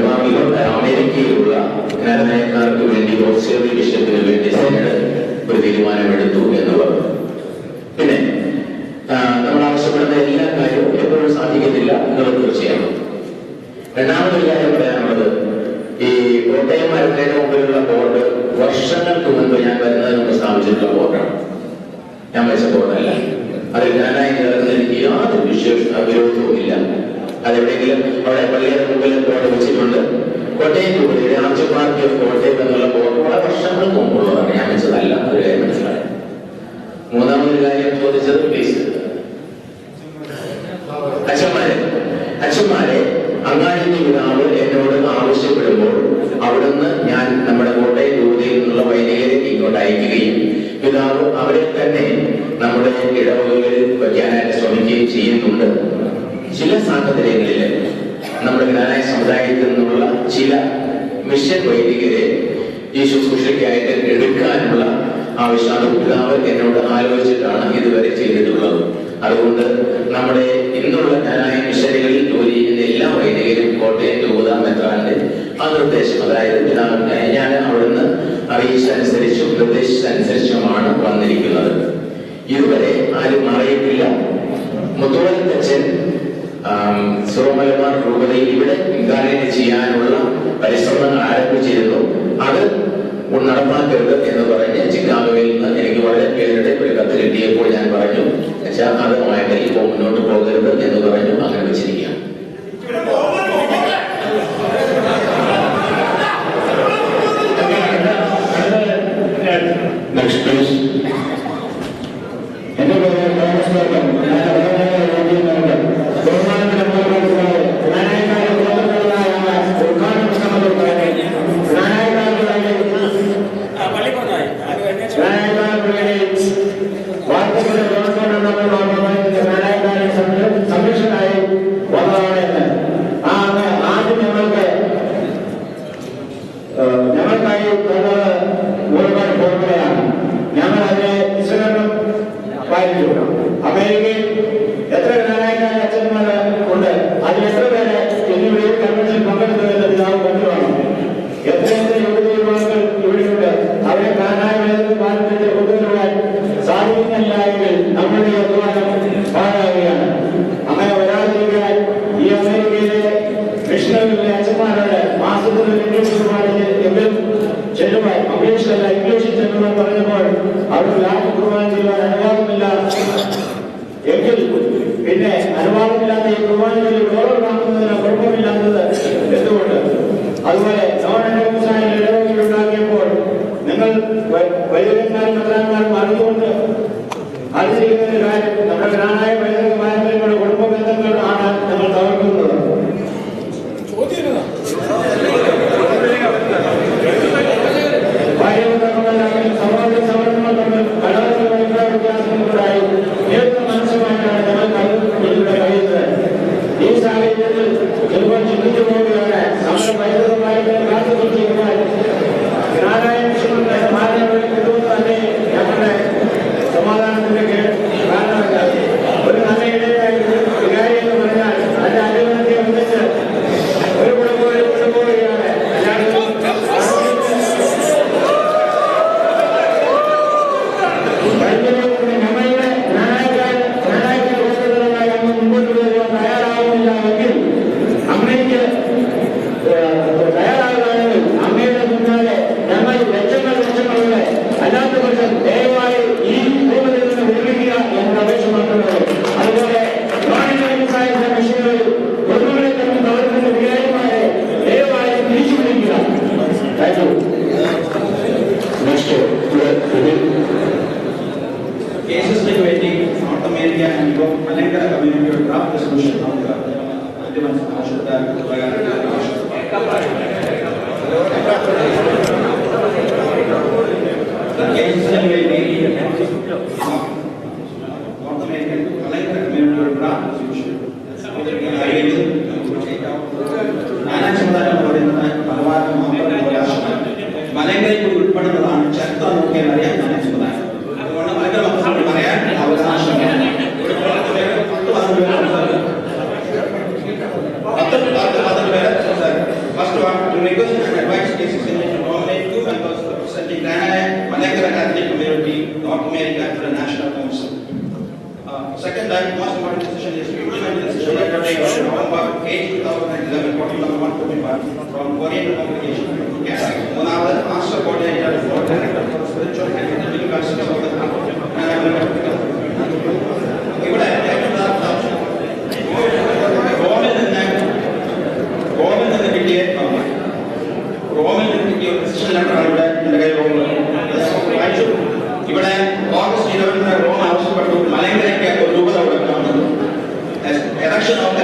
മലബാറിൽ അമേരിക്കയിലുള്ള ജ്ഞാനനയക്കാർക്ക് വേണ്ടി ഓസ്ട്രേലിയ ബിഷപ്പിന് വേണ്ടി സെനറ്റ് ഒരു തീരുമാനമെടുത്തു എന്ന് പറഞ്ഞു. പിന്നെ നമ്മൾ ആവശ്യപ്പെടുന്ന എല്ലാ കാര്യവും എപ്പോഴും സാധിക്കുന്നില്ല എന്നുള്ളത് തീർച്ചയാണ്. രണ്ടാമതൊരു കാര്യം പറയാനുള്ളത്, ഈ കോട്ടയം മരത്തിന്റെ മുമ്പിലുള്ള ബോർഡ് വർഷങ്ങൾക്ക് മുൻപ് ഞാൻ വരുന്നതിന് മുമ്പ് സ്ഥാപിച്ചിട്ടുള്ള ബോർഡാണ്. ഞാൻ വെച്ച ബോർഡല്ല. അതിൽ ഞാനായി ചേർന്ന് എനിക്ക് യാതൊരു വിരോധവും ഇല്ല. അതെവിടെയെങ്കിലും അവിടെ പള്ളിയുടെ മുമ്പിൽ ബോർഡ് വെച്ചിട്ടുണ്ട്. കോട്ടയം രൂപതയുടെ ആർച്ച് പാർട്ടി ഓഫ് കോട്ടയം എന്നുള്ള ബോർഡ് വളരെ വർഷങ്ങൾക്ക് മുമ്പുള്ളതാണ്. ഞാൻ വെച്ചതല്ല. ഒരു കാര്യം മനസ്സിലായി. മൂന്നാമതൊരു കാര്യം ചോദിച്ചത് പ്ലീസ്, അച്ഛന്മാരെ അങ്ങാടിന്റെ പിതാവ് എന്നോട് ആവശ്യപ്പെടുമ്പോൾ അവിടുന്ന് ഞാൻ നമ്മുടെ കോട്ടയം രൂപതയിൽ നിന്നുള്ള വൈദികരെ ഇങ്ങോട്ട് അയക്കുകയും പിതാവ് അവരെ തന്നെ നമ്മുടെ ഇടവകകളിൽ വയ്ക്കാനായിട്ട് ശ്രമിക്കുകയും ചെയ്യുന്നുണ്ട്. ചില സാഹചര്യങ്ങളിൽ നമ്മുടെ ജ്ഞാനായ സമുദായത്തിൽ നിന്നുള്ള ചില മിഷൻ വൈദികരെ ഈ ശുശ്രൂഷയ്ക്കായിട്ട് എടുക്കാനുള്ള ആവശ്യമാണ് പിതാവ് എന്നോട് ആലോചിച്ചിട്ടാണ് ഇതുവരെ ചെയ്തിട്ടുള്ളത്. അതുകൊണ്ട് നമ്മുടെ ഇന്നുള്ള ജ്ഞാനായ മിഷനുകളിൽ ജോലി ചെയ്യുന്ന എല്ലാ വൈദികരും കോട്ടയം രൂപത മെത്രാന്റെ ആ നിർദ്ദേശം, അതായത് പിതാവ് ഞാൻ അവിടുന്ന് അറിയിച്ചനുസരിച്ചും നിർദ്ദേശിച്ചനുസരിച്ചുമാണ് വന്നിരിക്കുന്നത്. ഇതുവരെ ആരും അറിയിട്ടില്ല. മുത്തോളത്തച്ഛൻ സോമലബാർ രൂപതയിൽ ഇവിടെ ഇൻകാർണേറ്റ് ചെയ്യാനുള്ള പരിശ്രമങ്ങൾ ആരംഭിച്ചിരുന്നു. അത് നടപ്പാക്കരുത് എന്ന് പറഞ്ഞ് ചിക്കാഗോയിൽ നിന്ന് എനിക്ക് വളരെ പേരുടെ ഒരു കത്ത് കിട്ടിയപ്പോൾ ഞാൻ പറഞ്ഞു, അതുമായിട്ട് ഇപ്പോൾ മുന്നോട്ട് പോകരുത് എന്ന് പറഞ്ഞു. അങ്ങനെ വെച്ചിരിക്കുകയാണ്. എന്റെ പേര് സംരക്ഷണായി വന്നതാണ് എന്ന് ആദ്യം ഞങ്ങൾക്കായി ഒരുപാട് പോകുകയാണ്. ഞങ്ങൾ അതിനെ വിശകലനം പാലിച്ചു. അമേരിക്കയിൽ എത്ര ജ്ഞാനായക്കാരായ അച്ഛന്മാർ ഉണ്ട്, അതിൽ എത്ര പേര് എന്നിവിടെ കൺവെൻഷൻ പങ്കെടുത്തതിന്റെ പിതാവ് കൊണ്ടുവാണ്. എത്രയെത്ര യുവതിയുവാക്കൾ ഇവിടെയുണ്ട്. അവരെ ജ്ഞാനായ പാരമ്പര്യത്തിൽ കൊണ്ടുവരുവാൻ സാധിക്കുന്നില്ല എങ്കിൽ നമ്മളുടെ അധ്വാനം പാഴാകുകയാണ്. അങ്ങനെ വരാതിരിക്കാൻ ഈ അമേരിക്കയിലെ മിഷണറിയിലെ അച്ഛന്മാരുടെ മാസത്തിൽ ഇംഗ്ലീഷ് എങ്കിലും ചെല്ലുവാൻ, ഇംഗ്ലീഷിലല്ല ഇംഗ്ലീഷിൽ ചെല്ലുവാൻ പറഞ്ഞപ്പോൾ അവർ ലാഭ കുർബാന ചെയ്യുവാൻ അനുവാദമില്ല എങ്കിൽ പിന്നെ അനുവാദമില്ലാത്ത ഈ കുർബാനകളിൽ ഡോളർ വാങ്ങുന്നതിന് കുഴപ്പമില്ലാത്തത് എന്തുകൊണ്ട്? അതുപോലെ നോൺ ഇടവകൾ ഉണ്ടാക്കിയപ്പോൾ നിങ്ങൾ വൈദികന്മാരും മെത്രാന്മാരും അറിഞ്ഞുകൊണ്ട് അറിഞ്ഞിരിക്കുന്ന കാര്യം നമ്മുടെ ജ്ഞാനായ വൈദിക പാരമ്പര്യങ്ങളുടെ കുടുംബ ബന്ധങ്ങൾ ആണ് ഞങ്ങൾ തകർക്കുന്നത്. സമാജ സവർണങ്ങൾ തമ്മിൽ കലാകാര വ്യത്യാസങ്ങളുണ്ടായി നേരിട്ട മനസ്സുമായിട്ടാണ് ഞങ്ങൾ കഴിയുന്നത്. ഈ സാഹചര്യത്തിൽ ചിലപ്പോൾ ചിന്തിച്ചു പോവുകയാണ്, നമ്മുടെ വൈദികമായിട്ട് കാത്തുസൂക്ഷിക്കുവാൻ ജ്ഞാനായ മിഷനുകളുടെ മാനങ്ങളിൽ കൊണ്ടുവന്ന് തന്നെ ഞങ്ങളുടെ സമാധാനത്തിന്റെ കാരണമല്ല. ഒരു നല്ല ഇടയായി വികാരി എന്ന് പറഞ്ഞാൽ അതിന്റെ അനുഭവത്തെ ഒന്നിച്ച് ഒരു കൊണ്ടുപോവുകയാണ്. ഞങ്ങളുടെ ജ്ഞാനായക്കാർ മുമ്പോട്ട് വരുവാൻ തയ്യാറാവുന്നില്ല എങ്കിൽ അമ്മയ്ക്ക് തയ്യാറാകുകയാണെങ്കിൽ അമ്മയുടെ മുന്നാലെ ഞങ്ങൾ ലക്ഷങ്ങളുടെ അല്ലാത്ത പക്ഷം ദയവായി ഈ രൂപത്തിൽ നിന്ന് വിരമിക്കുക എന്ന അപേക്ഷ മാത്രമേ. അതുപോലെ നോണിന്റെ മിഷനുകളിൽ ഒന്നുകളെ തന്നെ തളർത്തുന്ന വികാരിമാരെ ദയവായി തിരിച്ചു വിളിക്കുക. കേസസിന് വേണ്ടി നോർത്ത് അമേരിക്ക ആൻഡ് മലങ്കര കമ്മ്യൂണിറ്റിയുടെ ഡ്രാഫ്റ്റ് റെസൊല്യൂഷൻ നമുക്ക് കേസസിന് വേണ്ടി നോർത്ത് അമേരിക്കൻ മലങ്കര കമ്മ്യൂണിറ്റിയുടെ ഡ്രാഫ്റ്റ് റെസൊല്യൂഷൻ നാനാസമുദായം പറയുന്നത് പലവാരം മലങ്കരയിൽ ഉൾപ്പെടുന്നതാണ്. ചരിത്രം നോക്കിയാൽ അറിയാം നാനാസമുദായം. അതുകൊണ്ട് മലങ്കര മക്കളോട് പറയാൻ അവകാശം 10 പേര് first Second and most important decision is to implement the decision letter of November 8, 2011, Court number 145 from Korean Congregation to Catholic. മൂന്നാമത് master coordinator for director for spiritual and living concept of ഇവിടെ റോമിൽ നിന്ന് കിട്ടിയ ഒരു decision ലെറ്ററാണ് ഇവിടെ എൻ്റെ കയ്യിൽ വായിച്ചു. ഇവിടെ ഓഗസ്റ്റ് 11 റോം ആവശ്യപ്പെട്ടു മലങ്കരയ്ക്ക് ഒരു രൂപത കൊടുക്കണം. എലക്ഷൻ ഓഫ്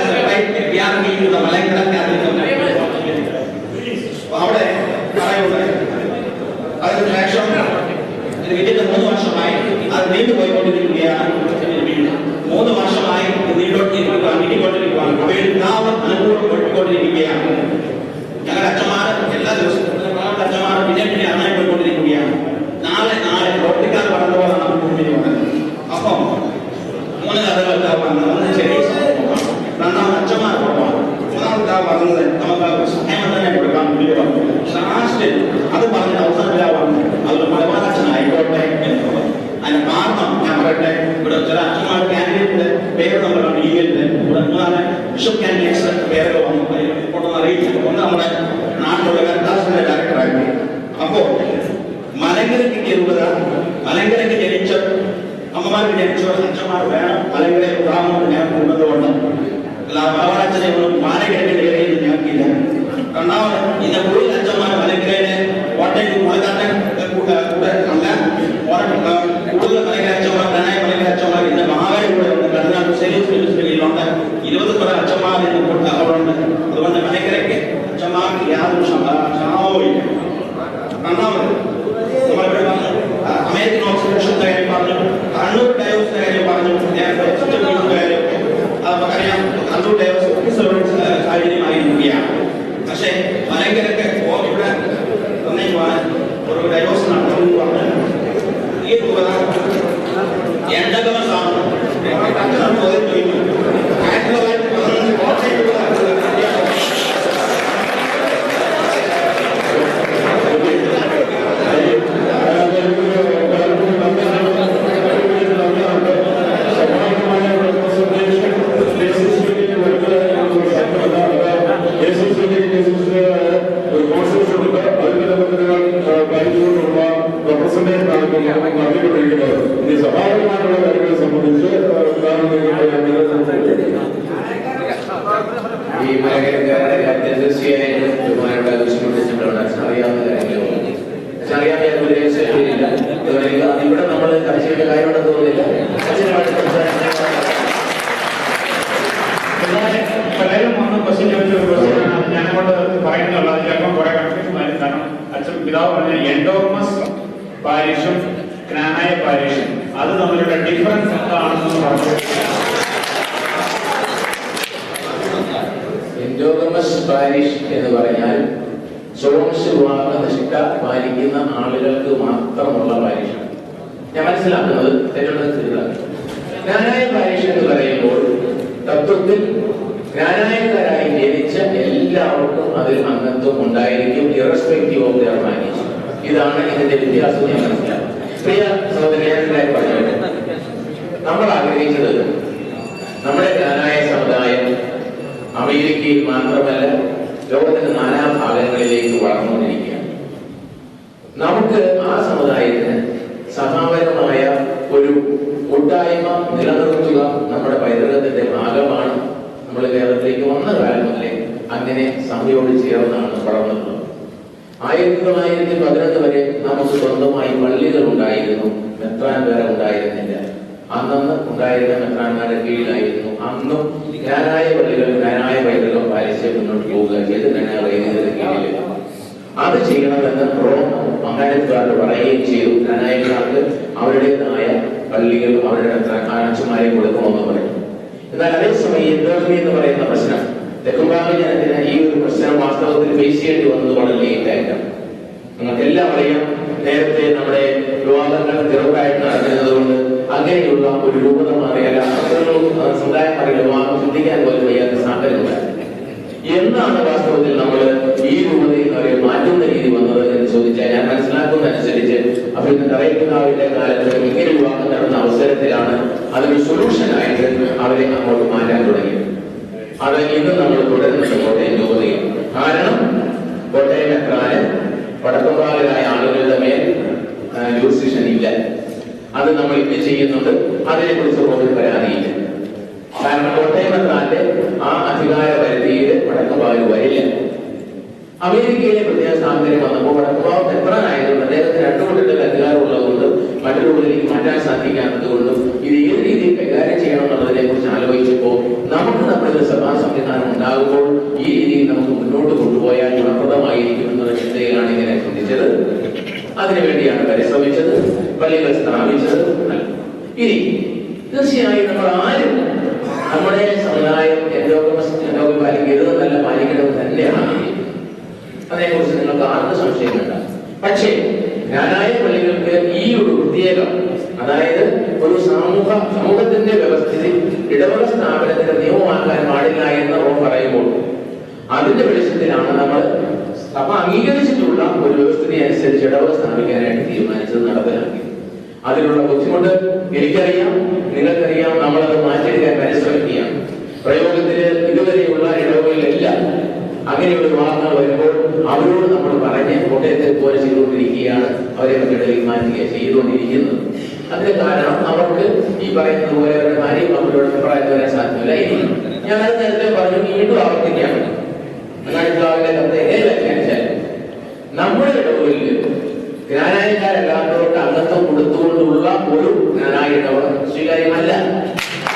മലങ്കര അവിടെ പറയുന്നത് അതിനുശേഷം ഇത് കിട്ടിയിട്ട് 3 വർഷമായി അത് നീണ്ടുപോയിക്കൊണ്ടിരിക്കുകയാണ്. 3 വർഷമായി നീട്ടിക്കൊണ്ടിരിക്കുകയാണ്. അനുഭവപ്പെട്ടുകൊണ്ടിരിക്കുകയാണ്. ഞങ്ങളുടെ അച്ഛന്മാർ എല്ലാ ദിവസവും അച്ഛന്മാർ പിന്നെ അന്നായി പോയിക്കൊണ്ടിരിക്കുകയാണ്. നാളെ റോട്ടിക്കാർ പറഞ്ഞതുപോലാണ് അപ്പം 3 കഥകളൊക്കെ വന്ന് ഒന്ന് ചെറിയ രണ്ടാമത് അച്ഛന്മാർ പോകാം. മൂന്നാമത്തെ പറഞ്ഞത് നമുക്ക് സഹായം തന്നെ കൊടുക്കാൻ വേണ്ടി പറഞ്ഞു. ലാസ്റ്റ് അത് പറഞ്ഞ അവസാനം അതൊരു മലബാറച്ഛനായിക്കോട്ടെ എന്നുള്ളത്. അതിന് കാരണം ഞാൻ പറയട്ടെ, ഇവിടെ ചില അച്ഛന്മാർ കാൻഡിഡേറ്റിന്റെ പേര് നമ്മൾ ഇമെയിലിന്റെ ഇവിടെ ബിഷപ്പ് കാൻഡിഡേറ്റ്സ് പേരൊക്കെ വന്നു കൊണ്ടൊന്ന് അറിയിച്ചു. ഒന്ന് നമ്മുടെ നാട്ടിലുള്ള കർത്താസിന്റെ ഡയറക്ടറായിട്ട്. അപ്പോൾ മലങ്കരയ്ക്ക് രൂപത, മലങ്കരയ്ക്ക് ജനിച്ച അമ്മമാർക്ക് ജനിച്ച അച്ഛന്മാർ വേണം. മലങ്കര ഉദാഹരണം ഞാൻ കൊണ്ടതുകൊണ്ട് മലബാറച്ഛനെ ഒന്നും മാനകിഴക്കിന്റെ ഇടയിൽ ഞങ്ങൾക്കില്ല. രണ്ടാമത് ഇന്ന് കൂടുതൽ അച്ഛന്മാർ മലങ്കരയിലെ കോട്ടയം മലക്കാട്ടൻ കൂടെ അല്ല കൂടുതൽ മലങ്കര അച്ഛന്മാർ പ്രണയ മലങ്കര അച്ഛന്മാർ ഇന്ന് മഹാവരി കൂടെ ഉണ്ട്. കർണാടക കീഴിലുണ്ട് 20 അച്ഛന്മാർ ഇന്ന് അവിടെയുണ്ട്. അതുകൊണ്ട് മലങ്കരയ്ക്ക് അച്ഛന്മാർക്ക് യാതൊരു ക്ഷാമവും ഇല്ല. രണ്ടാമത് നമ്മളിവിടെ അമേരിക്കൻ ഓക്സിഡേഷന്റെ കാര്യം പറഞ്ഞു, കണ്ണൂർ ഡയോസിന്റെ കാര്യം പറഞ്ഞു, കാര്യം അറിയാം. കണ്ണൂർ ഡയോസ് സാഹചര്യമായിരിക്കുകയാണ്. പക്ഷേ മലങ്കരക്ക് ഇവിടെ ഒരു ഡയോസ് നടത്തുമെന്ന് പറഞ്ഞു. ഈ രൂപത എണ്ടകമസാണ് ഈ മലങ്കരക്കാരുടെ തീർച്ചയായും ബഹുമാനയുടെ ആവശ്യപ്പെട്ടിട്ടുള്ള അറിയാവുന്ന കാര്യങ്ങളും അറിയാൻ ഞാൻ ഉദ്ദേശിച്ചിട്ടില്ല. ഇവിടെ നമ്മൾ ചർച്ച ചെയ്യേണ്ട കാര്യമാണെന്ന് തോന്നുന്നില്ല. പലരും വന്ന് ക്വസ്റ്റ്യൻ ചോദിച്ചൊരു ഞാനങ്ങോട്ട് പറയുന്നുള്ള ചിലപ്പോൾ കുറെ കൺഫ്യൂഷൻ ആയിരുന്നു. കാരണം അച്ഛൻ പിതാവ് പറഞ്ഞ എൻഡോർമസ് പാരിഷും ജ്ഞാനായ പാരിഷും അത് തമ്മിലുള്ള ഡിഫറൻസ് എന്താണെന്ന് പറഞ്ഞു. എൻഡോഗമസ് പാരിഷ് എന്ന് പറഞ്ഞാൽ ചോംശുവാഹ നിഷ്ഠ പാലിക്കുന്ന ആളുകൾക്ക് മാത്രമുള്ള പാരിഷാണ്. ഞാൻ മനസ്സിലാക്കുന്നത് തെറ്റുള്ളത്. ജ്ഞാനായ പാരിഷ് എന്ന് പറയുമ്പോൾ തത്വത്തിൽ ജ്ഞാനായക്കാരായി ജനിച്ച എല്ലാവർക്കും അതിൽ അംഗത്വം ഉണ്ടായിരിക്കും, ഇറസ്പെക്റ്റീവ് ഓഫ് ദെയർ മാരേജ്. ഇതാണ് ഇതിന്റെ വ്യത്യാസം ഞാൻ മനസ്സിലാക്കുന്നത്. പ്രിയ സഹോദരന്മാരെ പറഞ്ഞത് നമ്മൾ ആഗ്രഹിച്ചത് നമ്മുടെ ജ്ഞാനായ സമുദായം അമേരിക്കയിൽ മാത്രമല്ല ലോകത്തിന്റെ നാനാഭാഗങ്ങളിലേക്ക് വളർന്നുകൊണ്ടിരിക്കുകയാണ്. നമുക്ക് ആ സമുദായത്തിന് സമാപരമായ ഒരു കൂട്ടായ്മ നിലനിർത്തുക നമ്മുടെ പൈതൃകത്തിന്റെ ഭാഗമാണ്. നമ്മൾ കേരളത്തിലേക്ക് വന്ന കാലം മുതലേ അങ്ങനെ സഭയോട് ചേർന്നാണ് വളർന്നിട്ടുള്ളത്. 1911 വരെ നമുക്ക് സ്വന്തമായി പള്ളികൾ ഉണ്ടായിരുന്നു, മെത്രാൻ വരെ ഉണ്ടായിരുന്നില്ല. അന്നന്ന് ഉണ്ടായിരുന്ന മെത്രാന്മാരുടെ കീഴിലായിരുന്നു. അന്നും ജ്ഞാനായ പള്ളികൾ ജ്ഞാനായ പൈതൃകം പാലിച്ച് മുന്നോട്ട് പോവുക ചെയ്ത് ജ്ഞാനായ കീഴിൽ അത് ചെയ്യണമെന്ന് റോം മംഗലക്കാരോട് പറയുകയും ചെയ്തു. ജ്ഞാനായക്കാർക്ക് അവരുടേതായ പള്ളികൾ അവരുടെ അച്ഛന്മാരെ കൊടുക്കണമെന്ന് പറയും. എന്നാൽ അതേസമയം എൻഡോഗമി എന്ന് പറയുന്ന പ്രശ്നം തെക്കുംഭാഗ ജനത്തിന് ഈ ഒരു പ്രശ്നം വാസ്തവത്തിൽ ഫേസ് ചെയ്യേണ്ടി വന്നത് വളരെ ലേറ്റ് ആയിട്ടാണ്. നമുക്കെല്ലാം അറിയാം, നേരത്തെ നമ്മുടെ വിവാദങ്ങൾ തിരക്കായിട്ട് നടക്കുന്നത് കൊണ്ട് അങ്ങനെയുള്ള ഒരു രൂപത മാറിയല്ല, അതൊരു സമുദായം മാറിയ വിവാഹം ചിന്തിക്കാൻ പോലും വയ്യാത്ത സാഹചര്യമുണ്ടായിരുന്നു. എന്നാണ് വാസ്തവത്തിൽ നമ്മൾ ഈ രൂപതയിൽ അവരെ മാറ്റുന്ന രീതി വന്നത് എന്ന് ചോദിച്ചാൽ, ഞാൻ മനസ്സിലാക്കുന്നതനുസരിച്ച് അഭിനന്ദ തറയിപ്പിതാവിന്റെ കാലത്ത് ഇങ്ങനെ വിവാഹം നടന്ന അവസരത്തിലാണ് അതൊരു സൊല്യൂഷനായിട്ട് അവരെ അങ്ങോട്ട് മാറ്റാൻ തുടങ്ങിയത്. അത് ഇന്ന് നമ്മൾ തുടരുന്നുണ്ട് കോട്ടയം രൂപതയിൽ. കാരണം കോട്ടയം എത്രാന് വടക്കുംപാലരായ ആളുകളുടെ മേൽ ജൂറിസ്ഡിക്ഷൻ ഇല്ല. അത് നമ്മൾ ഇന്ന് ചെയ്യുന്നുണ്ട്. അതിനെക്കുറിച്ച് ഒരു പരാതിയില്ല. കാരണം കോട്ടയം എത്രാന്റെ ആ അധികാര പരിധിയിൽ വടക്കുംപാല് വരില്ല. അമേരിക്കയിലെ പ്രത്യേക സാഹചര്യം വന്നപ്പോൾ വടക്കുംപാവ് മെത്രാനായതുകൊണ്ട് അദ്ദേഹത്തിന് രണ്ടു കൂട്ടത്തിൽ അധികാരമുള്ളതുകൊണ്ട് മറ്റൊരു കൂട്ടത്തിലേക്ക് മാറ്റാൻ സാധിക്കാത്തത് കൊണ്ടും ഇത് ഏത് രീതിയിൽ കൈകാര്യം ചെയ്യണം എന്നുള്ളതിനെ കുറിച്ച് ആലോചിച്ചപ്പോൾ നമുക്ക് നമ്മുടെ സഭാ സംവിധാനം ഉണ്ടാകുമ്പോൾ ഈ രീതിയിൽ നമുക്ക് മുന്നോട്ട് കൊണ്ടുപോയാൽ ഗുണപ്രദമായിരിക്കും എന്നുള്ള ചിന്തയിലാണ് ഇങ്ങനെ ചിന്തിച്ചത്. അതിനുവേണ്ടിയാണ് പരിശ്രമിച്ചത്, പള്ളികൾ സ്ഥാപിച്ചത്. ഇനി തീർച്ചയായും നമ്മൾ ആരും നമ്മുടെ സമുദായം പാലിക്കരുത് നല്ല പാലിക്കണമെന്ന് തന്നെയാണ്. അതേക്കുറിച്ച് നിങ്ങൾക്ക് ആർക്കും സംശയം വേണ്ട. പക്ഷേ ജ്ഞാനായ പള്ളികൾക്ക് ഈ ഒരു പ്രത്യേകം, അതായത് ഒരു സമൂഹത്തിന്റെ വ്യവസ്ഥിതി ഇടവക സ്ഥാപനത്തിന്റെ നിയമമാക്കാൻ പാടില്ല എന്ന് പറയുമ്പോൾ അതിന്റെ വെളിച്ചത്തിലാണ് നമ്മൾ സഭ അംഗീകരിച്ചിട്ടുള്ള ഒരു വ്യവസ്ഥിതി അനുസരിച്ച് ഇടവക സ്ഥാപിക്കാനായിട്ട് തീരുമാനിച്ചത്, നടപ്പിലാക്കി. അതിനുള്ള ബുദ്ധിമുട്ട് എനിക്കറിയാം, നിങ്ങൾക്കറിയാം. നമ്മളത് മാറ്റിയെടുക്കാൻ പരിശ്രമിക്കുകയാണ്. പ്രയോഗത്തില് ഇതുവരെയുള്ള ഇടവകളിലെല്ലാം അങ്ങനെയുള്ള വിവാഹങ്ങൾ വരുമ്പോൾ അവരോട് നമ്മൾ പറഞ്ഞ് കോട്ടയത്തെ പോലെ ചെയ്തുകൊണ്ടിരിക്കുകയാണ്, അവരെ മറ്റുകളിൽ മാറ്റുക ചെയ്തുകൊണ്ടിരിക്കുന്നത്. അതിന് കാരണം അവർക്ക് ഈ പറയുന്നത് പോലെ അവരുടെ ഭാര്യയും അവരോട് അഭിപ്രായം വരാൻ സാധ്യമല്ല. ഇനി ഞാനത് നേരത്തെ പറഞ്ഞു, വീണ്ടും ആവർത്തിക്കുകയാണ്. അങ്ങാടിക്കാവിലെ കത്ത് എങ്ങനെ വ്യാഖ്യാനിച്ചാൽ നമ്മുടെ ഇടവുകളിൽ ജ്ഞാനായക്കാരല്ലാത്തവർക്ക് അംഗത്വം കൊടുത്തുകൊണ്ടുള്ള ഒരു ജ്ഞാനായ ഇടവക സ്വീകാര്യമല്ല.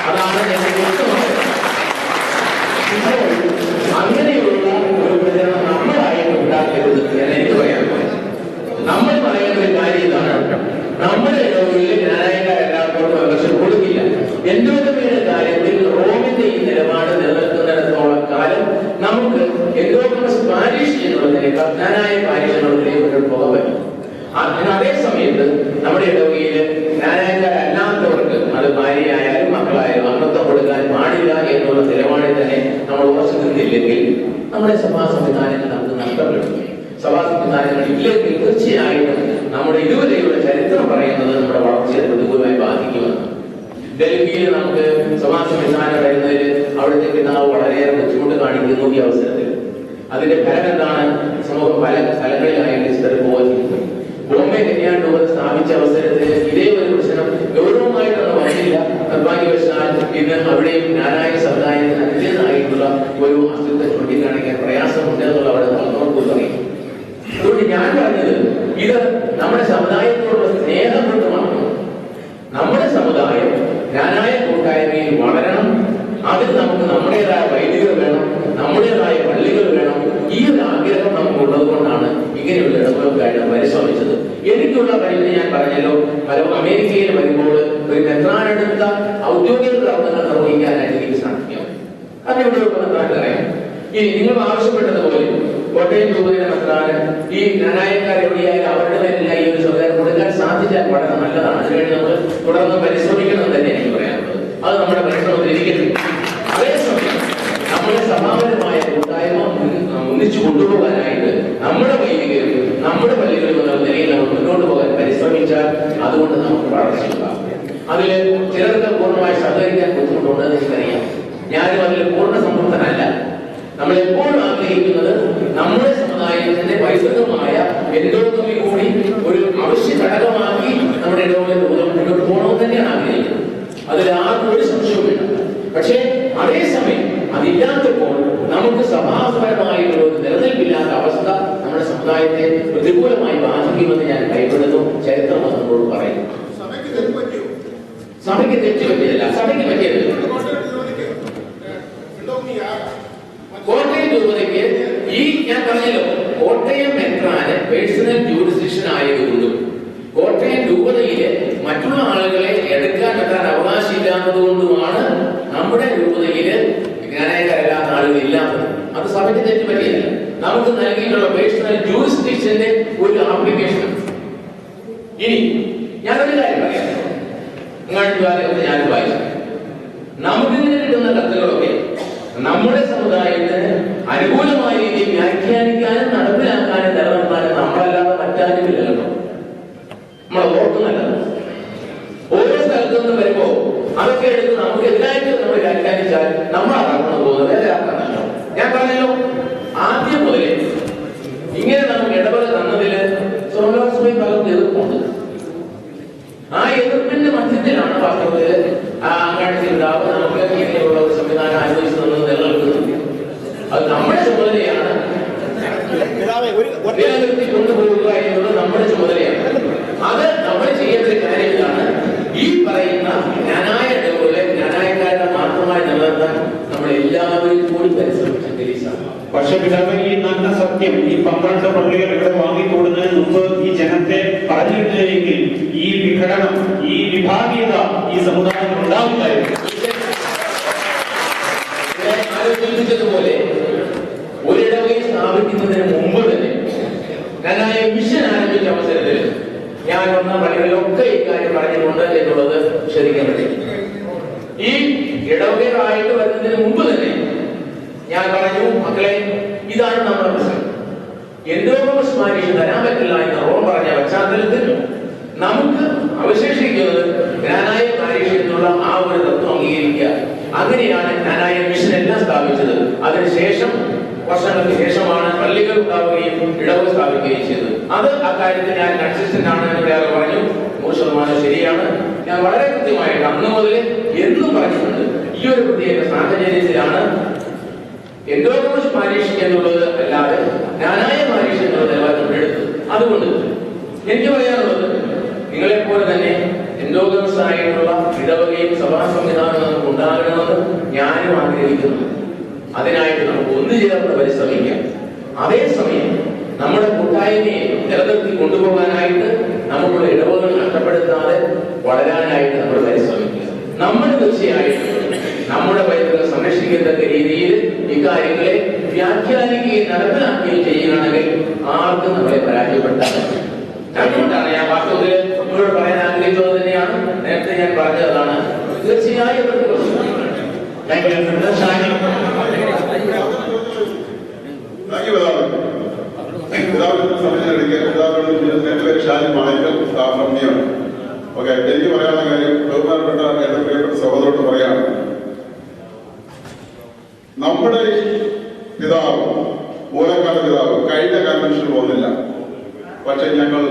അതാണ് ഞാൻ വ്യക്തമായത്. അങ്ങനെയുള്ള ഒരു പ്രചരണം നമ്മളായിട്ട് ഉണ്ടാക്കരുത് എന്ന് എനിക്ക് പറയാൻ പറ്റും. നമ്മൾ പറയുന്ന ഒരു കാര്യം ഇതാണ്, നമ്മുടെ ഇടവുകളിൽ ജ്ഞാനായക്കാരല്ലാത്തവർക്ക് മെമ്പർഷിപ്പ് കൊടുക്കില്ല. എൻഡോഗമിയുടെ കാര്യത്തിൽ റോമിന്റെ ഈ നിലപാട് നിലനിൽക്കുന്നിടത്തോളം കാലം നമുക്ക് എൻഡോഗമസ് പാരിഷ് എന്നുള്ളതിനേക്കാൾ ജ്ഞാനായ പാരിഷ് എന്നുള്ളതിലേക്ക് മുന്നോട്ട് പോകാൻ പറ്റും. അതേ സമയത്ത് നമ്മുടെ ഇടവകയിൽ ജ്ഞാനായക്കാരല്ലാത്തവർക്ക്, അത് ഭാര്യയായാലും മക്കളായാലും അംഗത്വം കൊടുക്കാൻ പാടില്ല എന്നുള്ള നിലപാടിൽ തന്നെ നമ്മൾ ഉറച്ചു നിന്നില്ലെങ്കിൽ നമ്മുടെ സഭാ സംവിധാനങ്ങൾ നമുക്ക് നഷ്ടപ്പെടും. സഭാ സംവിധാനങ്ങൾ ഇല്ലെങ്കിൽ തീർച്ചയായിട്ടും നമ്മുടെ ഇതുവരെയുള്ള ചരിത്രം പറയുന്നത് നമ്മുടെ വളർച്ചയെ പ്രതികൂലമായി ബാധിക്കുമെന്ന്. ഡൽഹിയിൽ നമുക്ക് സഭാ സംവിധാനം വരുന്നതിൽ അവിടുത്തെ പിതാവ് വളരെയേറെ ബുദ്ധിമുട്ട് കാണിക്കുന്നു. ഈ അവസരത്തിൽ അതിന്റെ ഫലം എന്താണ്? സമൂഹം പല സ്ഥലങ്ങളിലായിട്ട് ചിതറിപ്പോകാൻ ചെയ്യുന്നു. ബോംബെ കല്യാൺ രൂപത സ്ഥാപിച്ച അവസരത്തിൽ ഇതേ ഒരു പ്രശ്നം ഗൗരവമായിട്ടൊന്നും വന്നില്ല. നിർഭാഗ്യവശാൽ ഇന്ന് അവിടെയും ജ്ഞാനായ സമുദായത്തിന് അതിൻ്റെതായിട്ടുള്ള ഒരു അസ്തിത്വം ചൂണ്ടിക്കാണിക്കാൻ പ്രയാസമുണ്ട് എന്നുള്ള അവിടെ നമുക്ക് പറയും. അതുകൊണ്ട് ഞാൻ പറഞ്ഞത് ഇത് നമ്മുടെ സമുദായത്തോടുള്ള സ്നേഹം കൊണ്ട് മാത്രം നമ്മുടെ സമുദായം ജ്ഞാനായ കൂട്ടായ്മയിൽ വളരണം. അതിൽ നമുക്ക് നമ്മുടേതായ വൈദികർ വേണം, നമ്മുടേതായ പള്ളികൾ വേണം. ഈ ഒരു ആഗ്രഹം നമുക്ക് ഉള്ളത് കൊണ്ടാണ് ഇങ്ങനെയുള്ള ഇടപെടലുകായിട്ട് പരിശ്രമിച്ചത്. എനിക്കുള്ള പരിധി ഞാൻ പറഞ്ഞല്ലോ, അമേരിക്കയിൽ വരുമ്പോൾ ഒരു മെത്രാനെടുത്ത ഔദ്യോഗിക പ്രവർത്തനങ്ങൾ നിർവഹിക്കാനായിട്ട് എനിക്ക് സാധിക്കും. അതിവിടെ മെത്രാനറിയാം. ഇനി നിങ്ങൾ ആവശ്യപ്പെട്ടതുപോലെ കോട്ടയം രൂപതയുടെ മെത്രാന് ഈ ജ്ഞാനായക്കാർ എവിടെയായാലും അവരുടെ മേലെല്ലാം ഈ ഒരു സൗകര്യം കൊടുക്കാൻ സാധിച്ചാൽ വളരെ നല്ലതാണ്. അതിനുവേണ്ടി നമ്മൾ തുടർന്ന് പരിശ്രമിക്കണം തന്നെ എനിക്ക് പറയാനുള്ളത്. അത് നമ്മുടെ പരിശ്രമത്തിൽ ഇരിക്കുന്നു. അതേസമയം നമ്മുടെ സമാപനമായ കൂട്ടായ്മ ഒന്നിച്ചു കൊണ്ടുപോകാനായിട്ട് നമ്മുടെ വൈദികരും നമ്മുടെ പള്ളികളിൽ എന്ന നിലയിൽ നമ്മൾ മുന്നോട്ട് പോകാൻ പരിശ്രമിച്ചാൽ അതുകൊണ്ട് നമുക്ക് വളർച്ചയുണ്ടാകും. അതിൽ ചിലർക്ക് പൂർണ്ണമായി സഹകരിക്കാൻ ബുദ്ധിമുട്ടുണ്ടെന്ന് എനിക്കറിയാം. ഞാനും അതിൽ പൂർണ്ണ സംതൃപ്തനല്ല. നമ്മൾ എപ്പോഴും ആഗ്രഹിക്കുന്നത് നമ്മുടെ സമുദായത്തിന്റെ പൈതൃകമായ എൻഡോഗമി കൂടി ഒരു അവശ്യ ഘടകമാക്കി നമ്മുടെ ഇടവകളിൽ മുന്നോട്ട് പോകണമെന്ന് തന്നെയാണ് ആഗ്രഹിക്കുന്നത്. അതിൽ ആർക്കും ഒരു സംശയവും വേണ്ട. പക്ഷേ അതേസമയം അതില്ലാത്തപ്പോൾ നമുക്ക് സഭാപരമായിട്ടുള്ള ഒരു നിലനിൽപ്പില്ലാത്ത അവസ്ഥ നമ്മുടെ സമുദായത്തെ പ്രതികൂലമായി ബാധിക്കുമെന്ന് ഞാൻ കൈവിടുന്നു. ചരിത്രം നമ്മളോട് പറയുന്നു. സഭയ്ക്ക് തെറ്റ് പറ്റിയതല്ല, സഭയ്ക്ക് പറ്റിയത് കോട്ടയം രൂപതയ്ക്ക് ഈ ഞാൻ പറഞ്ഞല്ലോ, കോട്ടയം മെത്രാന് പേഴ്സണൽ ജൂറിസ്ഡിക്ഷൻ ആയതുകൊണ്ടും കോട്ടയം രൂപതയിലെ മറ്റുള്ള ആളുകളെ എടുക്കാൻ പറ്റാൻ അവകാശമില്ലാത്തത് കൊണ്ടുമാണ് നമ്മുടെ രൂപതയില് ജ്ഞാനായക്കാരല്ലാത്ത ആളുകൾ ഇല്ലാത്തത്. അത് സഭയ്ക്ക് തെറ്റ് പറ്റിയല്ല. നമുക്ക് നൽകിയിട്ടുള്ള പേഴ്സണൽ ജൂറിസ്ഡിക്ഷന്റെ ഒരു ആപ്ലിക്കേഷൻ. ഇനി ഞാനൊരു കാര്യം പറയാം, ഞാൻ വായിച്ചു. നമുക്ക് കിട്ടുന്ന കത്തുകളൊക്കെ നമ്മുടെ സമുദായത്തിന് അനുകൂലമായ രീതിയിൽ വ്യാഖ്യാനിക്കാനും നടപ്പിലാക്കാനും നിലനിർത്താനും നമ്മളല്ലാതെ മറ്റാരുമില്ലല്ലോ. നമ്മളെ ഓർക്കുന്നല്ലോ. ഓരോ സ്ഥലത്തു നിന്ന് വരുമ്പോ അതൊക്കെ എടുത്ത് നമുക്ക് എതിരായിട്ട് നമ്മൾ വ്യാഖ്യാനിച്ചാൽ നമ്മളാണ് നടന്നു പോകുന്നത്. വേറെ ആർക്കാണല്ലോ. ഞാൻ പറഞ്ഞല്ലോ, ആദ്യം മുതലേ ഇങ്ങനെ നമുക്ക് ഇടപെടൽ തന്നതില് സ്വാഭാവികമായി പലർക്കും എതിർപ്പുണ്ട്. ആ എതിർപ്പിന്റെ മധ്യത്തിലാണ് വാസ്തവത്തില് അങ്ങാടി ചിന്താവ് നമുക്ക് ഇങ്ങനെയുള്ള ഒരു സംവിധാനം ആലോചിച്ച് നമ്മൾ നിലനിൽക്കുന്നത്. അത് നമ്മുടെ ചുമതലയാണ്, നിലനിർത്തി കൊണ്ടുപോകുക എന്നുള്ളത് നമ്മുടെ ചുമതലയാണ്. അത് നമ്മൾ ചെയ്യേണ്ട ഒരു കാര്യത്തിലാണ് ഈ പറയുന്ന ജ്ഞാനായ ഇടവുകളെ ജ്ഞാനായക്കാരുടെ മാത്രമായി നിലനിർത്താൻ നമ്മൾ എല്ലാവരും കൂടി പരിശ്രമിച്ചു. പക്ഷെ പിതാവ്, ഈ നല്ല സത്യം ഈ 12 പള്ളികൾ ഇവിടെ വാങ്ങിക്കൂടുന്നതിന് മുമ്പ് ഈ ജനത്തെ പറഞ്ഞിരുന്നെങ്കിൽ ഈ വിഘടനം, ഈ വിഭാഗീയത ഈ സമുദായത്തിൽ ഉണ്ടാവില്ലായിരുന്നു. ആലോചിച്ചതുപോലെ ഒരിടവകയിൽ സ്ഥാപിക്കുന്നതിന് മുമ്പ് തന്നെ ഞാനായ മിഷൻ ആരംഭിച്ച അവസരത്തിൽ ഞാൻ വന്ന പള്ളികളിലൊക്കെ ഇക്കാര്യം പറഞ്ഞിട്ടുണ്ട് എന്നുള്ളത് ശരിക്കും ഈ ഇടവകയായിട്ട് വരുന്നതിന് മുമ്പ് തന്നെ ഞാൻ പറഞ്ഞു, മക്കളെ, ഇതാണ് നമ്മുടെ പ്രശ്നം. എൻഡോമസ് മാനേജ് തരാൻ പറ്റില്ല എന്ന് റോം പറഞ്ഞ പശ്ചാത്തലത്തിൽ നമുക്ക് അവശേഷിക്കുന്നത് ജ്ഞാനായ മാനേജ് എന്നുള്ള ആ ഒരു തത്വം അംഗീകരിക്കുക. അങ്ങനെയാണ് ജ്ഞാനായ മിഷൻ എല്ലാം സ്ഥാപിച്ചത്. അതിനുശേഷം വർഷങ്ങൾക്ക് ശേഷമാണ് പള്ളികൾ ഉണ്ടാവുകയും ഇടവ് സ്ഥാപിക്കുകയും ചെയ്തത്. അത് അക്കാര്യത്തിൽ ഞാൻ കൺസിസ്റ്റന്റ് ആണ് എന്ന് വേറെ പറഞ്ഞു. 100% ശരിയാണ്. ഞാൻ വളരെ കൃത്യമായിട്ട് അന്ന് മുതൽ എന്നും പറഞ്ഞിട്ടുണ്ട്. ഈ ഒരു പ്രത്യേക സാഹചര്യത്തിലാണ് എൻഡോമസ് മാനേജ് എന്നുള്ളത് അല്ലാതെ ജ്ഞാനായ മാനേജ് എന്നുള്ള നിലവാരം എടുത്തത്. അതുകൊണ്ട് എനിക്ക് പറയാനുള്ളത്, നിങ്ങളെപ്പോലെ തന്നെ എൻഡോമസ് ആയിട്ടുള്ള ഇടവകയും സഭാ സംവിധാനവും നമുക്ക് ഉണ്ടാകണമെന്ന് ഞാനും ആഗ്രഹിക്കുന്നു. അതിനായിട്ട് നമുക്ക് ഒന്നുചേർന്ന് പരിശ്രമിക്കാം. അതേസമയം നമ്മുടെ കൂട്ടായ്മയെ നിലനിർത്തി കൊണ്ടുപോകാനായിട്ട് നമുക്കുള്ള ഇടവുകൾ നഷ്ടപ്പെടുത്താതെ വളരാനായിട്ട് നമ്മൾ പരിശ്രമിക്കുക. നമ്മൾ തീർച്ചയായിട്ടും നമ്മുടെ പൈതൃകം സംരക്ഷിക്കത്തക്ക രീതിയിൽ ഇക്കാര്യങ്ങളെ വ്യാഖ്യാനിക്കുകയും നടപ്പിലാക്കുകയും ചെയ്യുകയാണെങ്കിൽ ആർക്കും നമ്മളെ പരാജയപ്പെടുത്താൻ പറ്റും. അതുകൊണ്ടാണ് ഞാൻ വാസ്തവത്തിൽ നിങ്ങളോട് പറയാൻ ആഗ്രഹിച്ചത് തന്നെയാണ്. നേരത്തെ ഞാൻ പറഞ്ഞതാണ്. തീർച്ചയായും എനിക്ക് പറയാനുള്ള കാര്യം ബഹുമാനപ്പെട്ട എന്റെ പ്രിയപ്പെട്ട സഹോദരോട് പറയാണ്. നമ്മുടെ പിതാവ്, മൂലക്കാല പിതാവ് കഴിഞ്ഞ കൺവെൻഷനിൽ വന്നില്ല. പക്ഷെ ഞങ്ങൾ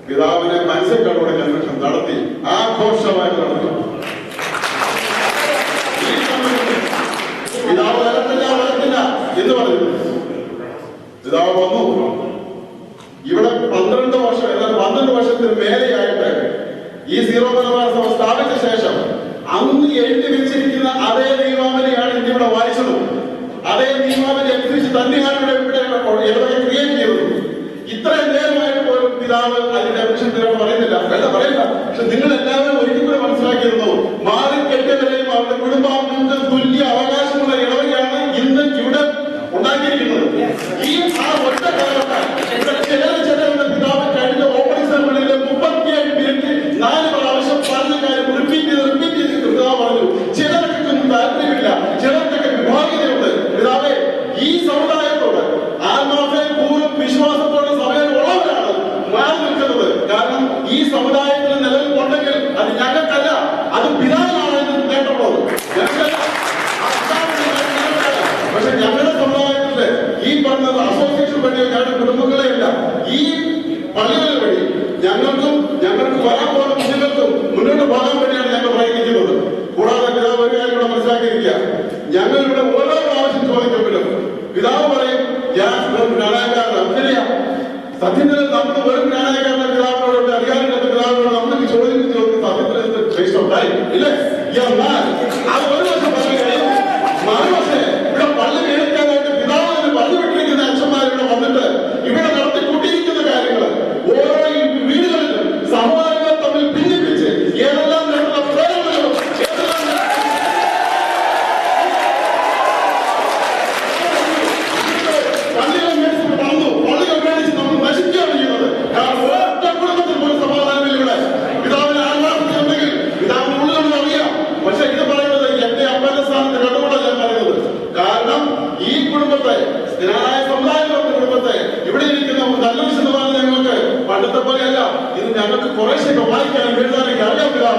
പിതാവിനെ മനസ്സിൽ കണ്ടുകൂടെ കൺവെൻഷൻ നടത്തി, ആഘോഷമായി നടത്തി. പിതാവ് വരത്തില്ല എന്ന് പറഞ്ഞു. പിതാവ് വന്നു. ഇവിടെ 12 വർഷം, എന്നാൽ 12 വർഷത്തിന് മേലെയായിട്ട് ഈ സീറോ മലബാർ സഭ സ്ഥാപിച്ച ശേഷം അന്ന് എഴുതി വെച്ചിരിക്കുന്ന അതേ നിയമാവലിയാണ് ഇവിടെ വായിച്ചത്. അതേ നിയമാവലി അനുസരിച്ച് തന്നെയാണ് ഇവിടെ ഇടവകയെ ക്രിയേറ്റ് ചെയ്തത്. ഇത്രയും നേരമായിട്ട് പോലും പിതാവ് അതിന്റെ വിഷയത്തിലാണ് പറയുന്നില്ല, പറയില്ല. പക്ഷെ നിങ്ങൾ എല്ലാവരും ഒരിക്കൽ കൂടെ മനസ്സിലാക്കിയിരുന്നു, മാറിക്കെട്ടിയവരെയും അവരുടെ കുടുംബാംഗങ്ങൾക്ക് തുല്യ അവകാശമുള്ള ഇടവകയാണ് ഇന്ന് ഇവിടെ ഉണ്ടാക്കിയിരിക്കുന്നത്. ഈ ആ ഒറ്റ കാലഘട്ടം ചിലരുടെ പിതാവ് കഴിഞ്ഞ ഓപ്പണിംഗ് സെറമണിയിലെ 37 മിനിറ്റ് 4 പ്രാവശ്യം പറഞ്ഞ കാര്യം റിപ്പീറ്റ് ചെയ്ത് പിതാവ് പറഞ്ഞു. ചിലർക്കൊന്നും താല്പര്യമില്ല, ചിലർക്കൊക്കെ വിഭാഗീയതയുണ്ട്. പിതാവേ, ഈ സമുദായത്തോട് ആത്മാർത്ഥതയും പൂർവ്വ വിശ്വാസത്തോടെ സഭയിൽ ഉള്ളവരാണ് മാറി നിൽക്കുന്നത്. കാരണം ഈ സമുദായത്തിൽ നിലനിൽപ്പുണ്ടെങ്കിൽ അത് ഞങ്ങൾക്കല്ല, അത് പിതാവിനാണ് നേട്ടം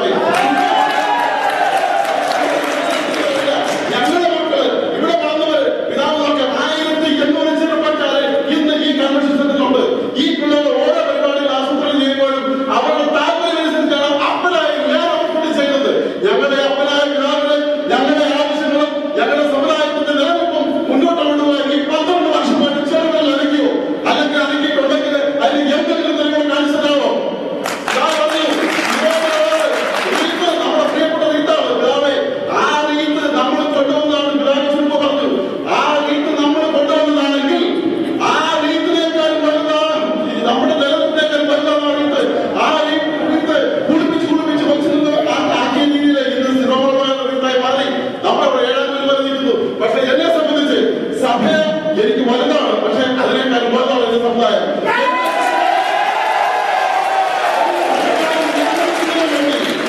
പിതാവേ. ഞങ്ങളുടെ മക്കള് ഇവിടെ വളർന്നവര് പിതാവ് നോക്കാം 1800 ചെറുപ്പക്കാരെ ഇന്ന് ഈ കൺവെൻഷൻ സെന്ററിലുണ്ട്. ഈ പിള്ളേർ ഓരോ പരിപാടികൾ ആസൂത്രണം ചെയ്യുമ്പോഴും അവരുടെ താല്പര്യമനുസരിച്ചാണ് അപ്പനായ ഞാൻ അവർക്കൂടി ചെയ്യുന്നത്. ഞങ്ങളുടെ അപ്പനായ പിതാവിന് ഞങ്ങളുടെ ആവശ്യങ്ങളും ഞങ്ങളുടെ സമുദായത്തിന്റെ നിലനിൽപ്പും മുന്നോട്ട് കൊണ്ടുപോകാൻ ഈ 12 വർഷമായിട്ട് ചെറുകൾ അനങ്ങിയോ അല്ലെങ്കിൽ അനങ്ങിയിട്ടുണ്ടെങ്കിൽ അതിന് എന്തെങ്കിലും തെളിവ് കാണിച്ചു തരാമോ? നമ്മുടെ പ്രിയപ്പെട്ട റീത്താണ് പിതാവേ. ആ റീത്ത് നമ്മൾ കൊണ്ടുവന്നതാണ്. പിതാവ് പറഞ്ഞു ആ റീത്ത് നമ്മൾ കൊണ്ടുവന്നതാണെങ്കിൽ ആ റീത്തിനേക്കാൾ വലുതാണ് നമ്മുടെ നിലനിൽപ്പിനേക്കാൾ വലുതാണ് ആ റീത്ത്. ആ റീത്ത് കുളിപ്പിച്ച് ആക്കിയ രീതിയിൽ ഇന്ന് സ്ഥിരമായ റീത്തായി മാറി നമ്മുടെ 7 പറഞ്ഞിരുന്നു. പക്ഷെ എന്നെ സംബന്ധിച്ച് സഭ എനിക്ക് വലുതാണ്. പക്ഷെ അതിനേക്കാൾ വലുതാണ് എന്റെ സമുദായം.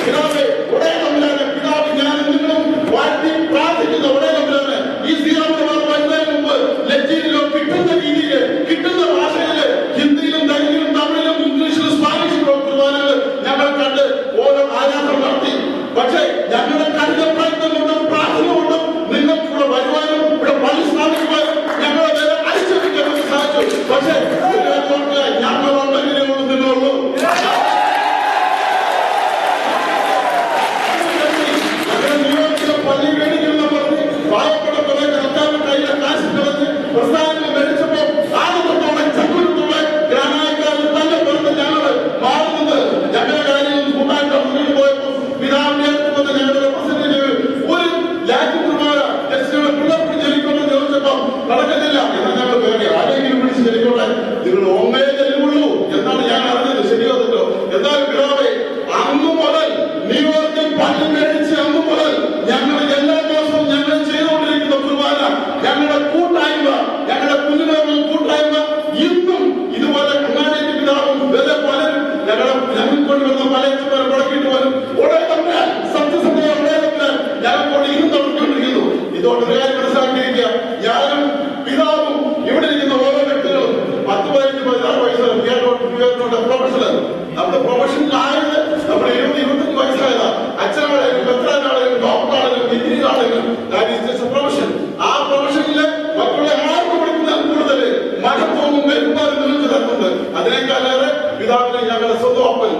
പിതാവേ, ഉടനെ തമ്പുരാനെ, പിതാവ് ഞാൻ നിങ്ങളും വാഴ്ത്തി പ്രാർത്ഥിക്കുന്ന ഉടനെ തമ്പുരാനെ, ഈ ശ്രീരാമകുമാർ വരുന്നതിന് മുമ്പ് ലത്തീനിലോ കിട്ടുന്ന രീതിയിൽ കിട്ടുന്ന ഭാഷയില് ഹിന്ദിയിലും തെലുങ്കിലും തമിഴിലും ഇംഗ്ലീഷിലും സ്പാനിഷിലും കുർബാനകൾ ഞങ്ങൾ കണ്ട് ഓരോ ആരാധന നടത്തി. പക്ഷേ ഞങ്ങളുടെ കഠിന പ്രയത്നം കൊണ്ടും പ്രാർത്ഥന കൊണ്ടും നിങ്ങൾക്ക് ഇവിടെ വരുവാനും ഇവിടെ പള്ളി സ്ഥാപിക്കുവാനും ഞങ്ങളെ നേരെ അടിച്ചെടുക്കാൻ സാധിച്ചു. പക്ഷേ ഞങ്ങളുണ്ടെങ്കിലേ ഉള്ളൂ നിങ്ങളുള്ളൂ. പള്ളി മേടിക്കുന്ന പറഞ്ഞ് പാവപ്പെട്ട കുറെ കർത്താവിന്റെ കയ്യിലെ കാശ് കളഞ്ഞ് പ്രസ്ഥാനങ്ങൾ മേടിച്ചപ്പോ ആദ്യത്തോടെ ചക്കുരത്തോടെ ഗ്രാമക്കാരിൽ തന്നെ പറഞ്ഞ് ഞങ്ങള് മാറുന്നത് ഞങ്ങളുടെ കാര്യങ്ങൾ കൂട്ടാൻ മുന്നോട്ട് പോയപ്പോ പിതാവിനെ വന്ന് ഞങ്ങളുടെ പ്രസിഡന്റ് ഒരു ലാറ്റിൻമാര ജസ്റ്റിയുടെ പിള്ളേർക്ക് ജനിക്കണമെന്ന് ചോദിച്ചപ്പോ നടക്കുന്നില്ല. എന്നാൽ ഞങ്ങൾ വേറെ ആരെങ്കിലും പിടിച്ച് ജനിക്കോട്ടെ, നിങ്ങൾ ഒന്നേ ജനിക്കുള്ളൂ എന്നാണ് ഞാൻ അറിഞ്ഞത്. ശരിയോ തെറ്റോ? എന്നാൽ പിതാവേ, അന്നു മുതൽ ന്യൂയോർക്കിൽ പള്ളി മേടിച്ച് അന്നു മുതൽ ഞങ്ങൾ എല്ലാ ദിവസവും ഞങ്ങൾ ചെയ്തുകൊണ്ടിരിക്കുന്ന കുർബാന, ഞങ്ങളുടെ കൂട്ടായ്മ, ഞങ്ങളുടെ കുഞ്ഞുങ്ങളുടെ കൂട്ടായ്മ ഇന്നും ഇതുപോലെ കുഞ്ഞാനേറ്റ് പിതാവും വേറെ പലരും ഞങ്ങൾ കൊണ്ടുവരുന്ന പല അച്ഛന്മാരെ മുടക്കിയിട്ട് വരും. ഉടനെ തന്നെ സത്യസന്ധത ഉടനെ തന്നെ ഞങ്ങളോട് ഇന്നും തുടർന്നുകൊണ്ടിരിക്കുന്നു. ഇതോടെ ഒരു കാര്യം മനസ്സിലാക്കിയിരിക്കുക, ഞാനും പിതാവും ഇവിടെ ഇരിക്കുന്ന ഓരോ വ്യക്തികളും 10, 15, 16 വയസ്സ് പ്രൊഫഷണൽ നമ്മുടെ പ്രൊഫഷനിലായത് നമ്മൾ 20, 25 വയസ്സായതാ. അച്ഛനാണെങ്കിലും മെത്രാനാണെങ്കിലും ഡോക്ടറാണെങ്കിലും എഞ്ചിനീയറാണെങ്കിലും പ്രൊഫഷൻ. ആ പ്രൊഫഷനില് മറ്റുള്ള ആർക്കും കൊടുക്കുന്ന കൂടുതൽ മഹത്വവും വരുമാനം നിങ്ങൾക്ക് തരുന്നുണ്ട്. അതിനേക്കാളേറെ പിതാവിനെ ഞങ്ങളുടെ സ്വന്തം അപ്പൻ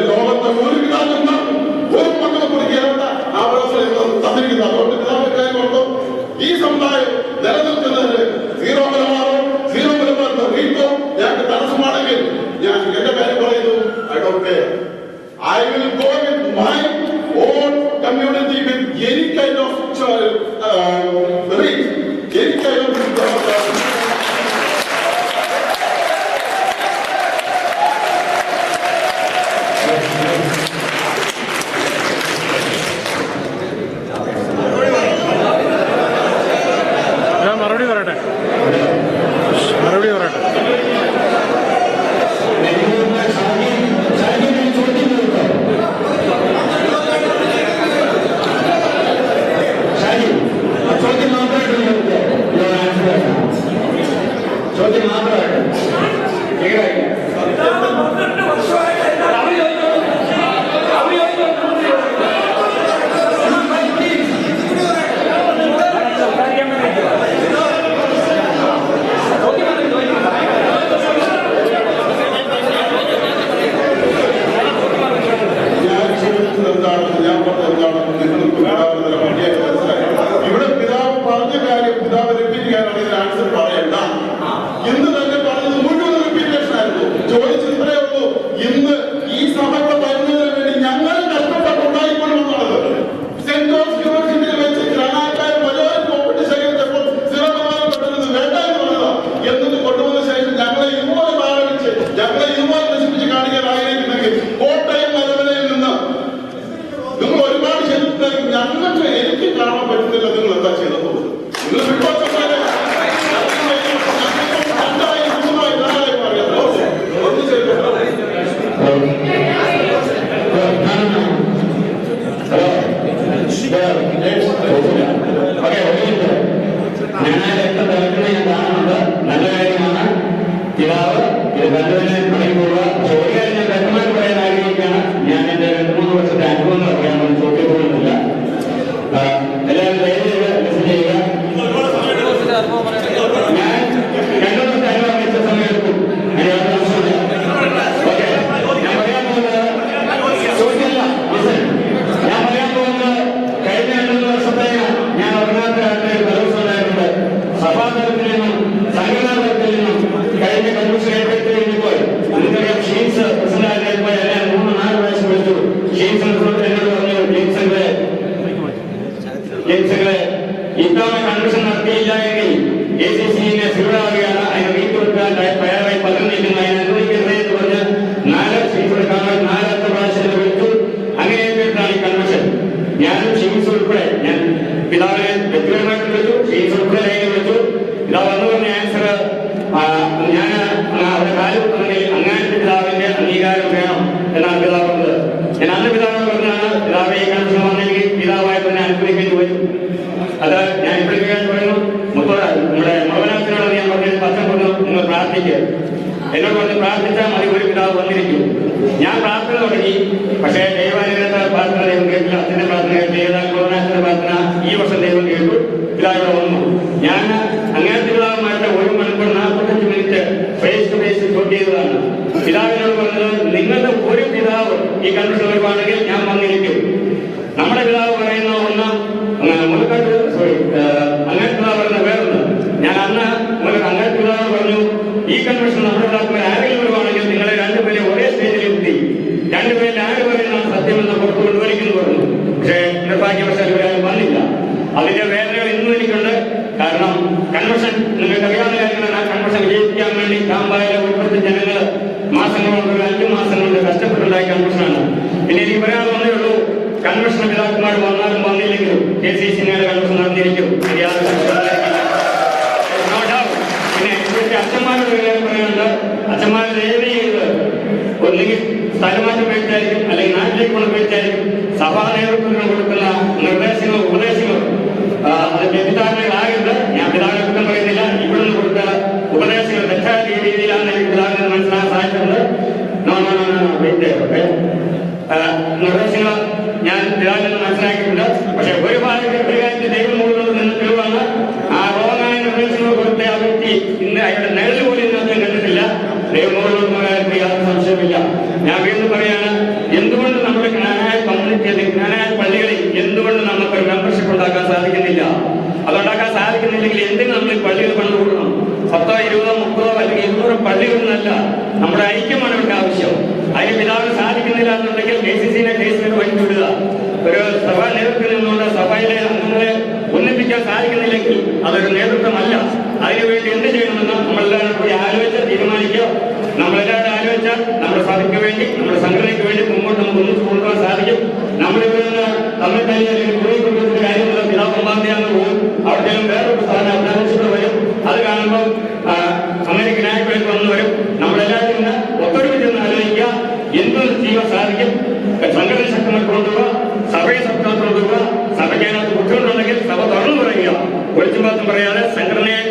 ലോകത്തെ ഒരു പിതാക്കന്മാർക്കും ഒരു മക്കളെ കൊടുക്കേണ്ട അവസരം തന്നിരിക്കുന്നു. അതുകൊണ്ട് പിതാവിന്റെ കാര്യം കൊണ്ടോ ഈ സമുദായം നിലനിൽക്കുന്നതിന് സീറോ മലബാറിന്റെ റീത്തോ ഞങ്ങൾക്ക് തടസ്സമാണെങ്കിൽ ഞാൻ എന്റെ കാര്യം പറയുന്നു, I don't care. I will go with my own community with any kind of reach, any kind of മറുപടി പറയട്ടെ. ചോദ്യം മാത്രമായിട്ട് ഇവിടെ പിതാവ് പറഞ്ഞ കാര്യം പിതാവ് റിപ്പീറ്റ് ചെയ്യാനാണെങ്കിൽ ആൻസർ പറയണ്ട. ഇന്ന് തന്നെ പറഞ്ഞത് മുഴുവൻ റിപ്പീറ്റേഷൻ ആയിരുന്നു. എല്ലാവരും ദയവായി ലിസൺ ചെയ്യുക. ഞാൻ 2 ദിവസത്തെ അനുഭവം വെച്ച സമയത്തും ഓക്കെ. ഞാൻ പറയാൻ പോകുന്നത് ചോദിച്ചില്ല. ഞാൻ പറയാൻ പോകുന്നത് കഴിഞ്ഞ 2 വർഷത്തേക്ക് ഞാൻ ഒന്നാമത്തെ കലോത്സവമായിട്ടുണ്ട്. സഭാതലത്തിൽ നിന്നും സംഘടനാ തലത്തിൽ നിന്നും കഴിഞ്ഞ കൺവെൻഷൻ ഏർപ്പെടുത്തി കഴിഞ്ഞപ്പോൾ നിങ്ങൾക്കറിയാം ഷീൻസ് പ്രസിഡന്റായിരുന്നപ്പോൾ എല്ലാം 3-4 പ്രാവശ്യം വിളിച്ചു. ഷീൻസ് എന്നോട് പറഞ്ഞു, ജെയിംസുകളെ ഇത്തവണ കൺവെൻഷൻ നടത്തിയില്ല എങ്കിൽ ACCനെ സിവിടാവുകയാണ്, അതിന് വീട്ടു കൊടുക്കാൻ തയ്യാറായി പതിർന്നിരിക്കുന്നു, അതിനെ അനുവദിക്കരുത് എന്ന് പറഞ്ഞ് 4 ഷീൻസുകൾ കാണാൻ 4ാമത്തെ പ്രാവശ്യം വിളിച്ചു. അങ്ങനെ കേട്ടാണ് ഈ കൺവെൻഷൻ. ഞാനും ഷീൻസ് ഉൾപ്പെടെ ഞാൻ പിതാവിനെ വ്യക്തിപരമായിട്ട് വിളിച്ചു, ഷീൻസ് ഉൾപ്പെടെ ലൈനിൽ വിളിച്ചു. പിതാവ് വന്നു പറഞ്ഞ ആൻസർ ഞാൻ അവിടെ കാലുണ്ടെങ്കിൽ അങ്ങാനത്തെ പിതാവിന്റെ അംഗീകാരം വേണം എന്നാണ് പിതാവ് പറഞ്ഞത്. ഞാൻ അന്ന് പിതാവ് പറഞ്ഞാണ് പിതാവ് ഈ കൺവെൻഷൻ വന്നെങ്കിൽ പിതാവായിട്ട് തന്നെ അനുഗ്രഹിക്കേണ്ടി വരും. അത് ഞാൻ ഇപ്പോഴേക്കാൻ പറയുന്നു. നമ്മുടെ മുളവനാഥനോട് ഞാൻ പറഞ്ഞ പത്രം പറഞ്ഞു, നിങ്ങൾ പ്രാർത്ഥിക്കുക. എന്നോട് പറഞ്ഞ് പ്രാർത്ഥിച്ചാൽ മതി, ഒരു പിതാവ് വന്നിരിക്കും. ഞാൻ പ്രാർത്ഥന തുടങ്ങി. പക്ഷേ ദൈവാനുഗ്രഹ പ്രാർത്ഥന ദൈവം കേട്ടില്ല. അച്ഛന്റെ പ്രാർത്ഥന കേട്ടില്ല. മുളവനാഥന്റെ പ്രാർത്ഥന ഈ വർഷം ദൈവം കേട്ടു. പിതാവ് വന്നു. ഞാൻ അങ്ങനത്തെ പിതാവുമായിട്ട് 1 മണിക്കൂർ 45 മിനിറ്റ് ഫേസ് ടു ഫേസ് ചോദ്യം ചെയ്തതാണ്. പിതാവിനോട് പറഞ്ഞത്, നിങ്ങളുടെ ഒരു പിതാവ് ഈ കൺവെൻഷൻ വരുവാണെങ്കിൽ ഞാൻ വന്നിരിക്കും. നമ്മുടെ പിതാവ് പറയുന്ന ഒന്ന് മുലക്കാട്ട് അങ്ങനത്തെ പിതാവ് പറയുന്ന വേറൊന്ന്. ഞാൻ അന്ന് അങ്ങനത്തെ പിതാവ് പറഞ്ഞു, ഈ കൺവെൻഷൻ നമ്മുടെ പിതാക്കൾ ആരെങ്കിലും വരുവാണെങ്കിൽ നിങ്ങളെ 2 പേരെ ഒരേ സ്റ്റേജിൽ എത്തി 2 പേരിൽ ആര് പറയുന്ന സത്യമെന്ന് പുറത്തു കൊണ്ടുവരിക്കുന്നു പറഞ്ഞു. പക്ഷേ നിർഭാഗ്യവശാൽ ഇവരാരും വന്നില്ല. അതിന്റെ വേദനകൾ ഇന്നും എനിക്കുണ്ട്. കാരണം കൺവെൻഷൻ നിങ്ങൾക്ക് അറിയാവുന്ന കാര്യങ്ങളാണ്. ആ കൺവെൻഷൻ വിജയിപ്പിക്കാൻ വേണ്ടി കാമ്പായിലെ ഉൾപ്പെടുത്ത ജനങ്ങൾ മാസങ്ങൾ കൊണ്ട് 5 മാസം കൊണ്ട് കഷ്ടപ്പെട്ടുണ്ടായ കൺവെൻഷനാണ്. പിന്നെ എനിക്ക് പറയാൻ വന്നേ ഉള്ളൂ, കൺവെൻഷൻ പിതാക്കന്മാർ വന്നാലും വന്നില്ലെങ്കിലും KCCയുടെ കൺവെൻഷൻ നടന്നിരിക്കും. പിന്നെ ഇവിടുത്തെ അച്ഛന്മാരുടെ കാര്യം പറയാനുണ്ട്. അച്ഛന്മാർ ദയവ് ചെയ്ത് ഒന്നുകിൽ സ്ഥലമാറ്റം മേടിച്ചായിരിക്കും, അല്ലെങ്കിൽ നാട്ടിലേക്ക് കൊണ്ട് മേടിച്ചായിരിക്കും സഭാ നേതൃത്വത്തിന് കൊടുക്കുന്ന നിർദ്ദേശങ്ങളും ഉപദേശങ്ങളും അത് വ്യക്തിധാരണകളാകരുത്. ഞാൻ പിതാവിനെ കുറ്റം പറയുന്നില്ല. ഇവിടുന്ന് കൊടുത്ത ഉപദേശങ്ങൾ തെറ്റായ രീതിയിലാണ് എനിക്ക് പിതാവിനെ മനസ്സിലാക്കാൻ സാധിച്ചിട്ടുണ്ട്. നിർദ്ദേശങ്ങൾ ഞാൻ പിതാവിൽ നിന്ന് മനസ്സിലാക്കിയിട്ടുണ്ട്. പക്ഷെ ഒരു കാര്യത്തിൽ ദൈവം മുഴുവൻ നിന്ന് തെളിവാണ്. ആ റോങ്ങായ നിർദ്ദേശങ്ങൾ കൊടുത്ത ആ വ്യക്തി ഇന്ന് അയാളുടെ നിഴല് പോലും ഇന്നത്തെ കണ്ടിട്ടില്ല. ദൈവം മുഴുവൻ കാര്യത്തിൽ യാതൊരു സംശയമില്ല. ഞാൻ വീണ്ടും പറയാണ്, എന്തുകൊണ്ട് നമ്മുടെ ജ്ഞാനായ കമ്മ്യൂണിറ്റി അല്ലെങ്കിൽ ജ്ഞാനായ പള്ളികളിൽ എന്തുകൊണ്ട് നമുക്കൊരു മെമ്പർഷിപ്പ് ഉണ്ടാക്കാൻ സാധിക്കുന്നില്ല? അതുണ്ടാക്കാൻ സാധിക്കുന്നില്ലെങ്കിൽ എന്തിനും നമ്മൾ പള്ളികൾ പണിത് കൊടുക്കണം? 10, 20, 30 അല്ലെങ്കിൽ 200 പള്ളികളൊന്നല്ല, നമ്മുടെ ഐക്യമാണ് ഇവിടെ ആവശ്യം. അതിന് പിതാവിന് സാധിക്കുന്നില്ല എന്നുണ്ടെങ്കിൽ KCCനെ കേസിലേക്ക് വഴിവിടുക. ഒരു സഭാ നേതൃത്വത്തിൽ നിന്നുള്ള സഭയിലെ അംഗങ്ങളെ ഒന്നിപ്പിക്കാൻ സാധിക്കുന്നില്ലെങ്കിൽ അതൊരു നേതൃത്വമല്ല. അതിനുവേണ്ടി എന്ത് ചെയ്യണമെന്ന് നമ്മളെല്ലാവരും കൂടി ആലോചിച്ച് തീരുമാനിക്കുക. നമ്മളെല്ലാവരും ആലോചിച്ചാൽ നമ്മുടെ സഭയ്ക്ക് വേണ്ടി, നമ്മുടെ സംഘടനയ്ക്ക് വേണ്ടി മുമ്പോട്ട് നമുക്ക് ഒന്നിച്ച് കൊണ്ടുപോകാൻ സാധിക്കും. നമ്മളിവിടെ നിന്ന് തമ്മിൽ തന്നെ അല്ലെങ്കിൽ കുടുംബത്തിന്റെ കാര്യമുള്ള പിതാവ് 9-ാം തീയതി പോകും. അവിടെ വേറൊരു സ്ഥാനം അഭിലാഷികൾ വരും. അത് കാണുമ്പോൾ അമേരിക്കൻ ആയിട്ട് വന്നു വരും. നമ്മളെല്ലാവരും ഇന്ന് ഒത്തൊരുമിച്ച് ആലോചിക്കുക, എന്തും ചെയ്യാൻ സാധിക്കും. സംഘടന ശക്തമായി കൊണ്ടുപോവുക, സഭയെ ശക്തമായി കൊണ്ടുപോവുക. സഭയ്ക്ക് അതിനകത്ത് ബുദ്ധിമുട്ടുണ്ടെങ്കിൽ സഭ തുറന്നു പറയുക. ഒളിച്ചും പാത്തും പറയാതെ സംഘടനയെ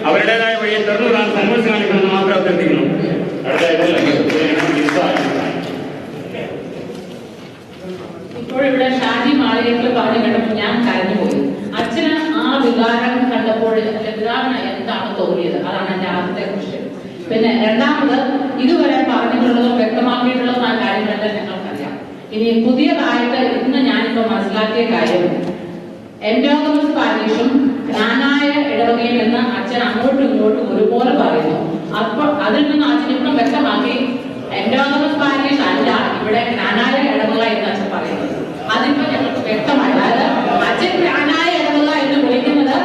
അവരുടേതായ വഴിയെ തുറന്നുവിടാൻ സന്മനസ് കാണിക്കണമെന്ന് മാത്രം അഭ്യർത്ഥിക്കുന്നു. ഇപ്പോൾ ഇവിടെ ഷാജി മാളികേക്കൽ പറഞ്ഞു കേട്ടപ്പോൾ ഞാൻ കരഞ്ഞുപോയി. അച്ഛന് ആ വികാരം കണ്ടപ്പോൾ വികാരം എന്താണ് തോന്നിയത്? അതാണ് എന്റെ ആദ്യത്തെ ക്വസ്റ്റ്യൻ. പിന്നെ രണ്ടാമത്, ഇതുവരെ പറഞ്ഞിട്ടുള്ളതും വ്യക്തമാക്കിയിട്ടുള്ളതും ആ കാര്യങ്ങളെല്ലാം ഞങ്ങൾക്കറിയാം. ഇനി പുതിയതായിട്ട് ഇന്ന് ഞാനിപ്പോൾ മനസ്സിലാക്കിയ കാര്യം, എൻഡോഗമസ് പാരീഷും ജ്ഞാനായ ഇടവകയും എന്ന് അച്ഛൻ അങ്ങോട്ടും ഇങ്ങോട്ടും ഒരുപോലെ പറയുന്നു. അപ്പോൾ അതിൽ നിന്ന് അച്ഛൻ ഇപ്പം വ്യക്തമാക്കി, എൻഡോഗമസ് പാരീഷ് അല്ല ഇവിടെ ജ്ഞാനായ ഇടവക എന്ന് അച്ഛൻ പറയുന്നത്. അതിപ്പോ ഞങ്ങൾക്ക് വ്യക്തമായി. അതായത് അച്ഛൻ ജ്ഞാനായ ഇടവക എന്ന് വിളിക്കുന്നത്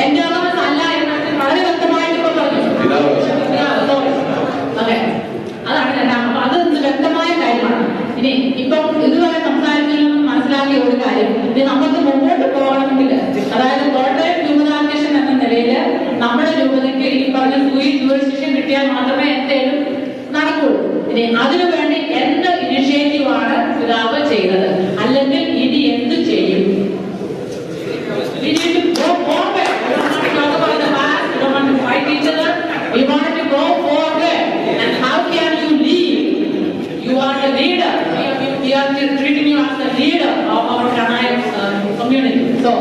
എൻഡോഗമസ് അല്ല എന്ന് അച്ഛൻ വളരെ വ്യക്തമായിട്ട് ഇപ്പൊ പറഞ്ഞു. അതെ, അതാണ് രണ്ടാമത്. അപ്പൊ അത് വ്യക്തമായ കാര്യമാണ്. ഇനി ഇപ്പം ഇതുവരെ സംസാരിക്കുന്നതിൽ നിന്നും മനസ്സിലാക്കിയ ഒരു കാര്യം, ഇനി നമുക്ക് മുമ്പോട്ട് പോകണമെങ്കിൽ, അതായത് കോട്ടയം രൂപതാധ്യക്ഷൻ എന്ന നിലയിൽ നമ്മുടെ രൂപതയ്ക്ക് ഈ പറഞ്ഞ ജൂറിസ്ഡിക്ഷൻ കിട്ടിയാൽ മാത്രമേ എന്തേലും നടക്കുള്ളൂ. ഇനി അതിനുവേണ്ടി എന്ത് ഇനിഷ്യേറ്റീവാണ് പിതാവ് ചെയ്തത്? അല്ലെങ്കിൽ ഇനി എന്ത് ചെയ്യും? treating you as the leader of our community. So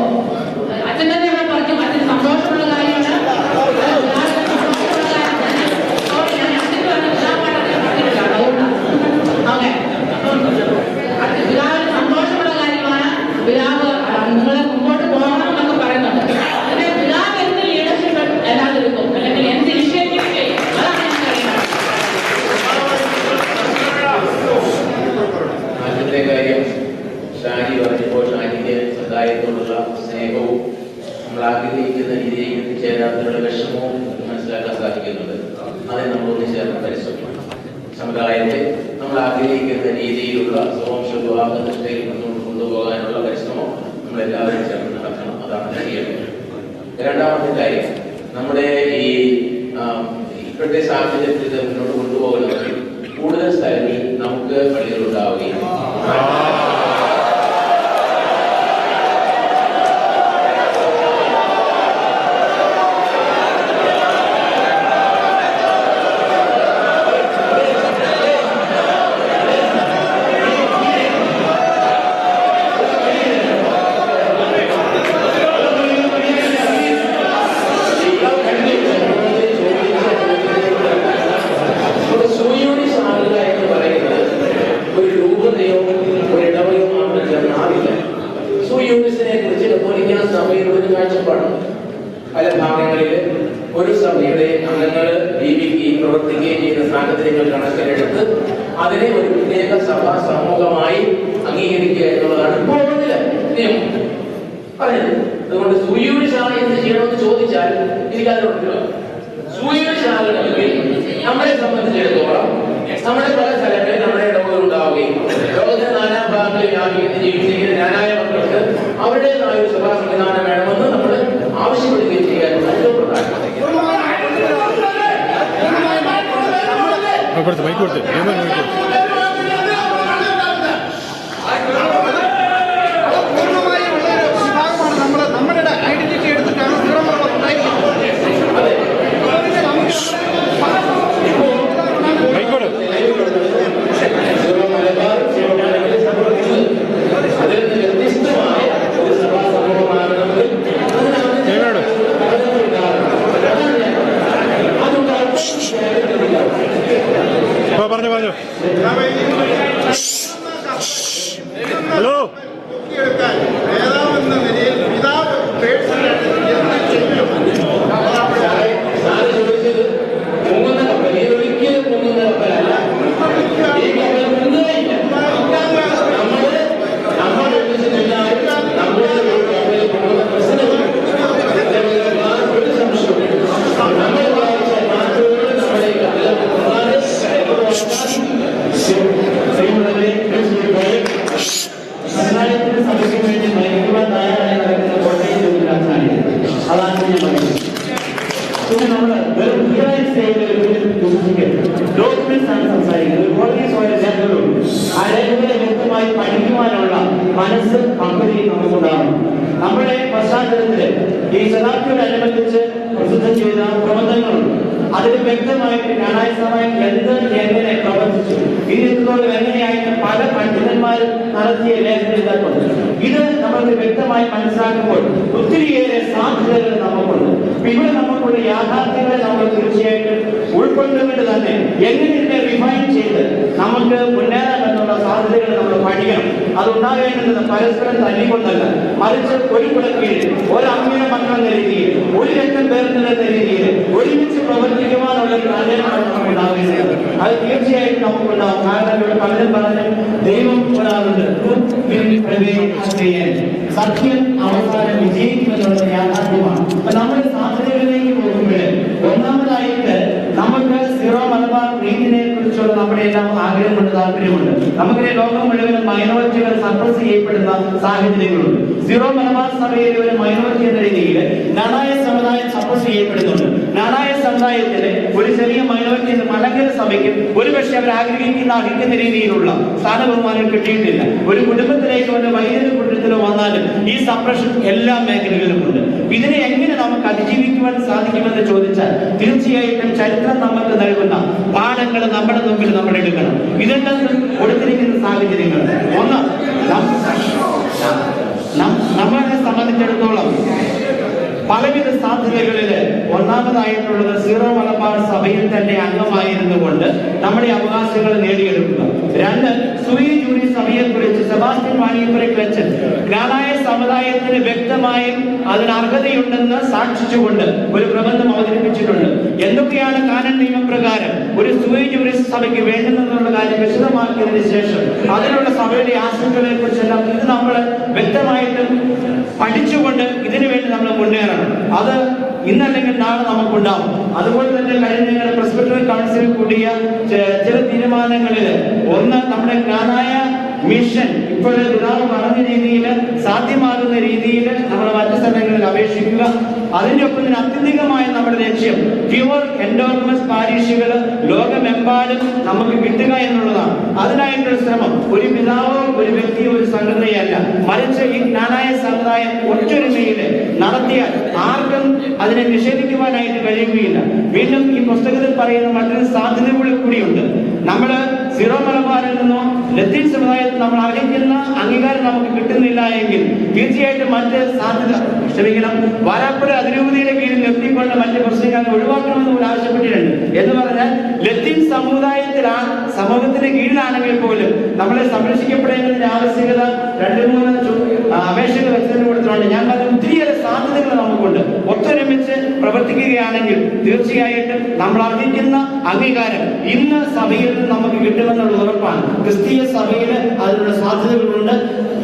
നമ്മൾ ആഗ്രഹിക്കുന്ന രീതിയിൽ എത്തിച്ചേരാത്തതിനുള്ള വിഷമവും മനസ്സിലാക്കാൻ സാധിക്കുന്നുണ്ട്. അതിനെ നമ്മളൊന്ന് ചേർന്ന് പരിശ്രമിക്കണം. സമുദായത്തെ നമ്മൾ ആഗ്രഹിക്കുന്ന രീതിയിലുള്ള സ്വവംശ വിവാഹ നിഷ്ഠയിൽ മുന്നോട്ട് കൊണ്ടുപോകാനുള്ള പരിശ്രമം നമ്മളെല്ലാവരും ചേർന്ന് നടക്കണം. അതാണ് ചെയ്യേണ്ടത്. രണ്ടാമത്തെ കാര്യം, നമ്മുടെ ഈ ഇപ്പോഴത്തെ സാഹചര്യത്തിൽ ഇത് മുന്നോട്ട് കൊണ്ടുപോകണമെങ്കിൽ കൂടുതൽ സ്ഥലങ്ങളിൽ നമുക്ക് പള്ളികൾ ഉണ്ടാവുകയും പല ഭാഗങ്ങളിൽ ഒരു സഭയുടെ അംഗങ്ങൾ ജീവിക്കുകയും പ്രവർത്തിക്കുകയും ചെയ്യുന്ന സാഹചര്യങ്ങൾ കണക്കിലെടുത്ത് അതിനെ ഒരു പ്രത്യേക സഭാ സമൂഹമായി അംഗീകരിക്കുക എന്നുള്ളതാണ് പോകുന്നില്ല നിയമം പറയുന്നത്. അതുകൊണ്ട് സുയൂണിശാല എന്ത് ചെയ്യണമെന്ന് ചോദിച്ചാൽ എനിക്കതിനോട് സുയൂണിശാലകളിൽ നമ്മളെ സംബന്ധിച്ചിടത്തോളം നമ്മുടെ പല സ്ഥലങ്ങളിൽ നമ്മുടെ ഇടപെടൽ ഉണ്ടാവുകയും ലോകത്തിന്റെ നാനാഭാഗങ്ങളിൽ വ്യാപിക്കുന്ന ജീവിച്ചിരിക്കുന്ന ജ്ഞാനായ മക്കൾക്ക് അവരുടേതായ ഒരു സഭാ സംവിധാനം വേണമെന്ന് നമ്മൾ ആവശ്യപ്പെടുകയും ചെയ്യാനുള്ള ഏറ്റവും പ്രധാനപ്പെട്ട നമ്മുടെ ഐഡന്റിറ്റി എടുത്തിട്ടാണ് അതിൽ നിന്ന് വ്യത്യസ്തമായ ഒരു സഭാ സമൂഹമാകണമെങ്കിൽ പറഞ്ഞു ഹലോ നേതാവെന്ന നിലയിൽ പിതാവ് പേഴ്സണലായിട്ട് എന്ത് ചെയ്യും? മുങ്ങുന്ന കപ്പൽ ഒരിക്കലും മുങ്ങുന്ന കപ്പലല്ല. ഈ കപ്പൽ മുങ്ങുകയില്ല. നമ്മൾ ഒന്നിച്ചെല്ലാവരും നമ്മുടെ കപ്പലിൽ പോകുന്ന പ്രശ്നമില്ല. ഒരു സംശയവും നമ്മൾ വായിച്ച മാറ്റങ്ങൾ നമ്മുടെ സമുദായത്തിന് സഭയ്ക്ക് വേണ്ടി നയിക്കുവാൻ തയ്യാറായി നടക്കുന്ന കോട്ടയം ജോലിക്കാരനാണ്. അതാണ് ഞാൻ പറയുന്നത്. പിന്നെ നമ്മള് വെറും ഡോക്യുമെന്റ്സ് ആണ് സംസാരിക്കുന്നത്. ആ രേഖകളെ വ്യക്തമായി പഠിക്കുവാനുള്ള മനസ്സ് പദ്ധതി നമുക്കുണ്ടാവണം. നമ്മുടെ പശ്ചാത്തലത്തില് ഈ ശതാബ്ദിയോടനുബന്ധിച്ച് പ്രസിദ്ധം ചെയ്ത പ്രബന്ധങ്ങളുണ്ട്. അതിൽ വ്യക്തമായിട്ട് ജ്ഞാനായ സഭയിൽ എന്ത് എങ്ങനെ പ്രവർത്തിച്ചു, ഇതിനോട് എങ്ങനെയായിട്ട് പല പണ്ഡിതന്മാരും നടത്തിയ ലേഖനങ്ങളുണ്ട്. ഇത് നമുക്ക് വ്യക്തമായി മനസ്സിലാക്കുമ്പോൾ ഒത്തിരിയേറെ സാധ്യതകൾ നമുക്കുണ്ട്. ഇവിടെ നമുക്കുള്ള യാഥാർത്ഥ്യങ്ങളെ നമ്മൾ തീർച്ചയായിട്ടും ഉൾക്കൊണ്ടുകൊണ്ട് തന്നെ എങ്ങനെ ഇതിനെ റിഫൈൻ ചെയ്ത് നമുക്ക് മുന്നേറാമെന്നുള്ള സാധ്യതകൾ നമ്മൾ പഠിക്കണം. അതുണ്ടാകേണ്ടത് പരസ്പരം തല്ലിക്കൊണ്ടല്ല, മറിച്ച് ഒരു കുടക്കീഴിൽ ഒരമ്മയുടെ മക്കളെന്ന രീതിയിൽ ഒരു ലക്ഷം പേർക്കെന്ന രീതിയിൽ ഒരുമിച്ച് പ്രവർത്തിക്കുവാനുള്ള ഒരു ആചരണമാണ് നമുക്കുണ്ടാകുന്നത്. അത് തീർച്ചയായിട്ടും നമുക്കുണ്ടാവും. കാരണം ഇവിടെ പലരും പറഞ്ഞു ദൈവം ഒരാളുണ്ട്, സത്യം അവസാനം വിജയിക്കുമെന്നുള്ള യാഥാർത്ഥ്യമാണ്. അപ്പൊ നമ്മുടെ സാധ്യതകളിലേക്ക് പോകുമ്പോൾ ഒന്നാമതായിട്ട് നമുക്ക് സീറോ മലബാർ നീതിനെ കുറിച്ചുള്ള നമ്മുടെ എല്ലാം ആഗ്രഹമുണ്ട്, താല്പര്യമുണ്ട്. നമുക്കിടെ ലോകം മുഴുവൻ മൈനോറിറ്റികൾ സപ്രസ് ചെയ്യപ്പെടുന്ന സാഹചര്യങ്ങളുണ്ട്. സീറോ മലബാർ സഭയിലെ ഒരു മൈനോറിറ്റി എന്ന രീതിയിൽ നാണായ സമുദായം സപ്രസ് ചെയ്യപ്പെടുന്നുണ്ട്. നാണായ സമുദായത്തിന് ഒരു ചെറിയ മൈനോറിറ്റി മലങ്കര സഭയ്ക്ക് ഒരുപക്ഷെ അവർ അർഹിക്കുന്ന രീതിയിലുള്ള സ്ഥാനബഹുമാനം കിട്ടിയിട്ടില്ല. ഒരു കുടുംബത്തിലേക്ക് വന്ന് വൈദ്യുതി കുടുംബത്തിലോ വന്നാലും ഈ സപ്രഷൻ എല്ലാ മേഖലകളിലുമുണ്ട്. ഇതിനെ എങ്ങനെ നമുക്ക് അതിജീവിക്കുവാൻ സാധിക്കുമെന്ന് ചോദിച്ചാൽ തീർച്ചയായിട്ടും ചരിത്രം നമുക്ക് നൽകുന്ന പാഠങ്ങൾ നമ്മുടെ മുമ്പിൽ നമ്മൾ എടുക്കണം. ഇതെല്ലാം കൊടുത്തിരിക്കുന്ന സാഹചര്യങ്ങൾ ഒന്ന് നമ്മളെ സംബന്ധിച്ചിടത്തോളം പലവിധ സാധ്യതകളില് ഒന്നാമതായിട്ടുള്ളത് സീറോ മലബാർ സഭയിൽ തന്നെ അംഗമായിരുന്നു കൊണ്ട് നമ്മുടെ അവകാശങ്ങൾ നേടിയെടുക്കുക. രണ്ട്, സൂയി ജൂറി സഭയെക്കുറിച്ച് സെബാസ്റ്റ്യൻ വാണിയപ്പുറയ്ക്ക് വെച്ച് ജ്ഞാനായ സമുദായത്തിന് വ്യക്തമായും അതിന് അർഹതയുണ്ടെന്ന് സാക്ഷിച്ചുകൊണ്ട് ഒരു പ്രബന്ധം അവതരിപ്പിച്ചിട്ടുണ്ട്. എന്തൊക്കെയാണ് കാനൻ നിയമപ്രകാരം ഒരു സൂയി ജൂറി സഭയ്ക്ക് വേണ്ടുന്നതെന്നുള്ള കാര്യം വിശദമാക്കിയതിനു ശേഷം അതിനുള്ള സഭയുടെ ആശങ്കകളെ കുറിച്ചെല്ലാം ഇത് നമ്മൾ വ്യക്തമായിട്ടും പഠിച്ചുകൊണ്ട് ഇതിനു വേണ്ടി നമ്മൾ മുന്നേറണം. അത് ഇന്നല്ലെങ്കിൽ നാളെ നമുക്കുണ്ടാവും. അതുപോലെ തന്നെ കഴിഞ്ഞ ഞങ്ങളുടെ പ്രസ്ബിറ്ററി കൗൺസിൽ കൂടിയ ചില തീരുമാനങ്ങളിൽ ഒന്ന്, നമ്മുടെ ജ്ഞാനായ മിഷൻ ഇപ്പോഴത്തെ പിതാവ് പറഞ്ഞ രീതിയിൽ സാധ്യമാകുന്ന രീതിയിൽ നമ്മൾ മറ്റു സ്ഥലങ്ങളിൽ അപേക്ഷിക്കുക. അതിന്റെ ഒപ്പം തന്നെ അത്യന്തികമായ നമ്മുടെ ലക്ഷ്യം പ്യുവർ എൻഡോർമസ് പാരീഷുകൾ ലോകമെമ്പാടും നമുക്ക് കിട്ടുക എന്നുള്ളതാണ്. അതിനായിട്ടുള്ള ശ്രമം ഒരു പിതാവോ ഒരു വ്യക്തിയോ ഒരു സംഘടനയല്ല, മറിച്ച് ഈ ജ്ഞാനായ സമുദായം ഒറ്റൊരുമയിൽ നടത്തിയാൽ ആർക്കും അതിനെ നിഷേധിക്കുവാനായിട്ട് കഴിയുകയില്ല. വീണ്ടും ഈ പുസ്തകത്തിൽ പറയുന്ന മറ്റൊരു സാധ്യതകൾ കൂടിയുണ്ട്. നമ്മൾ സീറോ മലബാറിൽ നിന്നോ ലത്തീൻ സമുദായത്തിൽ നമ്മൾ അർഹിക്കുന്ന അംഗീകാരം നമുക്ക് കിട്ടുന്നില്ല എങ്കിൽ തീർച്ചയായിട്ടും മറ്റ് സാധ്യത വാരാപ്പുഴ അതിരൂപതയുടെ കീഴിൽ നിർത്തിക്കൊണ്ട് മറ്റ് പ്രശ്നങ്ങൾ ഒഴിവാക്കണമെന്ന് പോലും ആവശ്യപ്പെട്ടിട്ടുണ്ട്. എന്ന് പറഞ്ഞാൽ ലത്തീൻ സമൂഹത്തിന്റെ കീഴിലാണെങ്കിൽ പോലും നമ്മളെ സംരക്ഷിക്കപ്പെടേണ്ടതിന്റെ ആവശ്യകത 2-3 അപേക്ഷകൾ വെച്ചതിന് കൊടുത്തിട്ടുണ്ട്. ഞാൻ പറഞ്ഞ ഒത്തിരിയേറെ സാധ്യതകൾ നമുക്കുണ്ട്. ഒത്തൊരുമിച്ച് പ്രവർത്തിക്കുകയാണെങ്കിൽ തീർച്ചയായിട്ടും നമ്മൾ അർഹിക്കുന്ന അംഗീകാരം ഇന്ന് സഭയിൽ നിന്ന് നമുക്ക് കിട്ടുമെന്നുള്ള ഉറപ്പാണ്. ക്രിസ്തീയ സഭയിൽ അതിനുള്ള സാധ്യതകളുണ്ട്.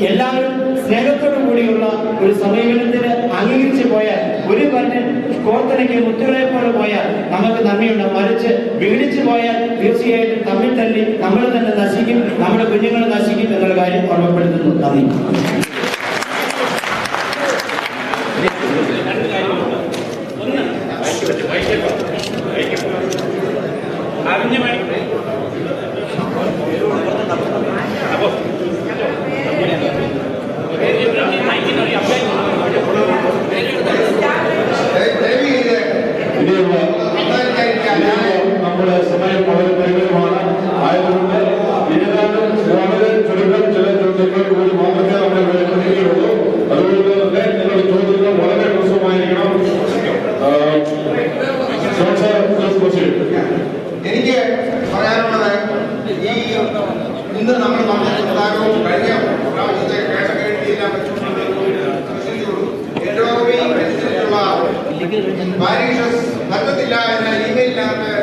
എല്ലാവരും സ്നേഹത്തോടു കൂടിയുള്ള ഒരു സമീപനത്തിന് അംഗീകരിച്ച് പോയാൽ, ഒരു പറഞ്ഞ് കോർത്തിണയ്ക്ക് മുത്തുകളെ പോലെ പോയാൽ നമുക്ക് നന്ദിയുണ്ട്. മറിച്ച് വിഘടിച്ചു പോയാൽ തീർച്ചയായിട്ടും തമ്മിൽ തല്ലി നമ്മൾ തന്നെ നശിക്കും, നമ്മുടെ കുഞ്ഞുങ്ങൾ നശിക്കും എന്നുള്ള കാര്യം ഓർമ്മപ്പെടുത്തുന്നു. നന്ദി. നമ്മുടെ സമയം വളരെ പരിമിതമാണ്. ആയതുകൊണ്ട് ഏതാണ്ട് ചുരുക്കം ചില ചോദ്യങ്ങൾ കൂടി മാത്രമേ നമ്മുടെ വേണ്ടിയുള്ളൂ. അതുകൊണ്ട് തന്നെ നിങ്ങളുടെ ചോദ്യങ്ങൾ വളരെ ഹ്രസ്വമായിരിക്കണം. എനിക്ക് പറയാനുള്ളത്, ഈ ഇന്ന് നമ്മൾ ഉണ്ടാകും കഴിഞ്ഞ പ്രാവശ്യത്തെ കേട്ടകേട്ടിയെല്ലാം പാരീഷസ് നടത്തത്തില്ല എന്ന ഇമെയിലിനകത്ത്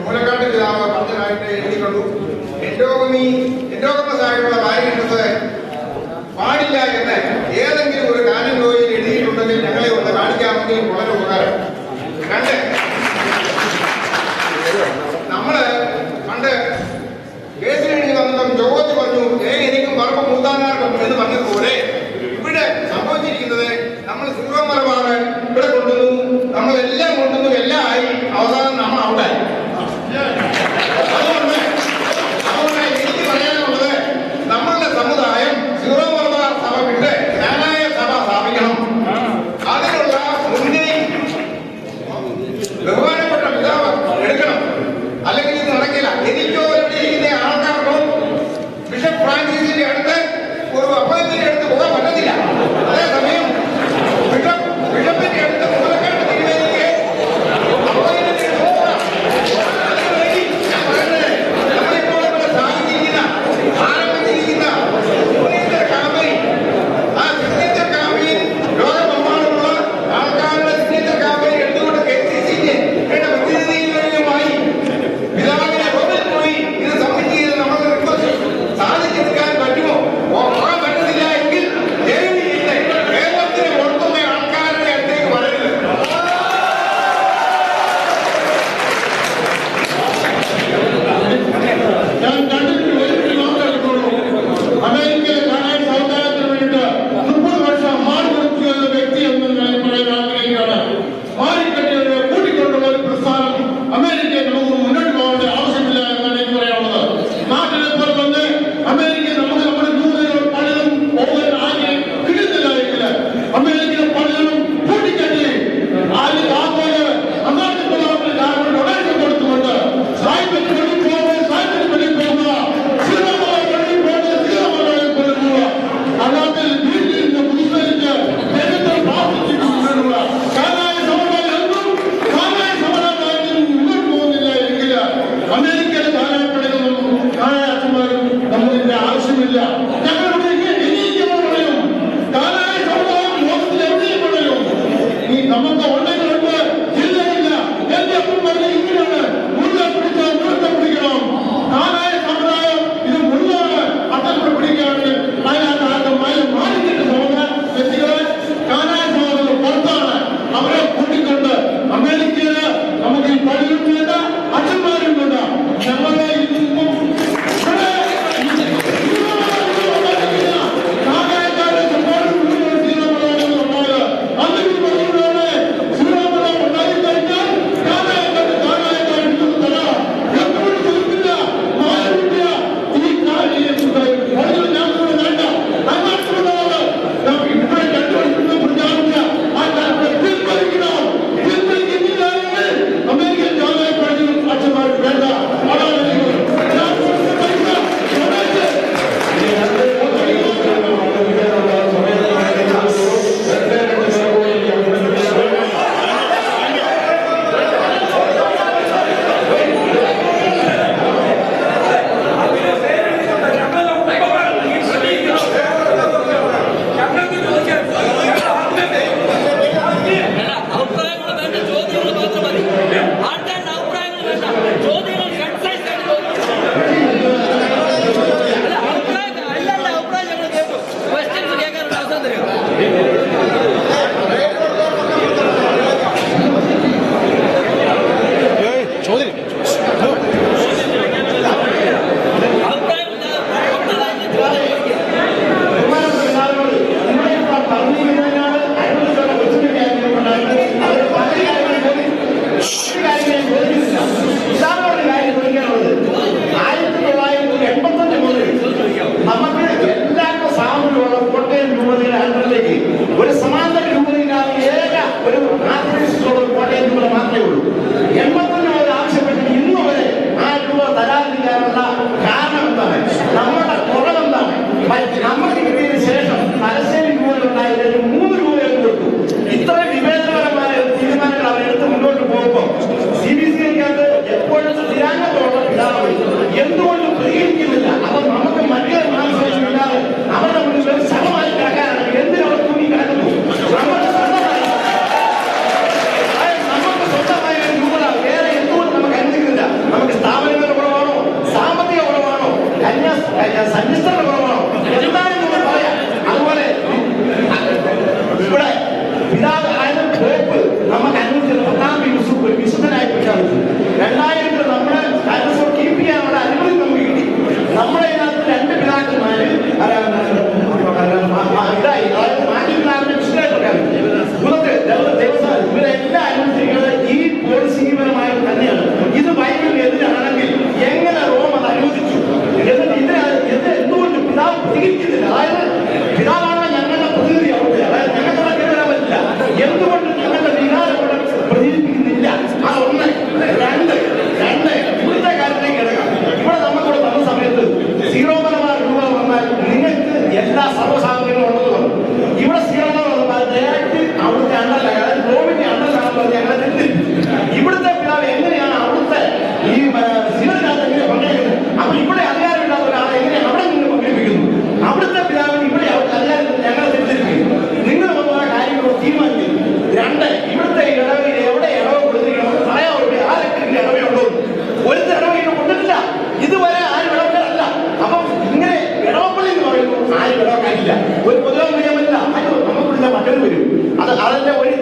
മൂലക്കാട്ട് പിതാവ് പറഞ്ഞതായിട്ട് എഴുതിക്കൊണ്ടു. എൻഡോഗമസായിട്ടുള്ള പാരീഷസ് പാടില്ല എന്ന് ഏതെങ്കിലും ഒരു കാനൻ ലോയിൽ എഴുതിയിട്ടുണ്ടെങ്കിൽ ഞങ്ങളെ ഒന്ന് കാണിക്കാമെങ്കിൽ വളരെ ഉപകാരം. രണ്ട്, നമ്മള് പണ്ട് കേസിൽ എഴുതി വന്നതും ജോർജ് പറഞ്ഞു എനിക്കും പറമ്പ് മൂത്താനാർക്കും എന്ന് പറഞ്ഞതുപോലെ ഇവിടെ സംഭവിച്ചിരിക്കുന്നത് നമ്മൾ സീറോ മലബാർ ഇവിടെ കൊണ്ടുവന്നു, നമ്മളെല്ലാം കൊണ്ടുവന്നു, എല്ലാം ആയി, അവസാനം നമ്മൾ ഔട്ടായി. അതുകൊണ്ട് എനിക്ക് പറയാനുള്ളത്, നമ്മളുടെ സമുദായം സീറോ മലബാർ സഭ വിട്ട് ജ്ഞാനായ സഭ സ്ഥാപിക്കണം. അതിനുള്ള മുന്നണി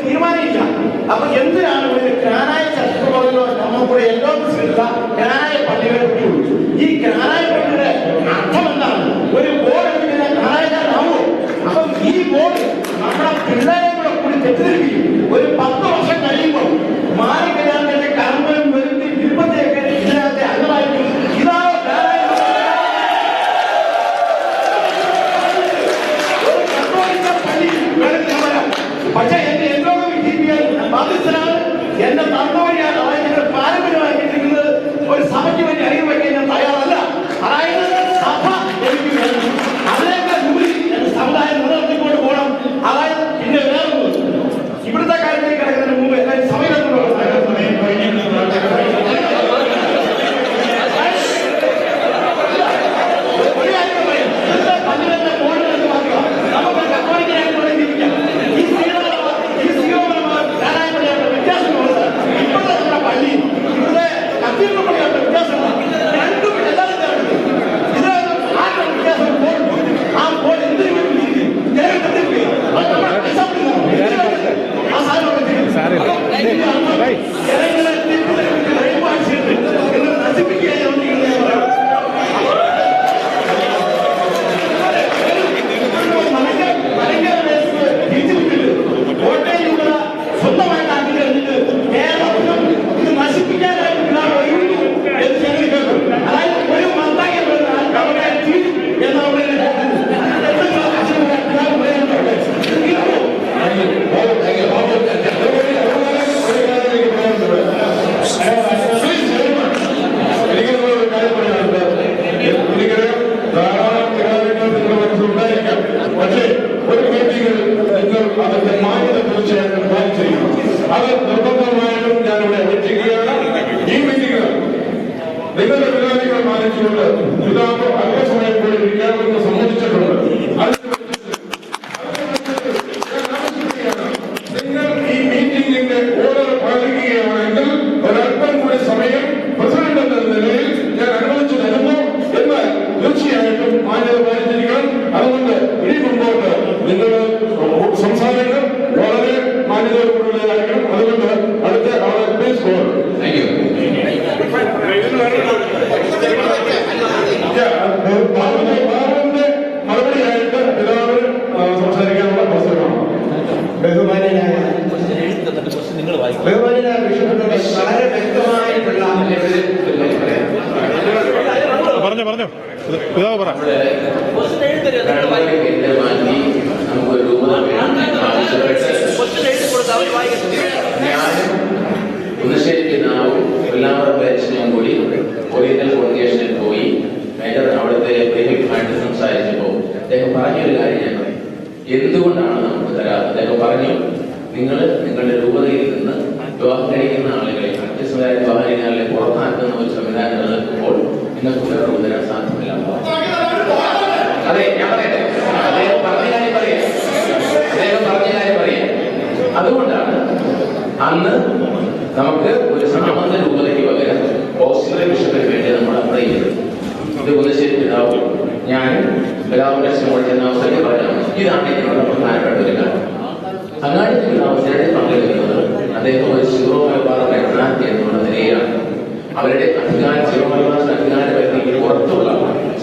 തീരുമാനമില്ല. അപ്പൊ എന്തിനാണ് ഒരു ഗ്രാനായ ചർച്ചകളോ നമുക്കൂടെ എല്ലാ ഗ്രാനായ പള്ളികളെ പറ്റുള്ളൂ. ഈ ഗ്രാനായ പള്ളിയുടെ അർത്ഥം എന്താണ്? ഒരു ബോർഡ് എടുക്കുന്ന ഗ്രാനായക്കാരാവോ? അപ്പം ഈ ബോർഡ് നമ്മുടെ പിള്ളേരെ കൂടെ കൂടി തെറ്റിദ്ധരിപ്പിക്കും. ഒരു 10 വർഷം കഴിയുമ്പോൾ മാറിക്കഴിയാന്റെ കർമ്മം വരുത്തി വിരുപ്പത്തെയൊക്കെ ഇതിനകത്തെ അംഗമായിരിക്കും. ഇതാ പക്ഷേ എന്റെ എന്നോട് ബാധ്യസ്ഥനാണ്. എന്റെ തന്നോടിയാണ്. അതായത് നിങ്ങൾ പാരമ്പര്യമാക്കിയിരിക്കുന്നത് ഒരു സഭയ്ക്ക് വേണ്ടി അറിവ് വയ്ക്കാൻ ഞാൻ തയ്യാറല്ല. അതായത് സഭ എനിക്ക് വേണം. അതിനേക്കാൾ ഉപരി എന്റെ സമുദായം നിലനിർത്തിക്കൊണ്ട് പോകണം. അതായത് പിന്നെ വേറെ ഇവിടുത്തെ കാര്യത്തിലേക്ക് കിടക്കുന്നതിന് മുമ്പ് എല്ലാവരും സമയത്തുള്ള പറഞ്ഞോ പിതാവ് പറ. കുന്നശ്ശേരി പിതാവും എല്ലാവരുടെ പേരൻസിനെയും കൂടി ഒറിയന്റൽ കോൺഗ്രേഷനിൽ പോയി അവിടുത്തെ പ്രേമികമായിട്ട് സംസാരിച്ചപ്പോൾ അദ്ദേഹം പറഞ്ഞൊരു കാര്യം ഞാൻ പറയും. എന്തുകൊണ്ടാണ് നമുക്ക് തരാറ്? അദ്ദേഹം പറഞ്ഞു, നിങ്ങളുടെ രൂപതയിൽ നിന്ന് വിവാഹം കഴിക്കുന്ന ആളുകളെ അത്യസ്തരായ വിവാഹം കഴിക്കുന്ന ആളുകളെ പുറത്താക്കുന്ന ഒരു സംവിധാനം നിലനിൽക്കുമ്പോൾ നിങ്ങൾക്ക് രൂപ തരാൻ സാധ്യമല്ല. അതെ, ഞാൻ പറയട്ടെ, അദ്ദേഹം പറഞ്ഞ കാര്യം പറയാം. അതുകൊണ്ടാണ് അന്ന് നമുക്ക് ഒരു സാമന്ത രൂപതയ്ക്ക് പകരം ഓക്സിലറി ബിഷപ്പിന് വേണ്ടി നമ്മൾ അപ്ലൈ ചെയ്തത്. ഇത് കുന്നശ്ശേരി പിതാവും ഞാനും പിതാവിന്റെ കൂടെ ചെന്ന അവസരത്തിൽ പറയാം. ഇതാണ് ഇതിനുള്ള പ്രധാനപ്പെട്ട ഒരു കാര്യം. അങ്ങാടി പിതാവസ്ഥയുടെ പങ്കെടുക്കുന്നത് അദ്ദേഹം ഒരു സീറോ മലബാർ മെത്രാൻ എന്നുള്ള നിലയിലാണ്. അവരുടെ സീറോ മലബാർ അധികാര പരിധിക്ക് പുറത്തുള്ള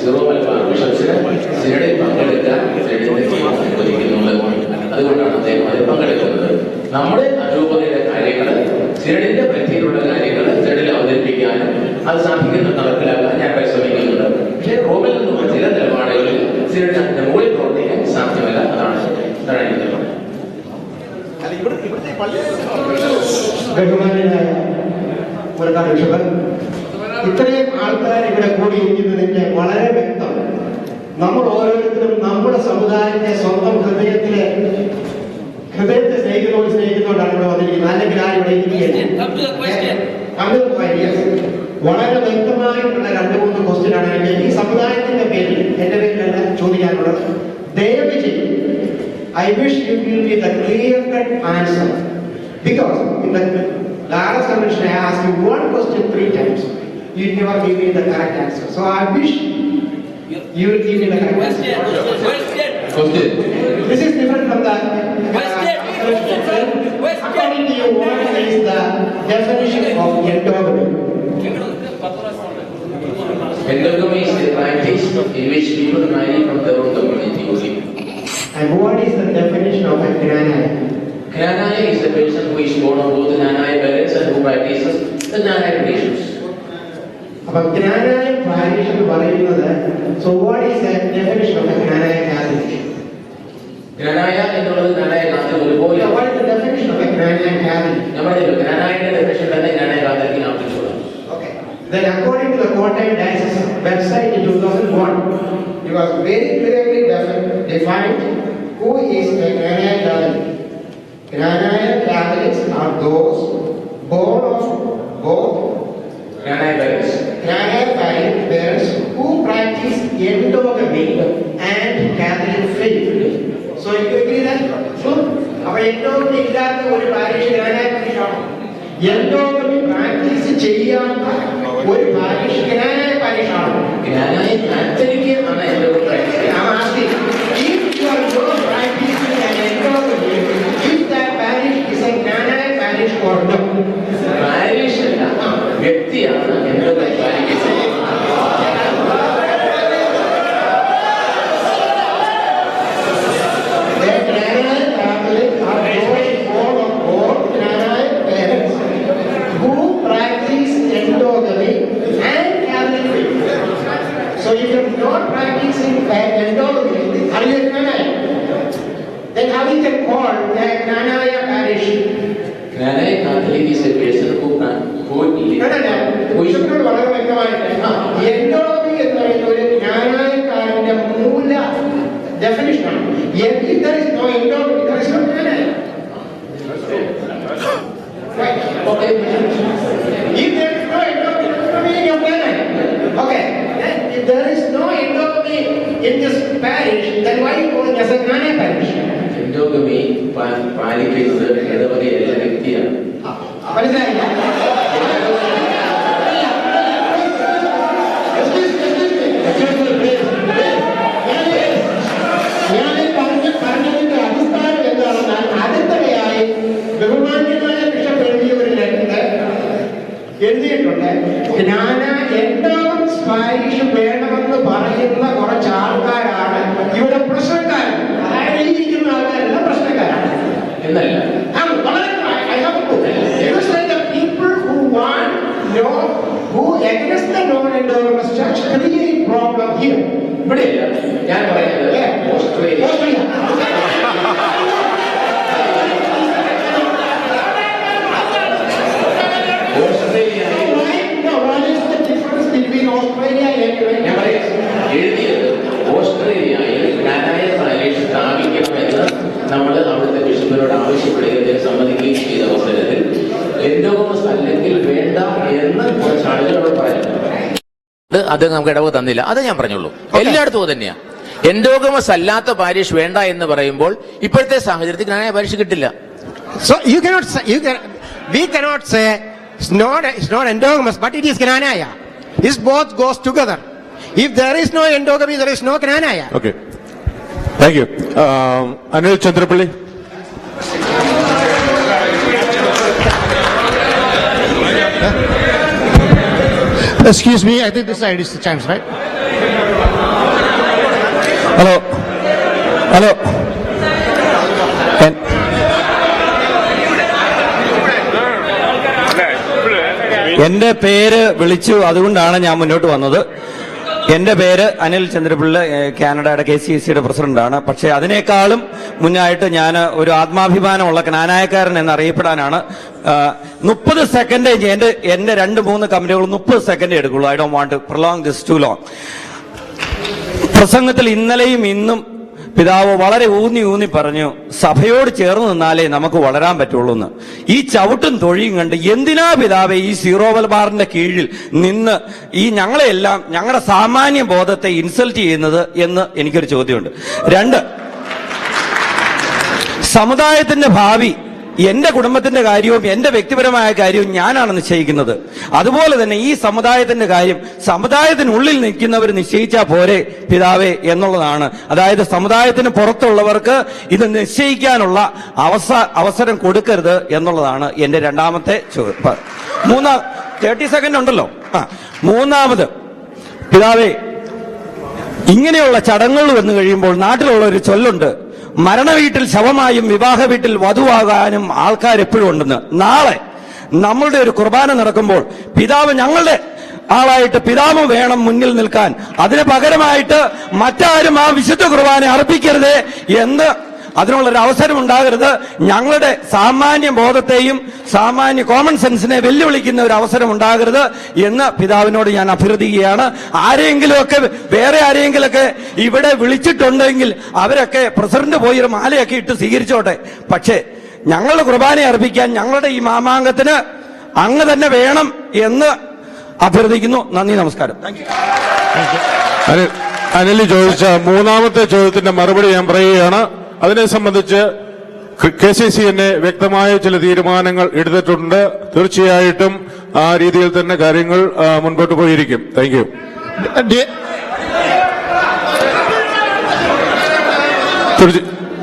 സീറോ മലബാർ ബിഷപ്സിന് സിനഡിൽ പങ്കെടുക്കാൻ അനുവദിക്കുന്നുള്ളത്. അതുകൊണ്ടാണ് അദ്ദേഹം അതിൽ പങ്കെടുക്കുന്നത്. നമ്മുടെ രൂപതയുടെ കാര്യങ്ങൾ, സിനഡിന്റെ പരിധിയിലുള്ള കാര്യങ്ങൾ സിനഡിൽ അവതരിപ്പിക്കാനും അത് സാധിക്കുന്ന നടപ്പിലാക്കാൻ ഞാൻ പരിശ്രമിക്കുന്നുണ്ട്. പക്ഷേ റോമിൽ നിന്നുള്ള ചില നിലപാടുകളിൽ സിനഡിന്റെ മുകളിൽ പ്രവർത്തിക്കാൻ സാധ്യമല്ല. അതാണ് ബഹുമാന്യനായ പുരക്കാട് ബിഷപ്പ്, ഇത്രയും ആൾക്കാർ ഇവിടെ കൂടിയിരിക്കുന്നതിന്റെ വളരെ വ്യക്തം. നമ്മൾ ഓരോരുത്തരും നമ്മുടെ സമുദായത്തെ സ്വന്തം ഹൃദയത്തെ സ്നേഹിക്കുന്നതുകൊണ്ടാണ് ഇവിടെ വന്നിരിക്കുന്നത്. അല്ലെങ്കിൽ ആ ഇവിടെ വളരെ വ്യക്തമായിട്ടുള്ള 2-3 ക്വസ്റ്റ്യനാണ് എനിക്ക് ഈ സമുദായത്തിന്റെ പേരിൽ എന്റെ പേരിലല്ല ചോദിക്കാനുള്ളത്. ദയവ് ചെയ്യും I wish you will be the clear-cut answer, because in the last convention I asked you one question 3 times. You never gave me the correct answer. So I wish you will give me the correct answer. Question. This is different from the question. definition of endogamy. Endogamy is the practice in which people marry from their own community only. And what is the definition of a Gnanaya? Gnanaya is a person who is born of both Gnanaya parents and who practices the Gnanaya traditions. അപ്പോൾ ജ്ഞാനായ parish എന്ന് പറയുന്നത്, so what is the definition of a Knanaya Catholic? Gnanaya എന്നുള്ളത് ജ്ഞാനായ Catholic ഒരുപോലെ. What is the definition of a Knanaya Catholic? നമ്മുടെ ജ്ഞാനായയുടെ definition തന്നെ ജ്ഞാനായ കാത്തലിക്കിന് ആവശ്യമുള്ളത്. Okay. Then according to the Kottayam Diocese website in 2001, it was very clearly defined who is a Gnanaya Catholic. Gnanaya Catholics are those born of both Knanaya parents. Gnanaya parents who practice endogamy and Catholic faith. So you agree that? Sure. അപ്പോൾ endogamy ഇല്ലാത്ത ഒരു parish ജ്ഞാനായ parish ആണ്. endogamy practice ചെയ്യാത്ത ഒരു parish ജ്ഞാനായ parish ആണ്. ജ്ഞാനായ Catholic ആണ് endogamy practice ചെയ്യുന്നത്. I'm asking, if you are not practicing an endogamy, if that parish is a Knanaya parish or no? Parish അല്ല, വ്യക്തിയാണ് endogamy പ്രാക്ടീസ് ചെയ്യുന്നത്. So if you're not practicing endogamy, are you a Gnanaya? Then how you can call a Gnanaya parish? Knanaya Catholic is a person who വിഷുവിനോട് വളരെ വ്യക്തമായിട്ട് endogamy എന്ന് പറയുന്ന ഒരു ജ്ഞാനായക്കാരന്റെ മൂല ഡെഫിനിഷനാണ്. If there is no endogamy, there is no Gnanaya. Right. Okay. If there is no endogamy, there is no meaning of Gnanaya. Okay. If there is no endogamy in this parish, then why are you calling as a Gnanaya parish? endogamy പാലിക്കുന്നത് ഇടവകയല്ല, വ്യക്തിയാണ്. മനസ്സിലായില്ല? ഞാൻ പറഞ്ഞതിന്റെ അടിസ്ഥാനം എന്താണെന്നാൽ അടുത്തിടെയായി ബഹുമാന്യമായ bishop എഴുതിയ ഒരു letter എഴുതിയിട്ടുണ്ട്. എൻഡോവൻസ് പാരിഷ് വേണമെന്ന് പറയുന്ന കുറച്ച് ആൾക്കാരാണ് ഇവിടെ പ്രശ്നക്കാരൻ. അതായത് ഈ ഇരിക്കുന്ന ആൾക്കാരെല്ലാം പ്രശ്നക്കാരാണ് എന്നല്ല. വളരെ people who want no, who against the non-endogamous church create problem here. ഇവിടെയല്ല ഞാൻ പറയുന്നത് ഓസ്ട്രേലിയ. എഴുതിയത് ഓസ്ട്രേലിയയിൽ ജ്ഞാനായ പാരിഷ് സ്ഥാപിക്കണമെന്ന് നമ്മൾ അവിടുത്തെ ബിഷപ്പിനോട് ആവശ്യപ്പെടുകയും സമ്മതിക്കുകയും ചെയ്ത അവസരത്തിൽ എൻഡോഗമസ് അല്ലെങ്കിൽ വേണ്ട എന്ന് കുറച്ച് ആളുകളോട് പറയുന്നു. അത് നമുക്ക് ഇടവ് തന്നില്ല. അത് ഞാൻ പറഞ്ഞുള്ളൂ. എല്ലായിടത്തും തന്നെയാണ്. എൻഡോഗമസ് അല്ലാത്ത പാരിഷ് വേണ്ട എന്ന് പറയുമ്പോൾ ഇപ്പോഴത്തെ സാഹചര്യത്തിൽ ജ്ഞാനായ പാരിഷ് കിട്ടില്ല. So we cannot say it's not endogamous, but it is Gnanaya. This both goes together. If there is no endogamy, there is no Gnanaya. Okay. Thank you. Anil Chandrapalli. Excuse me, I think this side is the chance, right? Hello. എന്റെ പേര് വിളിച്ചു, അതുകൊണ്ടാണ് ഞാൻ മുന്നോട്ട് വന്നത്. എന്റെ പേര് അനിൽ ചന്ദ്രപിള്ള, കാനഡയുടെ KCAC പ്രസിഡന്റാണ്. പക്ഷേ അതിനേക്കാളും മുന്നായിട്ട് ഞാൻ ഒരു ആത്മാഭിമാനമുള്ള ജ്ഞാനായക്കാരൻ എന്നറിയപ്പെടാനാണ്. 30 സെക്കൻഡ് എന്റെ 2-3 കമന്റുകൾ 30 സെക്കൻഡ് എടുക്കുള്ളൂ. I don't want to prolong this too long. പ്രസംഗത്തിൽ ഇന്നലെയും ഇന്നും പിതാവ് വളരെ ഊന്നി പറഞ്ഞു, സഭയോട് ചേർന്ന് നിന്നാലേ നമുക്ക് വളരാൻ പറ്റുള്ളൂ എന്ന്. ഈ ചവിട്ടും തൊഴിയും കണ്ട് എന്തിനാ പിതാവെ ഈ സീറോ മലബാറിന്റെ കീഴിൽ നിന്ന് ഈ ഞങ്ങളെല്ലാം ഞങ്ങളുടെ സാമാന്യ ബോധത്തെ ഇൻസൾട്ട് ചെയ്യുന്നത് എന്ന് എനിക്കൊരു ചോദ്യമുണ്ട്. 2, സമുദായത്തിന്റെ ഭാവി എന്റെ കുടുംബത്തിന്റെ കാര്യവും എന്റെ വ്യക്തിപരമായ കാര്യവും ഞാനാണ് നിശ്ചയിക്കുന്നത്. അതുപോലെ തന്നെ ഈ സമുദായത്തിന്റെ കാര്യം സമുദായത്തിനുള്ളിൽ നിൽക്കുന്നവർ നിശ്ചയിച്ചാൽ പോരെ പിതാവേ എന്നുള്ളതാണ്. അതായത് സമുദായത്തിന് പുറത്തുള്ളവർക്ക് ഇത് നിശ്ചയിക്കാനുള്ള അവസരം കൊടുക്കരുത് എന്നുള്ളതാണ് എന്റെ രണ്ടാമത്തെ ചോദ്യം. 30 സെക്കൻഡ് ഉണ്ടല്ലോ. മൂന്നാമത്, പിതാവേ, ഇങ്ങനെയുള്ള ചടങ്ങുകൾ വന്നു കഴിയുമ്പോൾ നാട്ടിലുള്ള ഒരു ചൊല്ലുണ്ട്, മരണ വീട്ടിൽ ശവമായും വിവാഹ വീട്ടിൽ വധുവാകാനും ആൾക്കാർ എപ്പോഴും ഉണ്ടെന്ന്. നാളെ നമ്മളുടെ ഒരു കുർബാന നടക്കുമ്പോൾ പിതാവ് ഞങ്ങളുടെ ആളായിട്ട് പിതാവ് വേണം മുന്നിൽ നിൽക്കാൻ, അതിന് പകരമായിട്ട് മറ്റാരും ആ വിശുദ്ധ കുർബാന അർപ്പിക്കരുത് എന്ന്, അതിനുള്ളൊരു അവസരം ഉണ്ടാകരുത്. ഞങ്ങളുടെ സാമാന്യ ബോധത്തെയും സാമാന്യ കോമൺ സെൻസിനെ വെല്ലുവിളിക്കുന്ന ഒരു അവസരം ഉണ്ടാകരുത് എന്ന് പിതാവിനോട് ഞാൻ അഭ്യർത്ഥിക്കുകയാണ്. ആരെങ്കിലുമൊക്കെ വേറെ ആരെങ്കിലൊക്കെ ഇവിടെ വിളിച്ചിട്ടുണ്ടെങ്കിൽ അവരൊക്കെ പ്രസിഡന്റ് പോയി ഒരു മാലയൊക്കെ ഇട്ട് സ്വീകരിച്ചോട്ടെ. പക്ഷേ ഞങ്ങളുടെ കുർബാന അർപ്പിക്കാൻ ഞങ്ങളുടെ ഈ മാമാങ്കത്തിന് അങ്ങ് തന്നെ വേണം എന്ന് അഭ്യർത്ഥിക്കുന്നു. നന്ദി, നമസ്കാരം. അനിൽ ചോദിച്ച മൂന്നാമത്തെ ചോദ്യത്തിന്റെ മറുപടി ഞാൻ പറയുകയാണ്. അതിനെ സംബന്ധിച്ച് KCC തന്നെ വ്യക്തമായ ചില തീരുമാനങ്ങൾ എടുത്തിട്ടുണ്ട്. തീർച്ചയായിട്ടും ആ രീതിയിൽ തന്നെ കാര്യങ്ങൾ മുൻപോട്ട് പോയിരിക്കും. Thank you.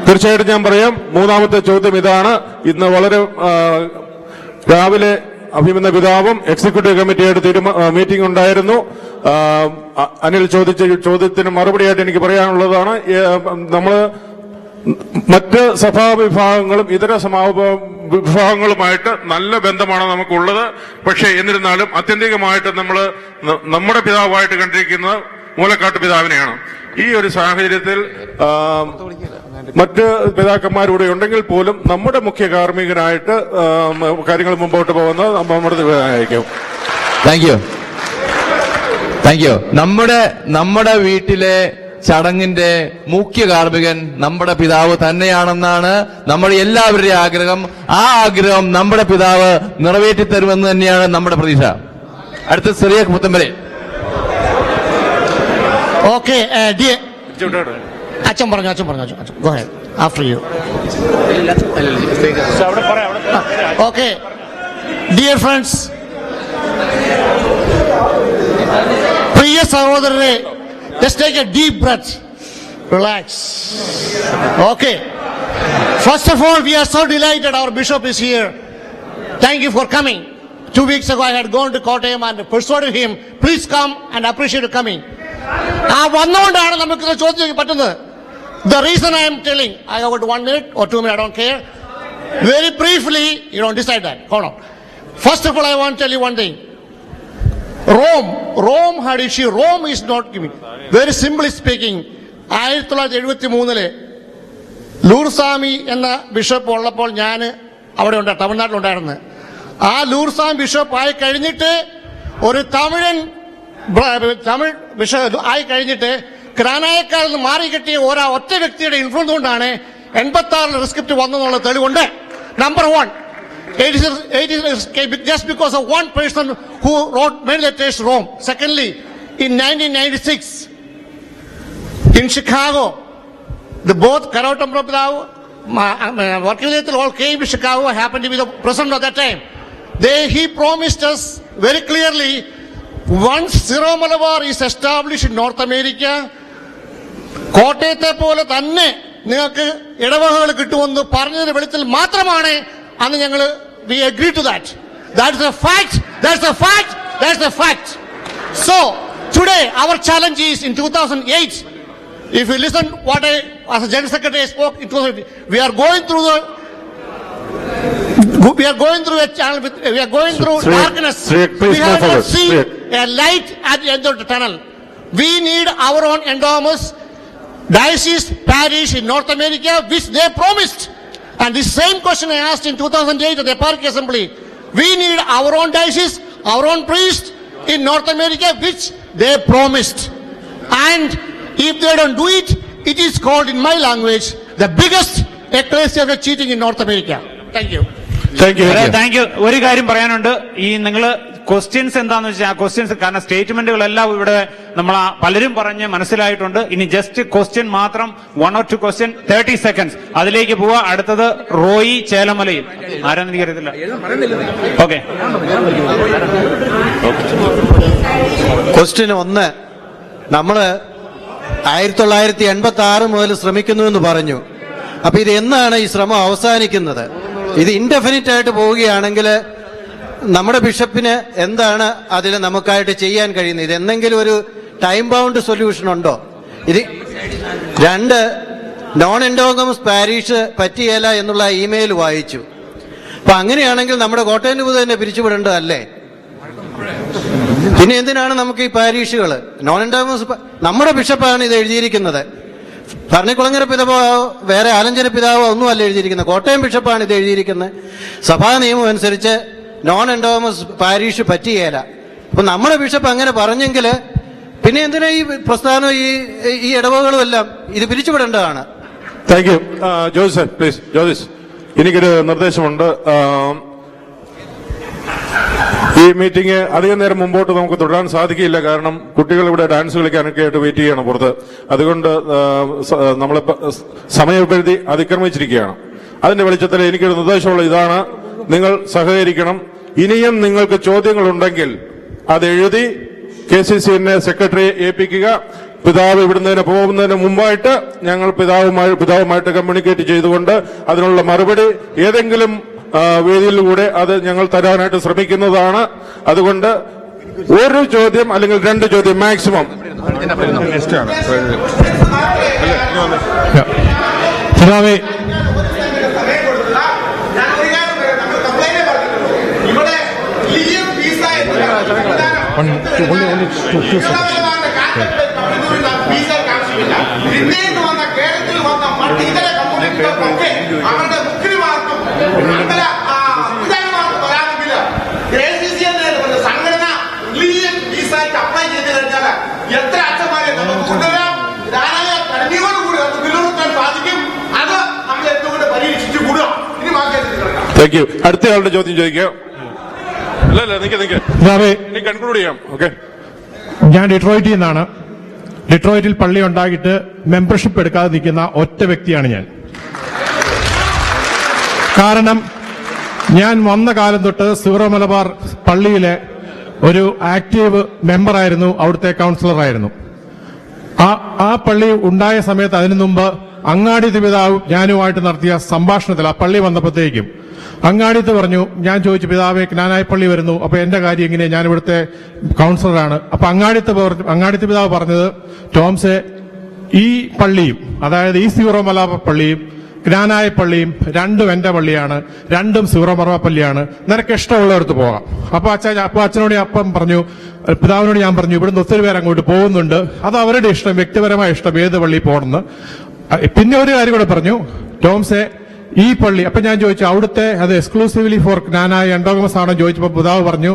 തീർച്ചയായിട്ടും ഞാൻ പറയാം. മൂന്നാമത്തെ ചോദ്യം ഇതാണ്. ഇന്ന് വളരെ രാവിലെ അഭിമന്യ പിതാവും എക്സിക്യൂട്ടീവ് കമ്മിറ്റിയായിട്ട് മീറ്റിംഗ് ഉണ്ടായിരുന്നു. അനിൽ ചോദിച്ച ചോദ്യത്തിന് മറുപടിയായിട്ട് എനിക്ക് പറയാനുള്ളതാണ്, നമ്മൾ മറ്റ് സഭാ വിഭാഗങ്ങളും ഇതര വിഭാഗങ്ങളുമായിട്ട് നല്ല ബന്ധമാണ് നമുക്കുള്ളത്. പക്ഷേ എന്നിരുന്നാലും ആത്യന്തികമായിട്ട് നമ്മൾ നമ്മുടെ പിതാവായിട്ട് കണ്ടിരിക്കുന്നത് മൂലക്കാട്ട് പിതാവിനെയാണ്. ഈ ഒരു സാഹചര്യത്തിൽ മറ്റ് പിതാക്കന്മാരൂടെ ഉണ്ടെങ്കിൽ പോലും നമ്മുടെ മുഖ്യ കാർമ്മികനായിട്ട് കാര്യങ്ങൾ മുമ്പോട്ട് പോകുന്നത് നമ്മുടെ പിതാവായിരിക്കും. Thank you. നമ്മുടെ വീട്ടിലെ ചടങ്ങിന്റെ മുഖ്യ കാർമ്മികൻ നമ്മുടെ പിതാവ് തന്നെയാണെന്നാണ് നമ്മൾ എല്ലാവരുടെയും ആഗ്രഹം. ആ ആഗ്രഹം നമ്മുടെ പിതാവ് നിറവേറ്റി തരുമെന്ന് തന്നെയാണ് നമ്മുടെ പ്രതീക്ഷ. അടുത്ത സിറിയക് പുത്തമ്പരെ. Okay, dear. അച്ഛൻ പറഞ്ഞു. Go ahead. After you. Okay. Dear friends, പ്രിയ സഹോദരരെ, just take a deep breath. Relax. Okay. First of all, we are so delighted our bishop is here. Thank you for coming. 2 weeks ago, I had gone to Kottayam and persuaded him, please come and appreciate you coming. ആ വന്നുകൊണ്ടാണ് നമുക്ക് ചോദിക്കാൻ പറ്റുന്നത്. The reason I am telling, I have got 1 minute or 2 minutes, I don't care. Very briefly, you don't decide that. Hold on. First of all, I want to tell you one thing. Rome had issue. Rome is not giving. Very simply speaking, 1973 ലൂർസ്വാമി എന്ന bishop ഉള്ളപ്പോൾ ഞാൻ അവിടെ ഉണ്ട്, തമിഴ്നാട്ടിലുണ്ടായിരുന്നു. ആ ലൂർസ്വാമി bishop ആയി കഴിഞ്ഞിട്ട് ഒരു Tamil bishop ആയി കഴിഞ്ഞിട്ട് ക്രാനായക്കാരിൽ നിന്ന് മാറി കിട്ടിയ ഒറ്റ വ്യക്തിയുടെ ഇൻഫ്ലുവൻസ് കൊണ്ടാണ് 86 റിസ്ക്രിപ്റ്റ് വന്നെന്നുള്ള തെളിവുണ്ട്. Number 1, it is just because of one person who wrote many letters to Rome. Secondly, in 1996 in Chicago, both Karotam Prabhu, Vakil all came to Chicago, happened to be the president at that time. He promised us very clearly, once Syro Malabar is established in North America, കോട്ടയത്തെ പോലെ തന്നെ നിങ്ങൾക്ക് ഇടവകകൾ കിട്ടുമെന്ന് പറഞ്ഞതിന്റെ വെളിച്ചത്തിൽ മാത്രമാണ് അന്ന് ഞങ്ങൾ we agree to that. That's a fact. That's a fact. So today our challenge is in 2008. If you listen what I as a general secretary spoke, it was we are going through a channel with, we are going through darkness. We have to see a light at the end of the tunnel. We need our own enormous diocese parish in North America which they promised. And this same question I asked in 2008 at the Park Assembly. We need our own diocese, our own priest in North America which they promised. And if they don't do it, it is called in my language the biggest ecclesiastical cheating in North America. Thank you. Thank you. ഒരു കാര്യം പറയാനുണ്ട്. ഈ നിങ്ങൾ questions എന്താന്ന് വെച്ചാൽ ആ questions, കാരണം സ്റ്റേറ്റ്മെന്റുകളെല്ലാം ഇവിടെ നമ്മൾ പലരും പറഞ്ഞ് മനസ്സിലായിട്ടുണ്ട്. ഇനി ജസ്റ്റ് ക്വസ്റ്റ്യൻ മാത്രം 1 or 2 ക്വസ്റ്റ്യൻ 30 seconds അതിലേക്ക് പോവാ. അടുത്തത് റോയി ചേലമലയിൽ, ആരാന്ന് എനിക്കറിയത്തില്ല. ഓക്കെ, ക്വസ്റ്റ്യൻ 1, നമ്മള് 1986 മുതൽ ശ്രമിക്കുന്നു എന്ന് പറഞ്ഞു. അപ്പൊ ഇത് എന്നാണ് ഈ ശ്രമം അവസാനിക്കുന്നത്? ഇത് ഇൻഡെഫിനിറ്റ് ആയിട്ട് പോവുകയാണെങ്കിൽ നമ്മുടെ ബിഷപ്പിന് എന്താണ് അതിൽ നമുക്കായിട്ട് ചെയ്യാൻ കഴിയുന്നത്? ഇത് എന്തെങ്കിലും ഒരു ടൈം ബൗണ്ട് സൊല്യൂഷൻ ഉണ്ടോ? ഇത് 2, നോൺ എൻഡോഗമസ് പാരീഷ് പറ്റിയേല എന്നുള്ള ഇമെയിൽ വായിച്ചു. അപ്പൊ അങ്ങനെയാണെങ്കിൽ നമ്മുടെ കോട്ടയം രൂപത തന്നെ പിരിച്ചുവിടേണ്ടതല്ലേ? പിന്നെ എന്തിനാണ് നമുക്ക് ഈ പാരീഷുകൾ? നോൺ എൻഡോഗമസ്, നമ്മുടെ ബിഷപ്പാണ് ഇത് എഴുതിയിരിക്കുന്നത്. ഭരണിക്കുളങ്ങര പിതാവോ വേറെ ആലഞ്ചന പിതാവോ ഒന്നുമല്ല എഴുതിയിരിക്കുന്നത്, കോട്ടയം ബിഷപ്പാണ് ഇത് എഴുതിയിരിക്കുന്നത്. സഭാ നിയമം അനുസരിച്ച് നോൺ എൻഡോഗമസ് പാരീഷ് പറ്റിയേല. അപ്പൊ നമ്മുടെ ബിഷപ്പ് അങ്ങനെ പറഞ്ഞെങ്കിൽ പിന്നെ എന്തിനാ ഈ പ്രസ്ഥാനം, ഈ ഇടവകളും എല്ലാം ഇത് പിരിച്ചുവിടേണ്ടതാണ്. Thank you. Jose please. Jose, എനിക്കൊരു നിർദ്ദേശമുണ്ട്. ഈ മീറ്റിംഗ് അധികം നേരം മുമ്പോട്ട് നമുക്ക് തുടരാൻ സാധിക്കില്ല. കാരണം കുട്ടികൾ ഇവിടെ ഡാൻസ് കളിക്കാനൊക്കെ ആയിട്ട് വെയിറ്റ് ചെയ്യണം പുറത്ത്. അതുകൊണ്ട് നമ്മളിപ്പോ സമയപരിധി അതിക്രമിച്ചിരിക്കുകയാണ്. അതിന്റെ വെളിച്ചത്തിൽ എനിക്കൊരു നിർദ്ദേശമുള്ള ഇതാണ്: നിങ്ങൾ സഹകരിക്കണം. ഇനിയും നിങ്ങൾക്ക് ചോദ്യങ്ങളുണ്ടെങ്കിൽ അത് എഴുതി KCCനെ സെക്രട്ടറിയെ ഏൽപ്പിക്കുക. പിതാവ് ഇവിടുന്ന് പോകുന്നതിന് മുമ്പായിട്ട് ഞങ്ങൾ പിതാവുമായിട്ട് കമ്മ്യൂണിക്കേറ്റ് ചെയ്തുകൊണ്ട് അതിനുള്ള മറുപടി ഏതെങ്കിലും വേദിയിലൂടെ അത് ഞങ്ങൾ തരാനായിട്ട് ശ്രമിക്കുന്നതാണ്. അതുകൊണ്ട് ഒരു ചോദ്യം അല്ലെങ്കിൽ 2 ചോദ്യം മാക്സിമം. പിതാവേ, കേരളത്തിൽ വന്ന മറ്റ് ഇതര കമ്മ്യൂണിറ്റികൾക്കൊക്കെ അവരുടെ മുഖ്യമാർക്കും പറയാമെങ്കിൽ KCC എന്ന സംഘടന റിലീജിയൻ വിസയ്ക്ക് അപ്ലൈ ചെയ്ത് കഴിഞ്ഞാൽ എത്ര അച്ഛന്മാരെ നമുക്ക് കൊണ്ടുവരാം, കടമയോടുകൂടി അത് നിലനിർത്താൻ സാധിക്കും. അത് നമ്മൾ എന്തുകൊണ്ട് പരീക്ഷിച്ചു കൂടുക. ഇനി താങ്ക് യു. അടുത്ത ആളുടെ ചോദ്യം ചോദിക്കാം. കൺക്ലൂഡ് ചെയ്യാം. ഓക്കെ. ഞാൻ ഡിട്രോയിറ്റിൽ നിന്നാണ്. ഡിട്രോയിറ്റിൽ പള്ളി ഉണ്ടാക്കിയിട്ട് മെമ്പർഷിപ്പ് എടുക്കാതെ നിൽക്കുന്ന ഒറ്റ വ്യക്തിയാണ് ഞാൻ. കാരണം ഞാൻ വന്ന കാലം തൊട്ട് സീറോ മലബാർ പള്ളിയിലെ ഒരു ആക്റ്റീവ് മെമ്പറായിരുന്നു, അവിടുത്തെ കൗൺസിലറായിരുന്നു. ആ പള്ളി ഉണ്ടായ സമയത്ത് അതിനു മുമ്പ് അങ്ങാടിത്തെ പിതാവ് ഞാനുമായിട്ട് നടത്തിയ സംഭാഷണത്തിൽ ആ പള്ളി വന്നപ്പോഴത്തേക്കും അങ്ങാടിത്ത് പറഞ്ഞു, ഞാൻ ചോദിച്ചു, പിതാവേ ജ്ഞാനായ പള്ളി വരുന്നു, അപ്പൊ എന്റെ കാര്യം എങ്ങനെയാ, ഞാൻ ഇവിടുത്തെ കൗൺസിലറാണ്. അപ്പൊ അങ്ങാടിത്തെ പിതാവ് പറഞ്ഞത്, ടോംസെ, ഈ പള്ളിയും അതായത് ഈ സീറോ മലബാർ പള്ളിയും ജ്ഞാനായ പള്ളിയും രണ്ടും എന്റെ പള്ളിയാണ്, രണ്ടും സീറോ മലബാർ പള്ളിയാണ്, നിനക്ക് ഇഷ്ടമുള്ളവർക്ക് പോകാം. അപ്പൊ അച്ഛനോട് അപ്പം പറഞ്ഞു, പിതാവിനോട് ഞാൻ പറഞ്ഞു, ഇവിടുന്ന് ഒത്തിരി പേര് അങ്ങോട്ട് പോകുന്നുണ്ട്, അത് അവരുടെ ഇഷ്ടം, വ്യക്തിപരമായ ഇഷ്ടം, ഏത് പള്ളി പോകണമെന്ന്. പിന്നെ ഒരു കാര്യം കൂടെ പറഞ്ഞു, ടോംസെ, ഈ പള്ളി, അപ്പൊ ഞാൻ ചോദിച്ചു, അവിടുത്തെ അത് എക്സ്ക്ലൂസീവ്ലി ഫോർ ജ്ഞാനായ എൻഡോഗമസ് ആണോ ചോദിച്ചപ്പോ പിതാവ് പറഞ്ഞു,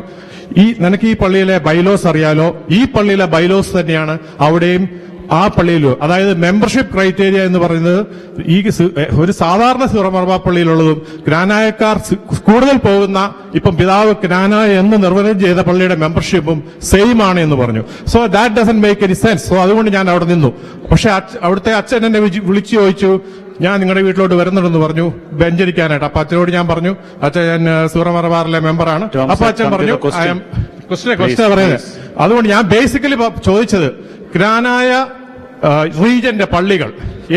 നിനക്ക് ഈ പള്ളിയിലെ ബൈലോസ് അറിയാലോ, ഈ പള്ളിയിലെ ബൈലോസ് തന്നെയാണ് അവിടെയും ആ പള്ളിയിലും. അതായത് മെമ്പർഷിപ്പ് ക്രൈറ്റീരിയ എന്ന് പറയുന്നത് ഈ ഒരു സാധാരണ സീറോ മലബാർ പള്ളിയിലുള്ളതും ജ്ഞാനായക്കാർ കൂടുതൽ പോകുന്ന, ഇപ്പം പിതാവ് ജ്ഞാനായ എന്ന് നിർവചനം ചെയ്ത പള്ളിയുടെ മെമ്പർഷിപ്പും സെയിം ആണ് എന്ന് പറഞ്ഞു. So that doesn't make any sense. So അതുകൊണ്ട് ഞാൻ അവിടെ നിന്നു. പക്ഷെ അവിടുത്തെ അച്ഛൻ എന്നെ വിളിച്ചു ചോദിച്ചു, ഞാൻ നിങ്ങളുടെ വീട്ടിലോട്ട് വരുന്നുണ്ടെന്ന് പറഞ്ഞു ബെഞ്ചരിക്കാനായിട്ട്. അപ്പൊ അച്ഛനോട് ഞാൻ പറഞ്ഞു, അച്ഛൻ ഞാൻ സീറോ മലബാറിലെ മെമ്പറാണ്. അപ്പൊ അച്ഛൻ പറഞ്ഞു, ക്വസ്റ്റ്യൻ പറയുന്നത്. അതുകൊണ്ട് ഞാൻ ബേസിക്കലി ചോദിച്ചത്, ജ്ഞാനായ റീജന്റെ പള്ളികൾ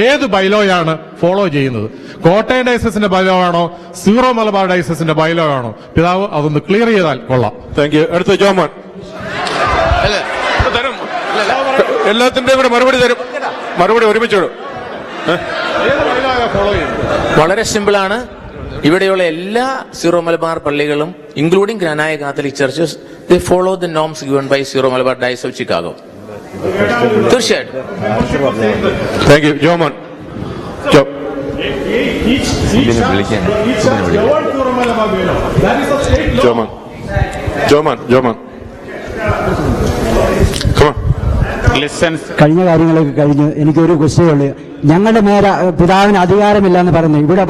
ഏത് ബൈലോയാണ് ഫോളോ ചെയ്യുന്നത്? കോട്ടയം ഡയസസിന്റെ ബൈലോ ആണോ, സീറോ മലബാർ ഡയസസിന്റെ ബൈലോ ആണോ? പിതാവ് അതൊന്ന് ക്ലിയർ ചെയ്താൽ കൊള്ളാം. Thank you. അടുത്ത ജോമോൻ. എല്ലാത്തിന്റെയും കൂടെ മറുപടി തരും. മറുപടി ഒരുമിച്ചിടും. വളരെ സിമ്പിളാണ്. ഇവിടെയുള്ള എല്ലാ സീറോ മലബാർ പള്ളികളും ഇൻക്ലൂഡിംഗ് ഗ്രാനായ Catholic churches, they follow the norms given by Syro Malabar diocese of Chicago. തീർച്ചയായിട്ടും. Thank you. ജോമോൻ. ജോമോൻ. കഴിഞ്ഞ കാര്യങ്ങളൊക്കെ കഴിഞ്ഞ് എനിക്കൊരു ക്വസ്റ്റ്യനുള്ളൂ. ഞങ്ങളുടെ മേലെ പിതാവിന് അധികാരമില്ല എന്ന് പറയുന്നു. ഇവിടെ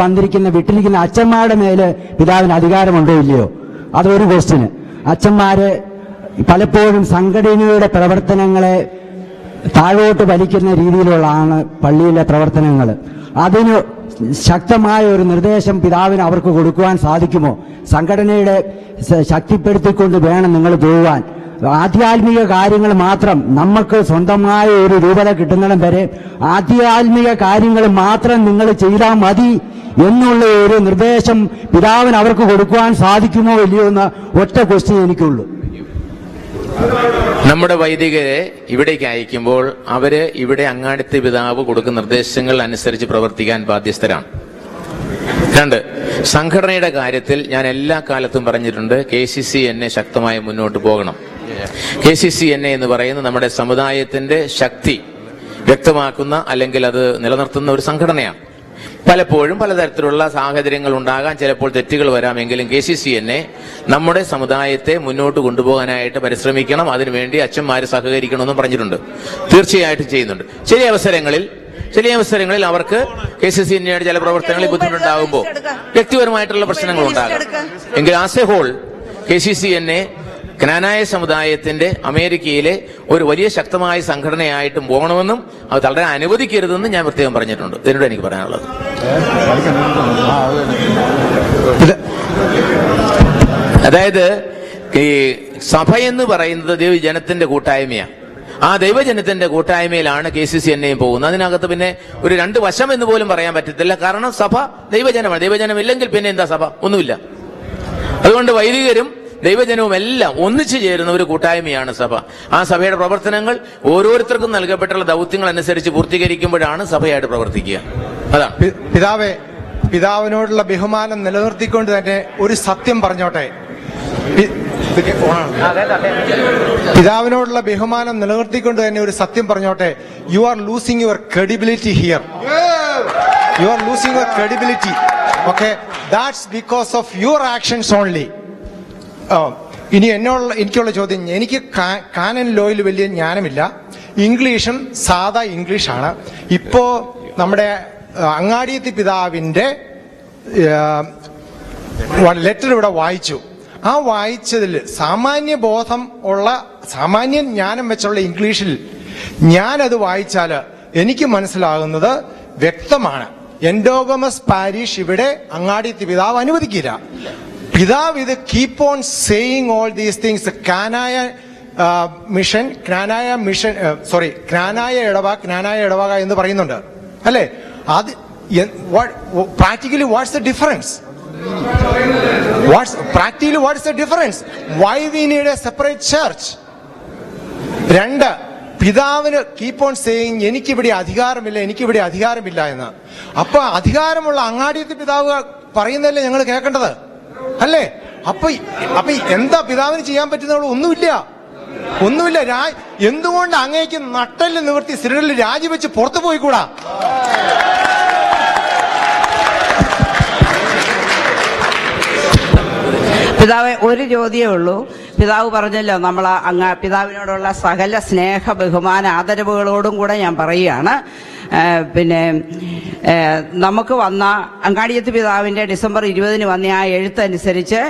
വിട്ടിരിക്കുന്ന അച്ഛന്മാരുടെ മേലെ പിതാവിന് അധികാരമുണ്ടോ ഇല്ലയോ? അതൊരു ക്വസ്റ്റ്യന്. അച്ഛന്മാര് പലപ്പോഴും സംഘടനയുടെ പ്രവർത്തനങ്ങളെ താഴോട്ട് വലിക്കുന്ന രീതിയിലുള്ളതാണ് പള്ളിയിലെ പ്രവർത്തനങ്ങൾ. അതിന് ശക്തമായ ഒരു നിർദ്ദേശം പിതാവിന് അവർക്ക് കൊടുക്കുവാൻ സാധിക്കുമോ? സംഘടനയുടെ ശക്തിപ്പെടുത്തിക്കൊണ്ട് വേണം നിങ്ങൾ പോകുവാൻ. ആധ്യാത്മിക കാര്യങ്ങൾ മാത്രം, നമുക്ക് സ്വന്തമായ ഒരു രൂപത കിട്ടുന്നിടം വരെ ആധ്യാത്മിക കാര്യങ്ങൾ മാത്രം നിങ്ങൾ ചെയ്താൽ മതി എന്നുള്ള ഒരു നിർദ്ദേശം പിതാവിന് അവർക്ക് കൊടുക്കുവാൻ സാധിക്കുമോ ഇല്ലയോ എന്ന ഒറ്റ ക്വസ്റ്റ്യൻ എനിക്കുള്ളൂ. നമ്മുടെ വൈദികരെ ഇവിടേക്ക് അയക്കുമ്പോൾ അവര് ഇവിടെ അങ്ങാടിത്തെ പിതാവ് കൊടുക്കുന്ന നിർദ്ദേശങ്ങൾ അനുസരിച്ച് പ്രവർത്തിക്കാൻ ബാധ്യസ്ഥരാണ്. 2, സംഘടനയുടെ കാര്യത്തിൽ ഞാൻ എല്ലാ കാലത്തും പറഞ്ഞിട്ടുണ്ട്, KCCNA ശക്തമായി മുന്നോട്ട് പോകണം. KCCNA എന്ന് പറയുന്നത് നമ്മുടെ സമുദായത്തിന്റെ ശക്തി വ്യക്തമാക്കുന്ന അല്ലെങ്കിൽ അത് നിലനിർത്തുന്ന ഒരു സംഘടനയാണ്. പലപ്പോഴും പലതരത്തിലുള്ള സാഹചര്യങ്ങൾ ഉണ്ടാകാൻ, ചിലപ്പോൾ തെറ്റുകൾ വരാമെങ്കിലും KCCNA നമ്മുടെ സമുദായത്തെ മുന്നോട്ട് കൊണ്ടുപോകാനായിട്ട് പരിശ്രമിക്കണം. അതിനുവേണ്ടി അച്ഛന്മാർ സഹകരിക്കണമെന്നും പറഞ്ഞിട്ടുണ്ട്. തീർച്ചയായിട്ടും ചെയ്യുന്നുണ്ട്. ചില അവസരങ്ങളിൽ അവർക്ക് KCCNAയുടെ ചില പ്രവർത്തനങ്ങളിൽ ബുദ്ധിമുട്ടുണ്ടാകുമ്പോൾ വ്യക്തിപരമായിട്ടുള്ള പ്രശ്നങ്ങൾ ഉണ്ടാകാം. എങ്കിൽ as a whole KCCNA Knanaya സമുദായത്തിന്റെ അമേരിക്കയിലെ ഒരു വലിയ ശക്തമായ സംഘടനയായിട്ടും പോകണമെന്നും അത് തളരാൻ അനുവദിക്കരുതെന്നും ഞാൻ പ്രത്യേകം പറഞ്ഞിട്ടുണ്ട്. ഇതിനോട് എനിക്ക് പറയാനുള്ളത്. അതായത് ഈ സഭ എന്ന് പറയുന്നത് ദൈവജനത്തിന്റെ കൂട്ടായ്മയാണ്. ആ ദൈവജനത്തിന്റെ കൂട്ടായ്മയിലാണ് KCCNA പോകുന്നത്. അതിനകത്ത് പിന്നെ ഒരു 2 വശം എന്ന് പോലും പറയാൻ പറ്റത്തില്ല. കാരണം സഭ ദൈവജനമാണ്. ദൈവജനം ഇല്ലെങ്കിൽ പിന്നെ എന്താ സഭ? ഒന്നുമില്ല. അതുകൊണ്ട് വൈദികരും ദൈവജനവും എല്ലാം ഒന്നിച്ചു ചേരുന്ന ഒരു കൂട്ടായ്മയാണ് സഭ. ആ സഭയുടെ പ്രവർത്തനങ്ങൾ ഓരോരുത്തർക്കും നൽകപ്പെട്ടുള്ള ദൗത്യങ്ങൾ അനുസരിച്ച് പൂർത്തീകരിക്കുമ്പോഴാണ് സഭയായിട്ട് പ്രവർത്തിക്കുക. അതാണ്. പിതാവിനോടുള്ള ബഹുമാനം നിലനിർത്തിക്കൊണ്ട് തന്നെ ഒരു സത്യം പറഞ്ഞോട്ടെ. പിതാവിനോടുള്ള ബഹുമാനം നിലനിർത്തിക്കൊണ്ട് തന്നെ ഒരു സത്യം പറഞ്ഞോട്ടെ. You are losing your credibility here. You are losing your credibility. Okay, that's because of your actions only. ഇനി എനിക്കുള്ള ചോദ്യം, എനിക്ക് കാനൻ ലോയിൽ വലിയ ജ്ഞാനമില്ല. ഇംഗ്ലീഷും സാധാ ഇംഗ്ലീഷാണ്. ഇപ്പോ നമ്മുടെ അങ്ങാടിയത്തി പിതാവിന്റെ ലെറ്റർ ഇവിടെ വായിച്ചു. ആ വായിച്ചതിൽ സാമാന്യ ബോധം ഉള്ള, സാമാന്യ ജ്ഞാനം വെച്ചുള്ള ഇംഗ്ലീഷിൽ ഞാനത് വായിച്ചാൽ എനിക്ക് മനസ്സിലാകുന്നത് വ്യക്തമാണ്. എൻഡോഗമസ് പാരിഷ് ഇവിടെ അങ്ങാടിയത്തി പിതാവ് അനുവദിക്കില്ല. പിതാവ് ഇത് keep on saying all these things. Knanaya ഇടവക എന്ന് പറയുന്നുണ്ട് അല്ലേ? അത് practically what's the difference? Why we need a separate church? 2, പിതാവിന് കീപ്പ് ഓൺ സേയിങ് എനിക്കിവിടെ അധികാരമില്ല എന്ന്. അപ്പൊ അധികാരമുള്ള അങ്ങാടിയത്തെ പിതാവ് പറയുന്നതല്ലേ ഞങ്ങൾ കേൾക്കേണ്ടത് അല്ലേ? അപ്പൊ എന്താ പിതാവിന് ചെയ്യാൻ പറ്റുന്ന? ഒന്നുമില്ല. എന്തുകൊണ്ട് അങ്ങേക്ക് നട്ടല് നിവർത്തി സിറിൽ രാജിവെച്ച് പുറത്തു പോയിക്കൂടാ? പിതാവെ, ഒരു ചോദ്യമേ ഉള്ളൂ. പിതാവ് പറഞ്ഞല്ലോ, നമ്മൾ പിതാവിനോടുള്ള സകല സ്നേഹ ബഹുമാന ആദരവുകളോടും കൂടെ ഞാൻ പറയുകയാണ്. പിന്നെ നമുക്ക് വന്ന അങ്ങാടിയത്ത് പിതാവിന്റെ ഡിസംബർ 20 വന്ന ആ എഴുത്തനുസരിച്ച്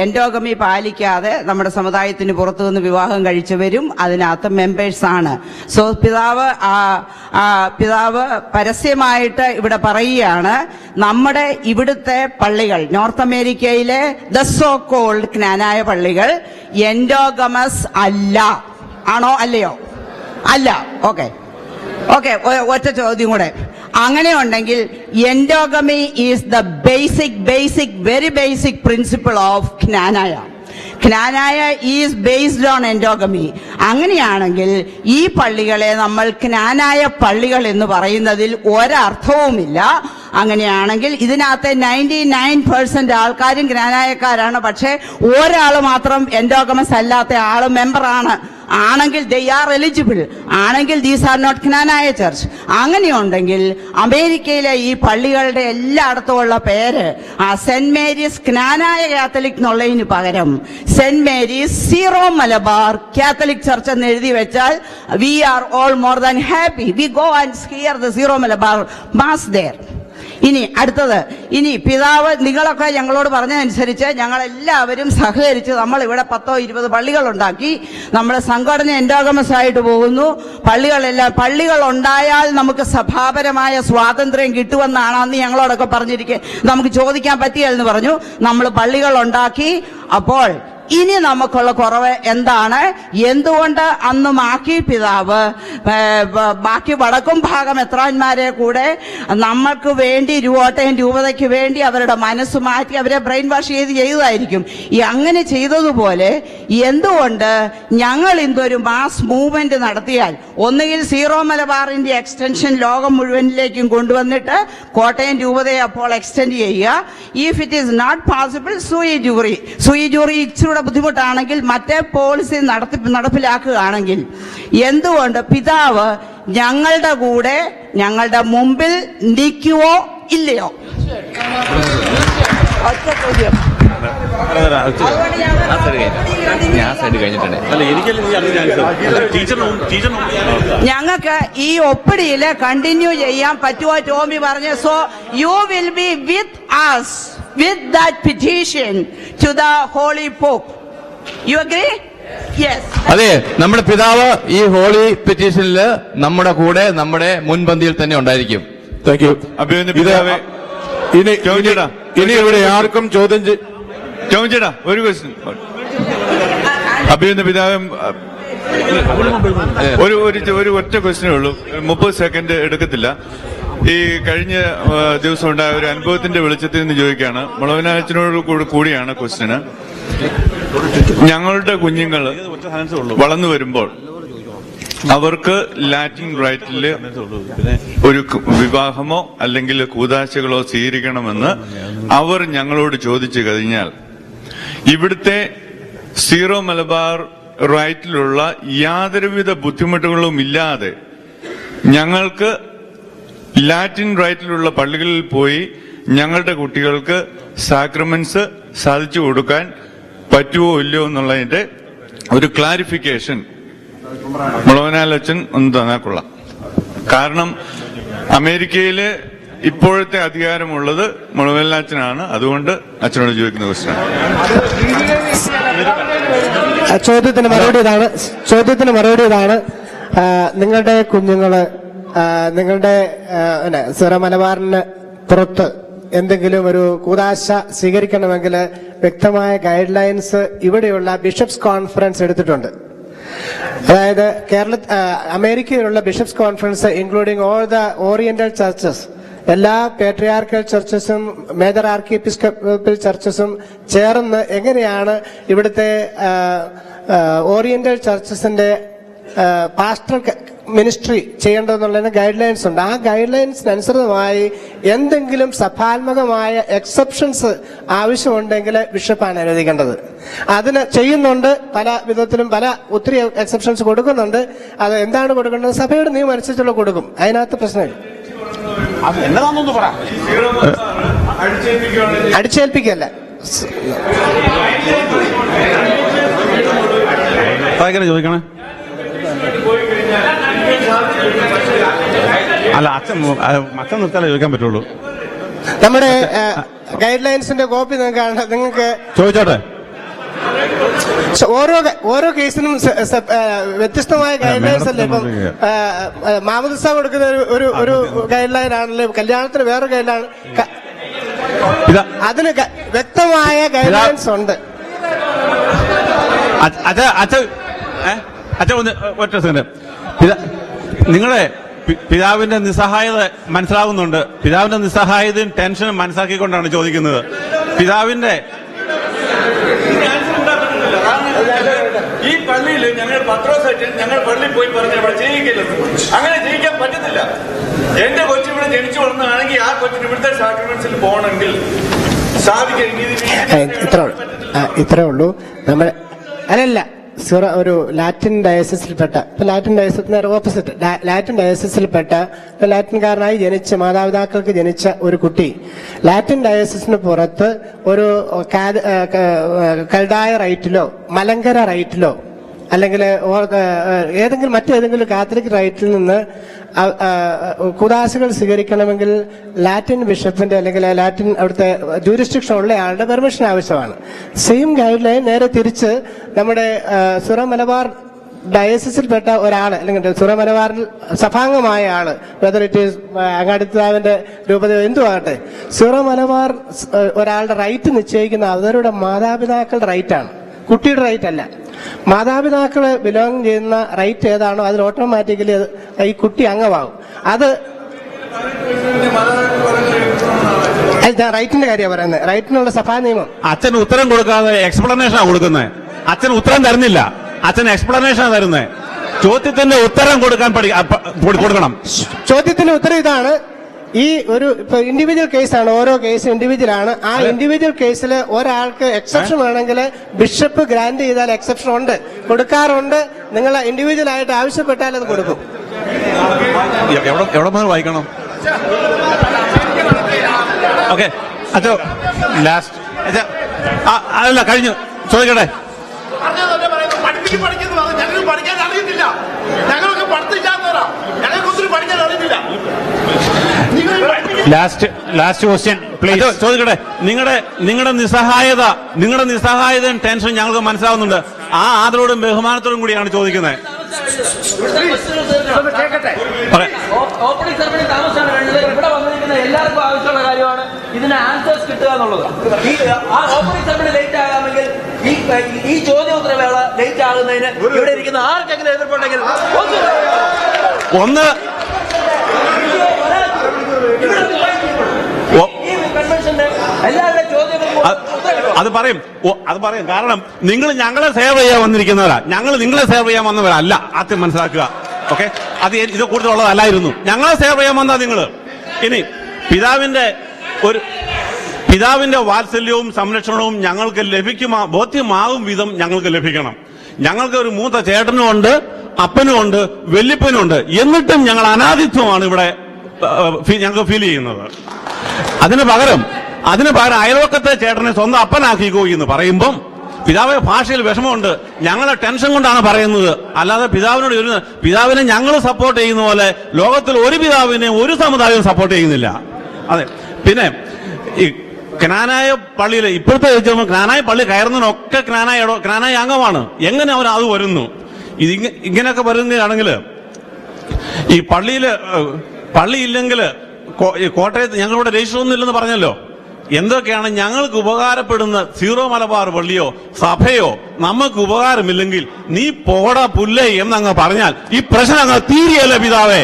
എൻഡോഗമി പാലിക്കാതെ നമ്മുടെ സമുദായത്തിന് പുറത്തുനിന്ന് വിവാഹം കഴിച്ചവരും അതിനകത്ത് മെമ്പേഴ്സാണ്. സോ പിതാവ് പരസ്യമായിട്ട് ഇവിടെ പറയുകയാണ്, നമ്മുടെ ഇവിടുത്തെ പള്ളികൾ, നോർത്ത് അമേരിക്കയിലെ ദ സോ കോൾഡ് ക്നാനായ പള്ളികൾ എൻഡോഗമസ് അല്ല. ആണോ അല്ലയോ? അല്ല. ഓക്കെ, ഒറ്റ ചോദ്യം കൂടെ. അങ്ങനെ ഉണ്ടെങ്കിൽ endogamy is the very basic principle of Knanaya. Knanaya is based on endogamy. അങ്ങനെയാണെങ്കിൽ ഈ പള്ളികളെ നമ്മൾ ക്നാനായ പള്ളികൾ എന്ന് പറയുന്നതിൽ ഒരർത്ഥവുമില്ല. അങ്ങനെയാണെങ്കിൽ ഇതിനകത്തെ 99% ആൾക്കാരും ക്നാനായക്കാരാണ്. പക്ഷെ ഒരാൾ മാത്രം എൻഡോഗമസ് അല്ലാത്ത ആള് മെമ്പറാണ്. ആണെങ്കിൽ ദേ ആർ എലിജിബിൾ. ആണെങ്കിൽ these are not Knanaya church. അങ്ങനെയുണ്ടെങ്കിൽ അമേരിക്കയിലെ ഈ പള്ളികളുടെ എല്ലായിടത്തുമുള്ള പേര് സെന്റ് മേരീസ് ക്നാനായ കാത്തലിക് എന്നുള്ളതിന് പകരം സെന്റ് Mary's Syro Malabar Catholic church എന്ന് എഴുതി വെച്ചാൽ we are all more than happy. We go and hear the Syro Malabar mass there. ഇനി അടുത്തത്, ഇനി പിതാവ് നിങ്ങളൊക്കെ ഞങ്ങളോട് പറഞ്ഞതനുസരിച്ച് ഞങ്ങളെല്ലാവരും സഹകരിച്ച് നമ്മൾ ഇവിടെ 10-20 പള്ളികൾ ഉണ്ടാക്കി. നമ്മൾ സംഘടന എൻഡോഗമസ് ആയിട്ട് പോകുന്നു. പള്ളികൾ ഉണ്ടായാൽ നമുക്ക് സഭാപരമായ സ്വാതന്ത്ര്യം കിട്ടുമെന്നാണ് അന്ന് ഞങ്ങളോടൊക്കെ പറഞ്ഞിരിക്കെ നമുക്ക് ചോദിക്കാൻ പറ്റിയെന്ന് പറഞ്ഞു. നമ്മൾ പള്ളികൾ ഉണ്ടാക്കി. അപ്പോൾ ഇനി നമുക്കുള്ള കുറവ് എന്താണ്? എന്തുകൊണ്ട് അന്ന് മാക്കി പിതാവ് ബാക്കി വടക്കും ഭാഗം മെത്രാന്മാരെ കൂടെ നമ്മൾക്ക് വേണ്ടി കോട്ടയം രൂപതയ്ക്ക് വേണ്ടി അവരുടെ മനസ്സ് മാറ്റി അവരെ ബ്രെയിൻ വാഷ് ചെയ്തതായിരിക്കും. ഈ അങ്ങനെ ചെയ്തതുപോലെ എന്തുകൊണ്ട് ഞങ്ങൾ ഇന്നൊരു മാസ് മൂവ്മെന്റ് നടത്തിയാൽ ഒന്നുകിൽ സീറോ മലബാറിന്റെ എക്സ്റ്റൻഷൻ ലോകം മുഴുവനിലേക്കും കൊണ്ടുവന്നിട്ട് കോട്ടയം രൂപതയെ അപ്പോൾ എക്സ്റ്റെൻഡ് ചെയ്യുക. If it is not possible സൂയി ജൂറി ഇച്ചിരി ബുദ്ധിമുട്ടാണെങ്കിൽ മറ്റേ പോളിസി നടപ്പിലാക്കുകയാണെങ്കിൽ എന്തുകൊണ്ട് പിതാവ് ഞങ്ങളുടെ കൂടെ ഞങ്ങളുടെ മുമ്പിൽ നിൽക്കുവോ ഇല്ലയോ? ഞങ്ങൾക്ക് ഈ ഒപ്പിടിയില് കണ്ടിന്യൂ ചെയ്യാൻ പറ്റുമോ? ടോമി പറഞ്ഞു. So you will be with us with that petition to the holy pope. You agree? Yes. അതെ, നമ്മുടെ പിതാവ് ഈ ഹോളി പെറ്റീഷനിൽ നമ്മുടെ കൂടെ നമ്മുടെ മുൻപന്തിയിൽ തന്നെ ഉണ്ടായിരിക്കും. Thank you. ഇനി ഇവിടെ ആർക്കും ചോദിച്ചേടാ ഒരു ക്വസ്റ്റ്യൻ. അഭിനന്ദ പിതാവ് ഒരു ഒറ്റ ക്വസ്റ്റ്യനേ ഉള്ളൂ, 30 സെക്കൻഡ് എടുക്കത്തില്ല. ഈ കഴിഞ്ഞ ദിവസം ഉണ്ടായ ഒരു അനുഭവത്തിന്റെ വെളിച്ചത്തിൽ നിന്ന് ചോദിക്കുകയാണ്. മുളവനാച്ചനോട് കൂടിയാണ് ക്വസ്റ്റ്യന്. ഞങ്ങളുടെ കുഞ്ഞുങ്ങൾ വളർന്നു വരുമ്പോൾ അവർക്ക് ലാറ്റിൻ റൈറ്റില് ഒരു വിവാഹമോ അല്ലെങ്കിൽ കൂദാശകളോ സ്വീകരിക്കണമെന്ന് അവർ ഞങ്ങളോട് ചോദിച്ചു കഴിഞ്ഞാൽ ഇവിടുത്തെ സീറോ മലബാർ റൈറ്റിലുള്ള യാതൊരുവിധ ബുദ്ധിമുട്ടുകളും ഇല്ലാതെ ഞങ്ങൾക്ക് ലാറ്റിൻ റൈറ്റിലുള്ള പള്ളികളിൽ പോയി ഞങ്ങളുടെ കുട്ടികൾക്ക് സാക്രമെന്റ്സ് സാധിച്ചു കൊടുക്കാൻ പറ്റുമോ ഇല്ലയോ എന്നുള്ളതിന്റെ ഒരു ക്ലാരിഫിക്കേഷൻ മുളവനാലച്ചൻ ഒന്ന് തന്നാൽ കൊള്ളാം. കാരണം അമേരിക്കയിലെ ഇപ്പോഴത്തെ അധികാരമുള്ളത് മുളവനാലച്ചനാണ്. അതുകൊണ്ട് അച്ഛനോട് ചോദിക്കുന്ന ക്വസ്റ്റ്യൻ. ചോദ്യത്തിന് മറുപടി ഇതാണ്. നിങ്ങളുടെ കുഞ്ഞുങ്ങള് നിങ്ങളുടെ സീറോ മലബാറിന് പുറത്ത് എന്തെങ്കിലും ഒരു കൂദാശ സ്വീകരിക്കണമെങ്കിൽ വ്യക്തമായ ഗൈഡ് ലൈൻസ് ഇവിടെയുള്ള ബിഷപ്സ് കോൺഫറൻസ് എടുത്തിട്ടുണ്ട്. അതായത് അമേരിക്കയിലുള്ള bishops conference including all the oriental churches, എല്ലാ പേട്രിയാർക്കൽ ചർച്ചസും മേജർ ആർക്കി എപ്പിസ്കോപ്പൽ ചർച്ചസും ചേർന്ന് എങ്ങനെയാണ് ഇവിടുത്തെ ഓറിയന്റൽ ചർച്ചസിന്റെ പാസ്റ്റർ മിനിസ്ട്രി ചെയ്യേണ്ടതെന്നുള്ളതിന് ഗൈഡ് ലൈൻസ് ഉണ്ട്. ആ ഗൈഡ് ലൈൻസിനനുസൃതമായി എന്തെങ്കിലും സഭാത്മകമായ എക്സെപ്ഷൻസ് ആവശ്യമുണ്ടെങ്കിൽ ബിഷപ്പാണ് അനുവദിക്കേണ്ടത്. അതിന് ചെയ്യുന്നുണ്ട്. പല വിധത്തിലും ഒത്തിരി എക്സെപ്ഷൻസ് കൊടുക്കുന്നുണ്ട്. അത് എന്താണ് കൊടുക്കേണ്ടത് സഭയുടെ നിയമം അനുസരിച്ചുള്ള കൊടുക്കും. അതിനകത്ത് പ്രശ്നമില്ല. അടിച്ചേൽപ്പിക്കല്ല. ചോദിക്കണേ. അല്ല അച്ഛൻ നിർത്താലേ ചോദിക്കാൻ പറ്റുള്ളൂ. നമ്മുടെ ഗൈഡ് ലൈൻസിന്റെ കോപ്പി നിങ്ങൾക്ക് ചോദിച്ചോട്ടെ. ഓരോ കേസിനും വ്യത്യസ്തമായ ഗൈഡ് ലൈൻസ് അല്ലേ. ഇപ്പം മാമോദിസ കൊടുക്കുന്ന ഒരു ഗൈഡ് ലൈൻ ആണല്ലേ, കല്യാണത്തിന് വേറെ ഗൈഡ് ലൈൻ, അതിന് വ്യക്തമായ ഗൈഡ് ലൈൻസ് ഉണ്ട്. അച്ഛൻ ഒന്ന് ഒറ്റ സെക്കൻഡ്. നിങ്ങളെ പിതാവിന്റെ നിസ്സഹായത മനസ്സിലാവുന്നുണ്ട്. പിതാവിന്റെ നിസ്സഹായതയും ടെൻഷനും മനസ്സിലാക്കിക്കൊണ്ടാണ് ചോദിക്കുന്നത്. പിതാവിന്റെ ഈ പള്ളിയിൽ ഞങ്ങൾ പത്രോസായിട്ട് ഞങ്ങൾ പള്ളിയിൽ പോയി പറഞ്ഞ് ഇവിടെ ചെയ്യിക്കില്ലെന്ന്. അങ്ങനെ ചെയ്യിക്കാൻ പറ്റത്തില്ല. എന്റെ കൊച്ചു ഇവിടെ ജനിച്ചു വളർന്നതാണെങ്കിൽ ആ കൊച്ചിന് ഇവിടുത്തെ സാക്രമെന്റ്സിൽ പോകണമെങ്കിൽ സാധിക്കും. ഇത്രേ ഉള്ളൂ. നമ്മൾ അല്ലല്ല ഒരു ലാറ്റിൻ ഡയസിസിൽപ്പെട്ട, ലാറ്റിൻ ഡയസിസ് നേരെ ഓപ്പോസിറ്റ്, ലാറ്റിൻ ഡയസിസിൽപ്പെട്ട ലാറ്റിൻകാരനായി ജനിച്ച മാതാപിതാക്കൾക്ക് ജനിച്ച ഒരു കുട്ടി ലാറ്റിൻ ഡയസിസിന് പുറത്ത് ഒരു കൽഡായ റൈറ്റിലോ മലങ്കര റൈറ്റിലോ അല്ലെങ്കിൽ ഏതെങ്കിലും മറ്റേതെങ്കിലും കാത്തലിക് റൈറ്റിൽ നിന്ന് കുദാശകൾ സ്വീകരിക്കണമെങ്കിൽ ലാറ്റിൻ ബിഷപ്പിന്റെ അല്ലെങ്കിൽ ലാറ്റിൻ അവിടുത്തെ ജൂറിസ്ഡിക്ഷൻ ഉള്ള ആളുടെ പെർമിഷൻ ആവശ്യമാണ്. സെയിം ഗൈഡ് ലൈൻ നേരെ തിരിച്ച് നമ്മുടെ സിറോ മലബാർ ഡയസിസിൽപ്പെട്ട ഒരാൾ അല്ലെങ്കിൽ സിറോ മലബാറിൽ സഭാംഗമായ ആള്, വെദർ ഇറ്റ് ഈസ് അങ്ങാടിത്താവിന്റെ രൂപത എന്തുമാകട്ടെ, സിറോ മലബാർ ഒരാളുടെ റൈറ്റ് നിശ്ചയിക്കുന്ന അവരുടെ മാതാപിതാക്കളുടെ റൈറ്റാണ്, കുട്ടിയുടെ റൈറ്റ് അല്ല. മാതാപിതാക്കള് ബിലോങ് ചെയ്യുന്ന റൈറ്റ് ഏതാണോ അതിൽ ഓട്ടോമാറ്റിക്കലി ഈ കുട്ടി അംഗമാകും. അത് ഞാൻ റൈറ്റിന്റെ കാര്യമാണ് പറയുന്നത്, റൈറ്റിനുള്ള സഭാ നിയമം. അച്ഛൻ ഉത്തരം കൊടുക്കാതെ എക്സ്പ്ലനേഷനാ കൊടുക്കുന്നത്. അച്ഛൻ ഉത്തരം തരുന്നില്ല, അച്ഛൻ എക്സ്പ്ലനേഷനാ തരുന്നത്. ചോദ്യത്തിന്റെ ഉത്തരം കൊടുക്കാൻ കൊടുക്കണം. ചോദ്യത്തിന്റെ ഉത്തരം ഇതാണ്. ഈ ഒരു ഇപ്പൊ ഇൻഡിവിജ്വൽ കേസാണ്, ഓരോ കേസും ഇൻഡിവിജ്വൽ ആണ്. ആ ഇൻഡിവിജ്വൽ കേസിൽ ഒരാൾക്ക് എക്സെപ്ഷൻ വേണമെങ്കിൽ ബിഷപ്പ് ഗ്രാന്റ് ചെയ്താൽ എക്സെപ്ഷൻ ഉണ്ട്, കൊടുക്കാറുണ്ട്. നിങ്ങൾ ഇൻഡിവിജ്വൽ ആയിട്ട് ആവശ്യപ്പെട്ടാൽ അത് കൊടുക്കും. എവിടെ മുതൽ വായിക്കണം? ഓക്കെ അച്ഛോ, ലാസ്റ്റ് അല്ല കഴിഞ്ഞു. ചോദിക്കട്ടെ. ഞങ്ങൾക്ക് പഠിക്കാൻ അറിയത്തില്ല, ഞങ്ങൾക്ക് പഠിത്തമില്ലാത്തവരാ, ഞങ്ങൾക്ക് ഒത്തിരി പഠിക്കാൻ അറിയത്തില്ല. Last question please. ചോദിക്കട്ടെ. നിങ്ങളുടെ നിസ്സഹായതയും ടെൻഷൻ ഞങ്ങൾക്ക് മനസ്സിലാവുന്നുണ്ട്. ആ ആദരവോടും ബഹുമാനത്തോടും കൂടിയാണ് ചോദിക്കുന്നത്. ഓപ്പണിംഗ് സെറമണി താമസമാണ് വേണ്ടത്. ഇവിടെ വന്നിരിക്കുന്ന എല്ലാവർക്കും ആവശ്യമുള്ള കാര്യമാണ് ഇതിന് ആൻസേഴ്സ് കിട്ടുക എന്നുള്ളത്. ആ ഓപ്പണിംഗ് സെറമണി ലേറ്റ് ആകാമെങ്കിൽ ഈ ചോദ്യോത്തരവേള ലേറ്റ് ആകുന്നതിന് ഇവിടെ ഇരിക്കുന്ന ആർക്കെങ്കിലും എതിർപ്പുണ്ടെങ്കിൽ ഒന്ന് അത് പറയും. കാരണം നിങ്ങൾ ഞങ്ങളെ സേവ് ചെയ്യാൻ വന്നിരിക്കുന്നവരാ, ഞങ്ങൾ നിങ്ങളെ സേവ് ചെയ്യാൻ വന്നവരല്ല. ആദ്യം മനസ്സിലാക്കുക. ഓക്കെ, അത് ഇത് കൂടുതലുള്ളതല്ലായിരുന്നു. ഞങ്ങളെ സേവ് ചെയ്യാൻ വന്നാ നിങ്ങൾ. ഇനി പിതാവിന്റെ വാത്സല്യവും സംരക്ഷണവും ഞങ്ങൾക്ക് ബോധ്യമാകും വിധം ഞങ്ങൾക്ക് ലഭിക്കണം. ഞങ്ങൾക്ക് ഒരു മൂത്ത ചേട്ടനും ഉണ്ട്, അപ്പനും ഉണ്ട്, വല്യപ്പനും ഉണ്ട്. എന്നിട്ടും ഞങ്ങൾ അനാഥിത്വമാണ് ഇവിടെ ഞങ്ങൾക്ക് ഫീൽ ചെയ്യുന്നത്. അതിന് പകരം അയൽവക്കത്തെ ചേട്ടനെ സ്വന്തം അപ്പനാക്കിക്കോ എന്ന് പറയുമ്പം പിതാവ് ഭാഷയിൽ വിഷമമുണ്ട്. ഞങ്ങളെ ടെൻഷൻ കൊണ്ടാണ് പറയുന്നത്. അല്ലാതെ പിതാവിനെ ഞങ്ങൾ സപ്പോർട്ട് ചെയ്യുന്ന പോലെ ലോകത്തിൽ ഒരു പിതാവിനെ ഒരു സമുദായവും സപ്പോർട്ട് ചെയ്യുന്നില്ല. അതെ. പിന്നെ ഈ ക്നാനായ പള്ളിയിൽ ഇപ്പോഴത്തെ ക്നാനായ പള്ളി കയറുന്നതിനൊക്കെ ക്നാനായ അംഗമാണ്. എങ്ങനെ അവർ അത് വരുന്നു? ഇങ്ങനെയൊക്കെ വരുന്നതാണെങ്കിൽ ഈ പള്ളിയില്ലെങ്കിൽ കോട്ടയത്ത് ഞങ്ങളിവിടെ രജിസ്റ്റർ ഒന്നും ഇല്ലെന്ന് പറഞ്ഞല്ലോ. എന്തൊക്കെയാണ് ഞങ്ങൾക്ക് ഉപകാരപ്പെടുന്ന സീറോ മലബാർ പള്ളിയോ സഭയോ നമുക്ക് ഉപകാരമില്ലെങ്കിൽ നീ പോടാ പുല്ലേ എന്നങ്ങ് പറഞ്ഞാൽ ഈ പ്രശ്നം അങ്ങ് തീരെയല്ല പിതാവേ.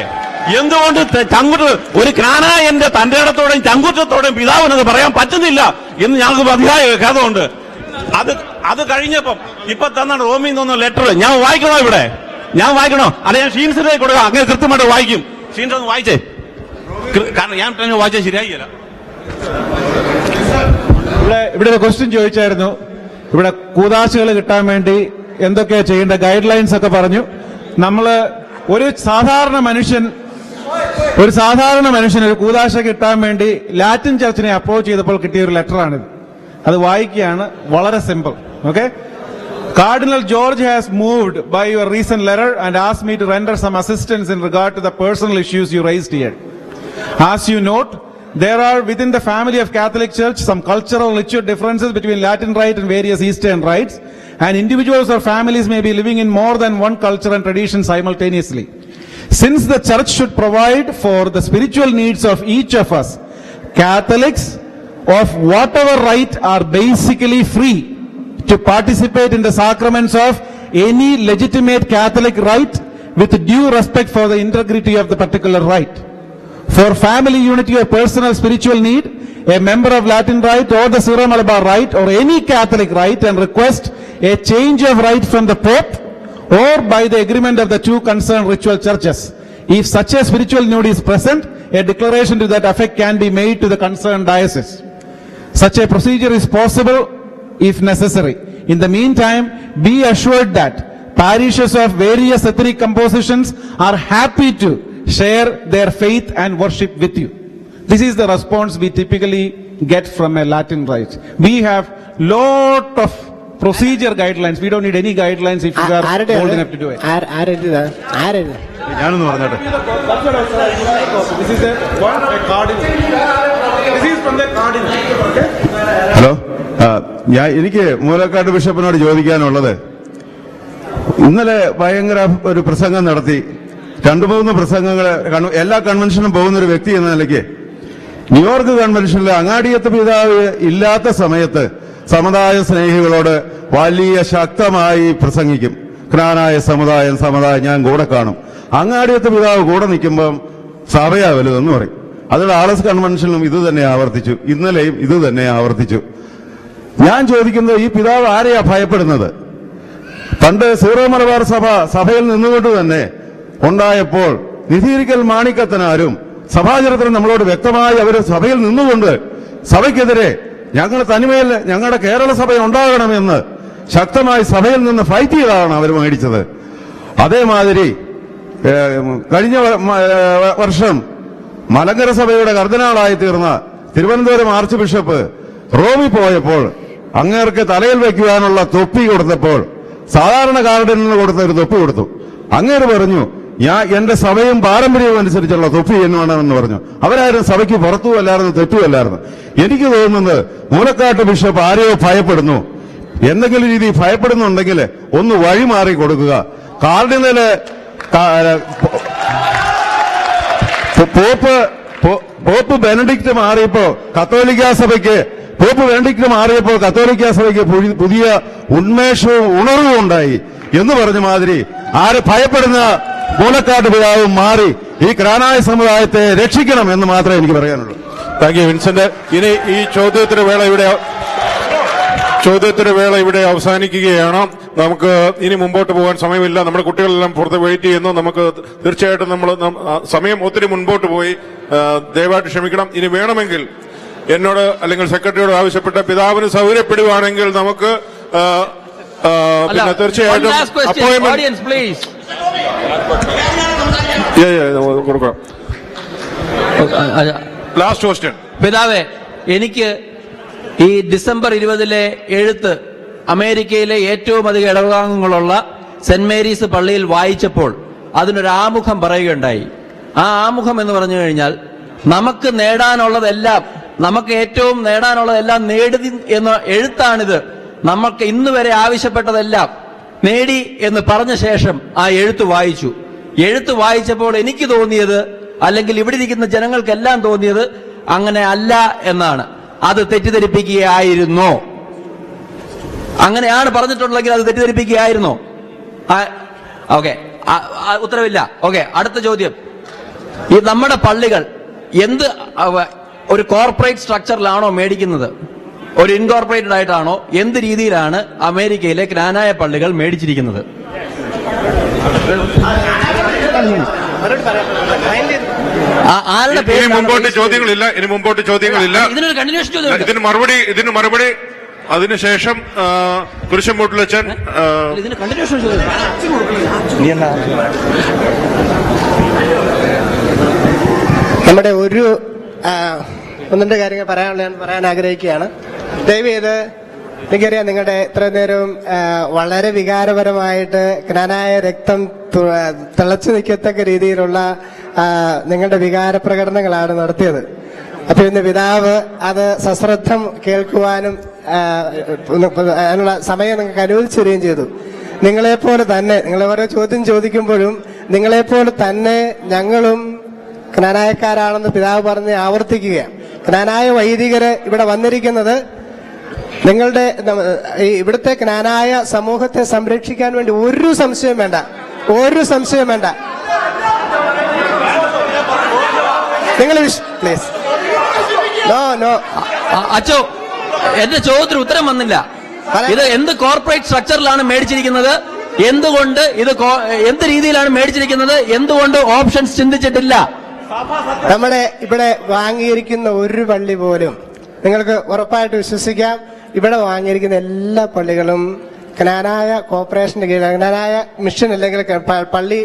എന്തുകൊണ്ട് ഒരു ക്നാനായന്റെ തന്റെ ഇടത്തോടെയും ചങ്കുറ്റത്തോടെയും പിതാവിനത് പറയാൻ പറ്റുന്നില്ല എന്ന് ഞങ്ങൾക്ക് മതിയായ ഖേദമുണ്ട്. അത് കഴിഞ്ഞപ്പം ഇപ്പൊ തന്ന റോമിൽ നിന്ന് ലെറ്റർ ഞാൻ വായിക്കണോ? ഞാൻ വായിക്കണോ? അല്ല, ഞാൻ ഷീൻസിലേക്ക് കൊടുക്കാം. അങ്ങനെ കൃത്യമായിട്ട് വായിക്കും. ഷീൻസ് ഒന്ന് വായിച്ചേ, കാരണം ഞാൻ വായിച്ചാൽ ശരിയായില്ല. ഇവിടെ ഒരു ക്വസ്റ്റ്യൻ ചോദിച്ചായിരുന്നു. ഇവിടെ കൂദാശകൾ കിട്ടാൻ വേണ്ടി എന്തൊക്കെയാ ചെയ്യേണ്ട ഗൈഡ് ലൈൻസ് ഒക്കെ പറഞ്ഞു. നമ്മള് ഒരു സാധാരണ മനുഷ്യൻ ഒരു കൂദാശ കിട്ടാൻ വേണ്ടി ലാറ്റിൻ ചർച്ചിനെ അപ്രോച്ച് ചെയ്തപ്പോൾ കിട്ടിയ ഒരു ലെറ്ററാണിത്. അത് വായിക്കുകയാണ്. വളരെ simple. Okay. Cardinal George has moved by your recent letter and asked me to render some assistance in regard to the personal issues you raised here. As you note, there are within the family of Catholic Church some cultural ritual differences between Latin Rite and various Eastern rites, and individuals or families may be living in more than one culture and tradition simultaneously. Since the Church should provide for the spiritual needs of each of us, Catholics of whatever rite are basically free to participate in the sacraments of any legitimate Catholic rite with due respect for the integrity of the particular rite. For family unity or personal spiritual need, a member of Latin Rite or the Syro Malabar Rite or any Catholic rite and request a change of rite from the Pope or by the agreement of the two concerned ritual churches. If such a spiritual need is present, a declaration to that effect can be made to the concerned diocese. Such a procedure is possible if necessary. In the meantime, be assured that parishes of various ethnic compositions are happy to share their faith and worship with you. This is the response we typically get from a Latin rite. We have lot of procedure guidelines. We don't need any guidelines if you are bold enough to do it. ഞാനൊന്ന് പറഞ്ഞോട്ടെ. This is a cardinal. This is from the cardinal. Okay? Hello, എനിക്ക് മൂലക്കാട് ബിഷപ്പിനോട് ചോദിക്കാനുള്ളത്, ഇന്നലെ ഭയങ്കര ഒരു പ്രസംഗം നടത്തി, 2-3 പ്രസംഗങ്ങൾ എല്ലാ കൺവെൻഷനും പോകുന്ന ഒരു വ്യക്തി എന്ന നിലയ്ക്ക് ന്യൂയോർക്ക് കൺവെൻഷനിൽ അങ്ങാടിയത്ത് പിതാവ് ഇല്ലാത്ത സമയത്ത് സമുദായ സ്നേഹികളോട് വലിയ ശക്തമായി പ്രസംഗിക്കും. ക്നാനായ സമുദായം ഞാൻ കൂടെ കാണും. അങ്ങാടിയത്ത് പിതാവ് കൂടെ നിൽക്കുമ്പം സഭയാ വലുതെന്ന് പറയും. അതുകൊണ്ട് ആർഎസ് കൺവെൻഷനിലും ഇത് തന്നെ ആവർത്തിച്ചു, ഇന്നലെയും ഇത് തന്നെ ആവർത്തിച്ചു. ഞാൻ ചോദിക്കുന്നത്, ഈ പിതാവ് ആരെയാ ഭയപ്പെടുന്നത്? പണ്ട് സീറോ മലബാർ സഭയിൽ നിന്നുകൊണ്ട് തന്നെ ഉണ്ടായപ്പോൾ നിധീരിക്കൽ മാണിക്കത്തനാരും സഭാചരിത്രം നമ്മളോട് വ്യക്തമായി അവർ സഭയിൽ നിന്നുകൊണ്ട് സഭയ്ക്കെതിരെ ഞങ്ങൾ തനിമയിൽ ഞങ്ങളുടെ കേരള സഭ ഉണ്ടാകണമെന്ന് ശക്തമായി സഭയിൽ നിന്ന് ഫൈറ്റ് ചെയ്താണ് അവർ മേടിച്ചത്. അതേമാതിരി കഴിഞ്ഞ വർഷം മലങ്കര സഭയുടെ കർദിനാളായി തീർന്ന തിരുവനന്തപുരം ആർച്ച് ബിഷപ്പ് റോമിൽ പോയപ്പോൾ അങ്ങേർക്ക് തലയിൽ വയ്ക്കുവാനുള്ള തൊപ്പി കൊടുത്തപ്പോൾ സാധാരണ കാർഡിനലിന് കൊടുത്ത ഒരു തൊപ്പി കൊടുത്തു. അങ്ങേര് പറഞ്ഞു, എന്റെ സഭയും പാരമ്പര്യവും അനുസരിച്ചുള്ള തൊപ്പി എന്ന് വേണമെന്ന് പറഞ്ഞു. അവരാരും സഭയ്ക്ക് പുറത്തുമല്ലായിരുന്നു, തെറ്റുമല്ലായിരുന്നു. എനിക്ക് തോന്നുന്നത് മൂലക്കാട്ട് ബിഷപ്പ് ആരെയോ ഭയപ്പെടുന്നു. എന്തെങ്കിലും രീതി ഭയപ്പെടുന്നുണ്ടെങ്കിൽ ഒന്ന് വഴിമാറി കൊടുക്കുക. കാർഡിനല് പോപ്പ് ബെനഡിക്റ്റ് മാറിയപ്പോ കത്തോലിക്കാ സഭയ്ക്ക് പുതിയ ഉന്മേഷവും ഉണർവും ഉണ്ടായി എന്ന് പറഞ്ഞ മാതിരി ആര് ഭയപ്പെടുന്ന മൂലക്കാട്ട് പിതാവും മാറി ഈ ക്നാനായ സമുദായത്തെ രക്ഷിക്കണം എന്ന് മാത്രമേ എനിക്ക് പറയാനുള്ളൂ. Thank you Vincent. ഇനി ഈ ചോദ്യോത്തര വേള ഇവിടെ അവസാനിക്കുകയാണ്. നമുക്ക് ഇനി മുമ്പോട്ട് പോകാൻ സമയമില്ല. നമ്മുടെ കുട്ടികളെല്ലാം പുറത്ത് വെയിറ്റ് ചെയ്യുന്നു. നമുക്ക് തീർച്ചയായിട്ടും സമയം ഒത്തിരി മുൻപോട്ട് പോയി. ദയവായിട്ട് ക്ഷമിക്കണം. ഇനി വേണമെങ്കിൽ എന്നോട് അല്ലെങ്കിൽ സെക്രട്ടറിയോട് ആവശ്യപ്പെട്ട പിതാവിന് സൗകര്യപ്പെടുവാണെങ്കിൽ നമുക്ക് പിന്നെ തീർച്ചയായിട്ടും കൊടുക്കാം. Last question. പിതാവേ, എനിക്ക് ഈ ഡിസംബർ 20 എഴുത്ത് അമേരിക്കയിലെ ഏറ്റവും അധികം ഇടവകാംഗങ്ങളുള്ള സെന്റ് മേരീസ് പള്ളിയിൽ വായിച്ചപ്പോൾ അതിനൊരു ആമുഖം പറയുകയുണ്ടായി. ആ ആമുഖം എന്ന് പറഞ്ഞു കഴിഞ്ഞാൽ, നമുക്ക് ഏറ്റവും നേടാനുള്ളതെല്ലാം നേടി എന്ന എഴുത്താണിത്. നമുക്ക് ഇന്ന് വരെ ആവശ്യപ്പെട്ടതെല്ലാം നേടി എന്ന് പറഞ്ഞ ശേഷം ആ എഴുത്ത് വായിച്ചപ്പോൾ എനിക്ക് തോന്നിയത്, അല്ലെങ്കിൽ ഇവിടെ ഇരിക്കുന്ന ജനങ്ങൾക്കെല്ലാം തോന്നിയത് അങ്ങനെ അല്ല എന്നാണ്. അത് തെറ്റിദ്ധരിപ്പിക്കുകയായിരുന്നോ? അങ്ങനെയാണ് പറഞ്ഞിട്ടുള്ളതെങ്കിൽ അത് തെറ്റിദ്ധരിപ്പിക്കുകയായിരുന്നോ? ഓക്കെ, ഉത്തരവില്ല. ഓക്കെ, അടുത്ത ചോദ്യം. ഈ നമ്മുടെ പള്ളികൾ ഒരു കോർപ്പറേറ്റ് സ്ട്രക്ചറിലാണോ മേടിക്കുന്നത്, ഒരു ഇൻകോർപ്പറേറ്റഡ് ആയിട്ടാണോ, എന്ത് രീതിയിലാണ് അമേരിക്കയിലെ ക്നാനായ പള്ളികൾ മേടിച്ചിരിക്കുന്നത്? ഇനി മുമ്പോട്ട് ചോദ്യങ്ങളില്ല. ഇതിനൊരു കണ്ടിന്യൂഷൻ ചോദ്യം. ഇതിന് മറുപടി അതിനുശേഷം കുരിശമ്പൂട്ടിലച്ചൻ. ഇതിന് കണ്ടിന്യൂഷൻ ചോദ്യം. നമ്മുടെ ഒന്നിന്റെ കാര്യങ്ങൾ പറയാൻ ആഗ്രഹിക്കുകയാണ്. ദയവേത്, എനിക്കറിയാം നിങ്ങളുടെ ഇത്ര നേരവും വളരെ വികാരപരമായിട്ട് ക്നാനായ രക്തം തിളച്ചു നിൽക്കത്തക്ക രീതിയിലുള്ള നിങ്ങളുടെ വികാര പ്രകടനങ്ങളാണ് നടത്തിയത്. അപ്പൊ ഇന്ന് പിതാവ് അത് സശ്രദ്ധം കേൾക്കുവാനും അതിനുള്ള സമയം നിങ്ങൾക്ക് അനുവദിച്ചു തരികയും ചെയ്തു. നിങ്ങളെപ്പോലെ തന്നെ, നിങ്ങൾ ഓരോ ചോദ്യം ചോദിക്കുമ്പോഴും നിങ്ങളെപ്പോലെ തന്നെ ഞങ്ങളും ക്നാനായക്കാരാണെന്ന് പിതാവ് പറഞ്ഞ് ആവർത്തിക്കുകയാണ്. ക്നാനായ വൈദികര് ഇവിടെ വന്നിരിക്കുന്നത് നിങ്ങളുടെ ഇവിടുത്തെ ക്നാനായ സമൂഹത്തെ സംരക്ഷിക്കാൻ വേണ്ടി ഒരു സംശയം വേണ്ട. നിങ്ങൾ പ്ലീസ് നോ അച്ചോ, എന്റെ ചോദ്യത്തിന് ഉത്തരം വന്നില്ല. ഇത് എന്ത് കോർപ്പറേറ്റ് സ്ട്രക്ചറിലാണ് മേടിച്ചിരിക്കുന്നത്? എന്തുകൊണ്ട് എന്ത് രീതിയിലാണ് മേടിച്ചിരിക്കുന്നത്? എന്തുകൊണ്ട് ഓപ്ഷൻസ് ചിന്തിച്ചിട്ടില്ല? നമ്മുടെ ഇവിടെ വാങ്ങിയിരിക്കുന്ന ഒരു പള്ളി പോലും നിങ്ങൾക്ക് ഉറപ്പായിട്ട് വിശ്വസിക്കാം, ഇവിടെ വാങ്ങിയിരിക്കുന്ന എല്ലാ പള്ളികളും ക്നാനായ കോർപ്പറേഷന്റെ കീഴിലാണ്. ക്നാനായ മിഷൻ അല്ലെങ്കിൽ പള്ളി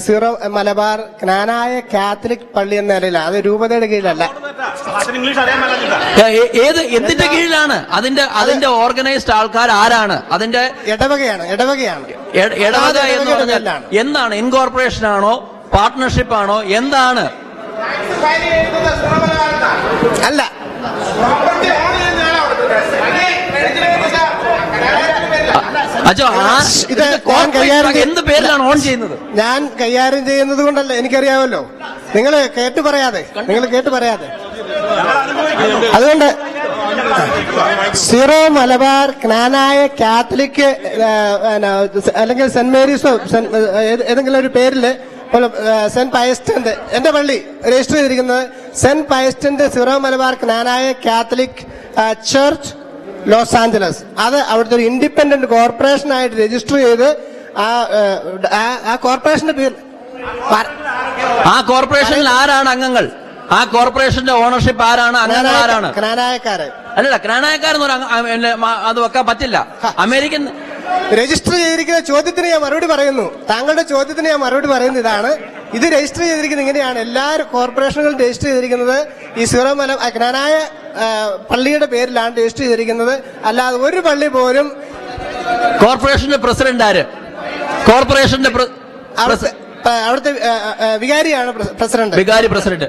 സീറോ മലബാർ ക്നാനായ കാത്തലിക് പള്ളി എന്ന നിലയിലാണ്. അത് രൂപതയുടെ കീഴിലല്ല. അച്ഛൻ ഇംഗ്ലീഷ് അറിയാൻ മേലാഞ്ഞിട്ടാ. ഏത് എന്തിന്റെ കീഴിലാണ്? അതിന്റെ ഓർഗനൈസ്ഡ് ആൾക്കാർ ആരാണ്? അതിന്റെ ഇടവകയാണ്. ഇടവക എന്ന് പറഞ്ഞാൽ എന്താണ്? ഇൻകോർപ്പറേഷൻ ആണോ, പാർട്ട്ണർഷിപ്പ് ആണോ, എന്താണ്? അല്ല, എന്ത് പേരിലാണ് ഓൺ ചെയ്യുന്നത്? ഞാൻ കൈകാര്യം ചെയ്യുന്നത് കൊണ്ടല്ല, എനിക്കറിയാമല്ലോ. നിങ്ങൾ കേട്ട് പറയാതെ അതുകൊണ്ട് സീറോ മലബാർ ജ്ഞാനായ കാത്തലിക് അല്ലെങ്കിൽ സെന്റ് മേരീസോ ഏതെങ്കിലും ഒരു പേരില് സെന്റ് പയസ്റ്റന്റ്, എന്റെ പള്ളി രജിസ്റ്റർ ചെയ്തിരിക്കുന്നത് സെന്റ് പയസ്റ്റന്റ് സീറോ മലബാർ ജ്ഞാനായ കാത്തലിക് ചർച്ച് ലോസ് ആഞ്ചലസ്. അത് അവിടുത്തെ ഒരു ഇൻഡിപെൻഡന്റ് കോർപ്പറേഷൻ ആയിട്ട് രജിസ്റ്റർ ചെയ്ത് ആ കോർപ്പറേഷന്റെ പേര്. ആ കോർപ്പറേഷനിൽ ആരാണ് അംഗങ്ങൾ? ആ കോർപ്പറേഷന്റെ ഓണർഷിപ്പ് ആരാണ്? അംഗങ്ങൾ ആരാണ്? ക്നാനായക്കാര്. അല്ലല്ല, ക്നാനായക്കാരെന്ന് അത് വെക്കാൻ പറ്റില്ല. അമേരിക്കൻ രജിസ്റ്റർ ചെയ്തിരിക്കുന്ന ചോദ്യത്തിന് ഞാൻ മറുപടി പറയുന്നു. താങ്കളുടെ ചോദ്യത്തിന് ഞാൻ മറുപടി പറയുന്നത് ഇതാണ്. ഇത് രജിസ്റ്റർ ചെയ്തിരിക്കുന്നത് ഇങ്ങനെയാണ്. എല്ലാ കോർപ്പറേഷനുകളും രജിസ്റ്റർ ചെയ്തിരിക്കുന്നത് ഈ സീറോ ക്നാനായ പള്ളിയുടെ പേരിലാണ് രജിസ്റ്റർ ചെയ്തിരിക്കുന്നത്. അല്ലാതെ ഒരു പള്ളി പോലും. കോർപ്പറേഷന്റെ പ്രസിഡന്റ് ആര്? കോർപ്പറേഷന്റെ അവിടുത്തെ വികാരിയാണ് പ്രസിഡന്റ്. വികാരി പ്രസിഡന്റ്.